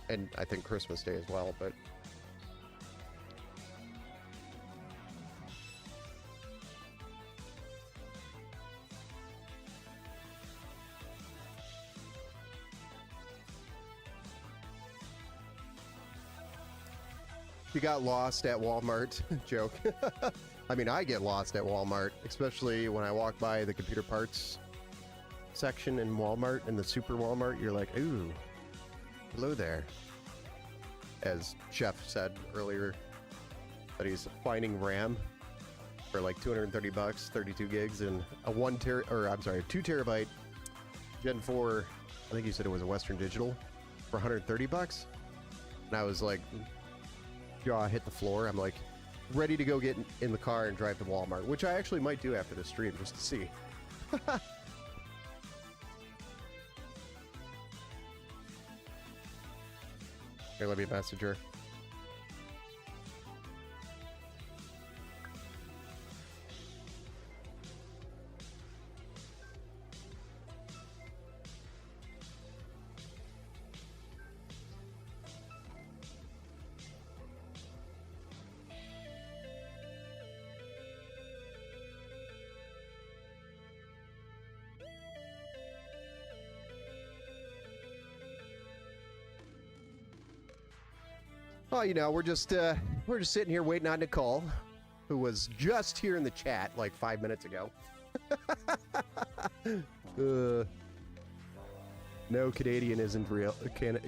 And I think Christmas Day as well, but you got lost at Walmart. Joke. I mean, I get lost at Walmart, especially when I walk by the computer parts section in Walmart, in the super Walmart. You're like, ooh, hello there. As Chef said earlier, that he's finding RAM for like 230 bucks, 32 gigs, and a 2 terabyte Gen 4. I think he said it was a Western Digital for 130 bucks. And I was like, jaw hit the floor. I'm like ready to go get in the car and drive to Walmart, which I actually might do after the stream just to see. Here, let me message her. Oh, you know, we're just sitting here waiting on Nicole, who was just here in the chat like 5 minutes ago. No, Canadian isn't real. Canada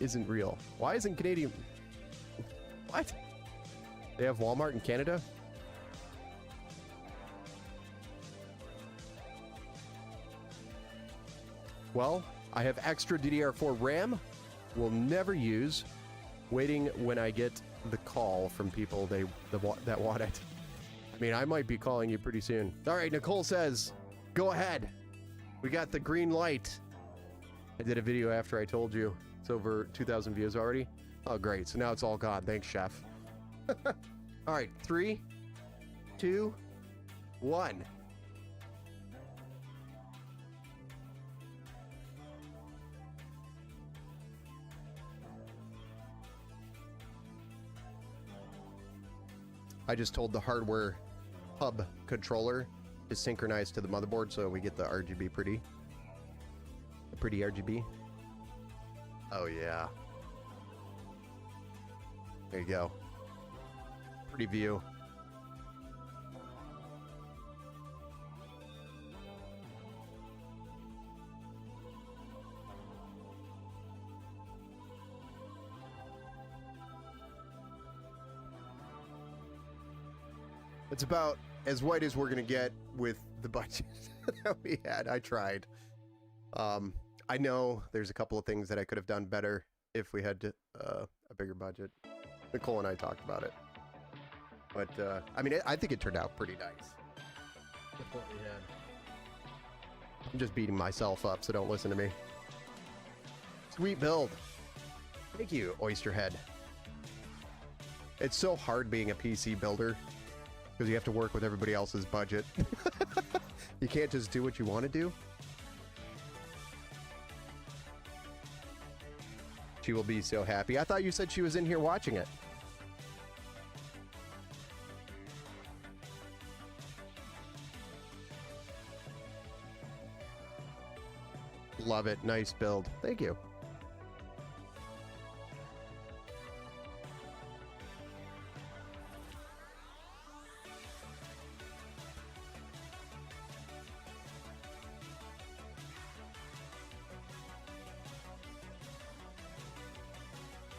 isn't real. Why isn't Canadian? What? They have Walmart in Canada? Well, I have extra DDR4 RAM. Will never use. Waiting when I get the call from people that want it. I mean, I might be calling you pretty soon. All right, Nicole says, go ahead. We got the green light. I did a video after I told you. It's over 2,000 views already. Oh, great. So now it's all gone. Thanks, Chef. All right, 3, 2, 1. I just told the hardware hub controller to synchronize to the motherboard so we get the RGB pretty RGB. Oh yeah. There you go. Pretty view. It's about as white as we're gonna get with the budget that we had. I tried. I know there's a couple of things that I could have done better if we had a bigger budget. Nicole and I talked about it, but I mean, I think it turned out pretty nice with what we had. I'm just beating myself up, so don't listen to me. Sweet build. Thank you, Oysterhead. It's so hard being a PC builder, because you have to work with everybody else's budget. You can't just do what you want to do. She will be so happy. I thought you said she was in here watching it. Love it. Nice build. Thank you.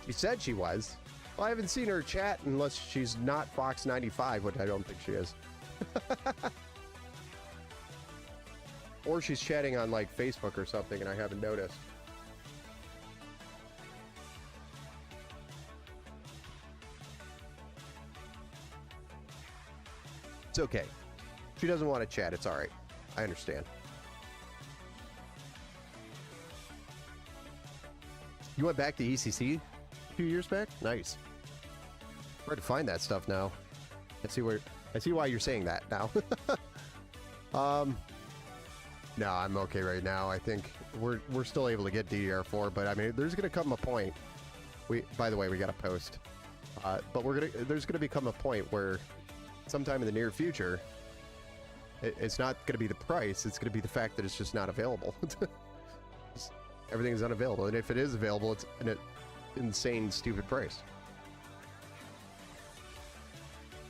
She said she was. Well, I haven't seen her chat unless she's not Fox 95, which I don't think she is. Or she's chatting on like Facebook or something and I haven't noticed. It's okay. If she doesn't want to chat, it's all right. I understand. You went back to ECC a few years back? Nice. Where to find that stuff now? I see why you're saying that now. No, I'm okay right now. I think we're still able to get DDR4, but I mean, there's gonna come a point. By the way, we got a post, but there's gonna become a point where, sometime in the near future, it's not gonna be the price. It's gonna be the fact that it's just not available. Everything is unavailable, and if it is available, it's an insane, stupid price.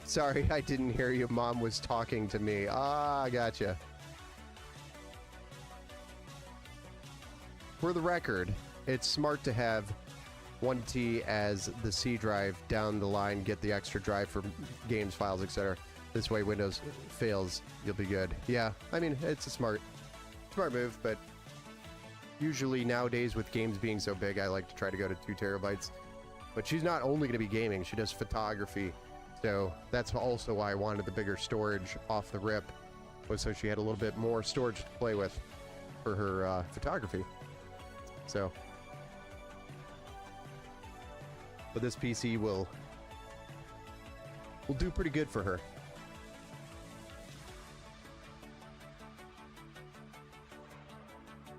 Sorry, I didn't hear you. Mom was talking to me. Ah, gotcha. For the record, it's smart to have 1T as the C drive down the line, get the extra drive for games, files, etc. This way, Windows fails, you'll be good. Yeah, I mean, it's a smart move, but usually nowadays with games being so big, I like to try to go to 2 terabytes. But she's not only going to be gaming, she does photography. So that's also why I wanted the bigger storage off the rip, was so she had a little bit more storage to play with for her photography. So, but this PC will do pretty good for her.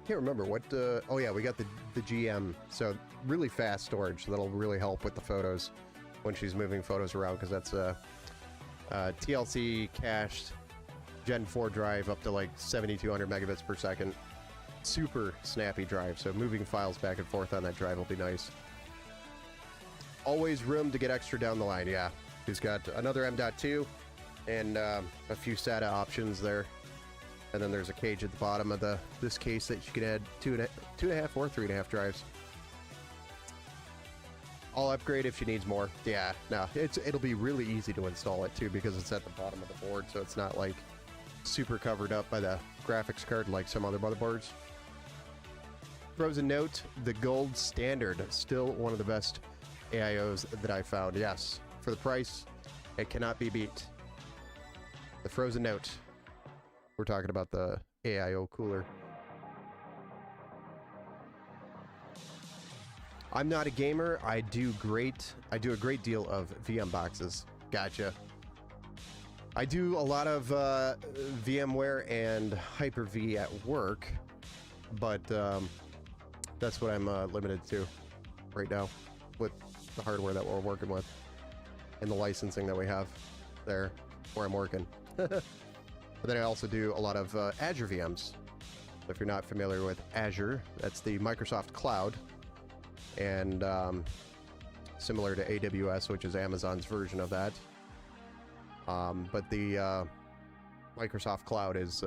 Can't remember what. Oh yeah, we got the GM. So really fast storage that'll really help with the photos when she's moving photos around, because that's a TLC cached Gen 4 drive up to like 7,200 megabits per second. Super snappy drive, so moving files back and forth on that drive will be nice. Always room to get extra down the line. Yeah, she's got another M.2 and a few SATA options there, and then there's a cage at the bottom of this case that you can add two and a half or 3.5 drives. I'll upgrade if she needs more. Yeah, no, it'll be really easy to install it too, because it's at the bottom of the board, so it's not like super covered up by the graphics card like some other motherboards. Frozen Note, the gold standard, still one of the best AIOs that I found. Yes, for the price, it cannot be beat. The Frozen Note. We're talking about the AIO cooler. I'm not a gamer. I do a great deal of VM boxes. Gotcha. I do a lot of VMware and Hyper-V at work, but that's what I'm limited to right now with the hardware that we're working with and the licensing that we have there where I'm working. But then I also do a lot of Azure VMs. So if you're not familiar with Azure, that's the Microsoft Cloud, and similar to AWS, which is Amazon's version of that. But the Microsoft Cloud is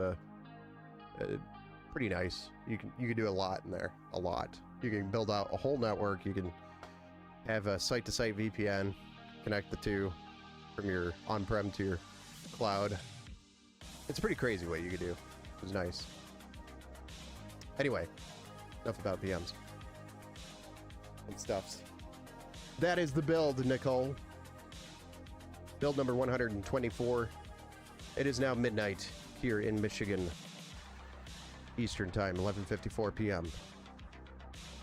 pretty nice. You can do a lot in there, a lot. You can build out a whole network. You can have a site-to-site VPN, connect the two from your on-prem to your cloud. It's a pretty crazy what you can do. It's nice. Anyway, enough about VMs and stuffs. That is the build, Nicole. Build number 124. It is now midnight here in Michigan, Eastern Time, 11:54 p.m.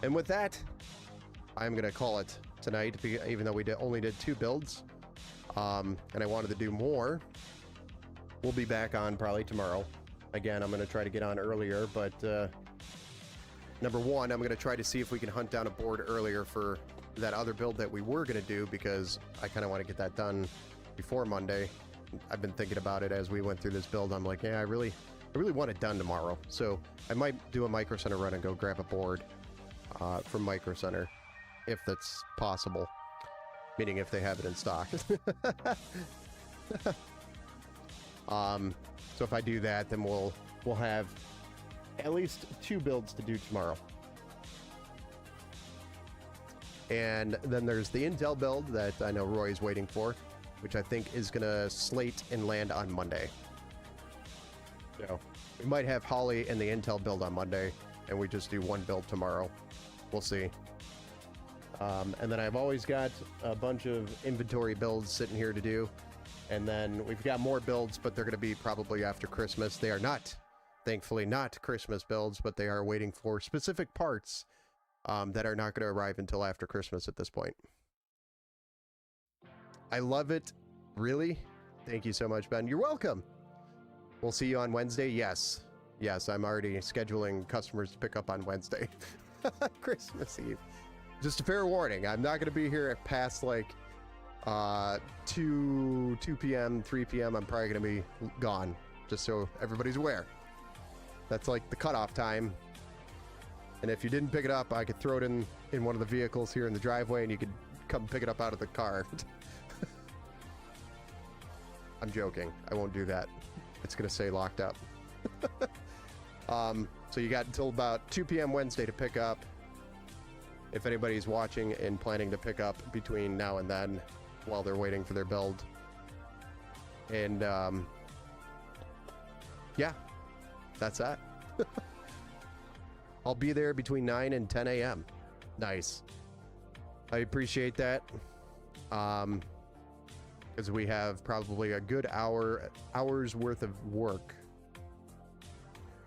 And with that, I'm going to call it tonight, even though we only did 2 builds, and I wanted to do more. We'll be back on probably tomorrow. Again, I'm going to try to get on earlier, but Number one, I'm going to try to see if we can hunt down a board earlier for that other build that we were going to do, because I kind of want to get that done before Monday. I've been thinking about it as we went through this build. I'm like, yeah, I really want it done tomorrow. So I might do a Micro Center run and go grab a board from Micro Center, if that's possible. Meaning if they have it in stock. So if I do that, then we'll have at least 2 builds to do tomorrow. And then there's the Intel build that I know Roy's waiting for, which I think is going to slate and land on Monday. So we might have Holly and the Intel build on Monday, and we just do 1 build tomorrow. We'll see. And then I've always got a bunch of inventory builds sitting here to do. And then we've got more builds, but they're going to be probably after Christmas. They are not, thankfully, not Christmas builds, but they are waiting for specific parts that are not going to arrive until after Christmas at this point. I love it. Really? Thank you so much, Ben. You're welcome. We'll see you on Wednesday. Yes. Yes, I'm already scheduling customers to pick up on Wednesday. Christmas Eve. Just a fair warning. I'm not going to be here past like 2 p.m., 3 p.m. I'm probably going to be gone, just so everybody's aware. That's like the cutoff time. And if you didn't pick it up, I could throw it in one of the vehicles here in the driveway, and you could come pick it up out of the car. I'm joking. I won't do that. It's going to say locked up. So you got until about 2 p.m. Wednesday to pick up. If anybody's watching and planning to pick up between now and then while they're waiting for their build. And, yeah, that's that. I'll be there between 9 and 10 a.m. Nice. I appreciate that. Because we have probably a good hour's worth of work.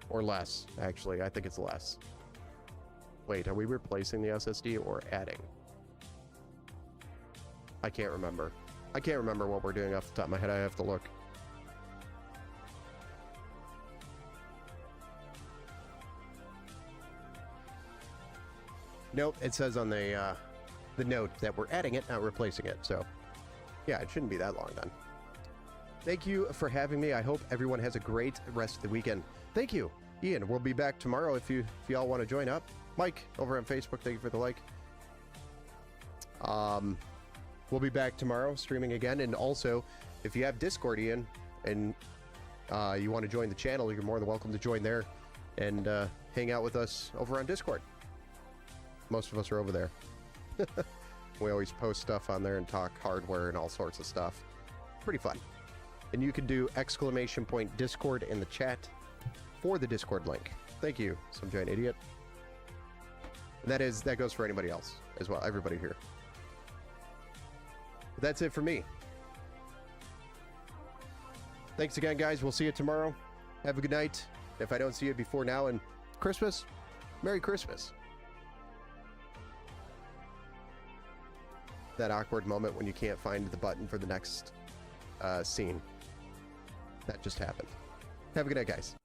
Or less, actually. I think it's less. Wait, are we replacing the SSD or adding? I can't remember. I can't remember what we're doing off the top of my head. I have to look. Nope, it says on the note that we're adding it, not replacing it. So, yeah, it shouldn't be that long then. Thank you for having me. I hope everyone has a great rest of the weekend. Thank you, Ian. We'll be back tomorrow if y'all want to join up. Mike over on Facebook, thank you for the like. We'll be back tomorrow streaming again, and also if you have Discord, Ian, and you want to join the channel, you're more than welcome to join there and hang out with us over on Discord. Most of us are over there. We always post stuff on there and talk hardware and all sorts of stuff. Pretty fun. And you can do !Discord in the chat for the Discord link. Thank you, some giant idiot. That goes for anybody else as well, everybody here. But that's it for me. Thanks again, guys. We'll see you tomorrow. Have a good night. If I don't see you before now and Christmas, Merry Christmas. That awkward moment when you can't find the button for the next scene. That just happened. Have a good night, guys.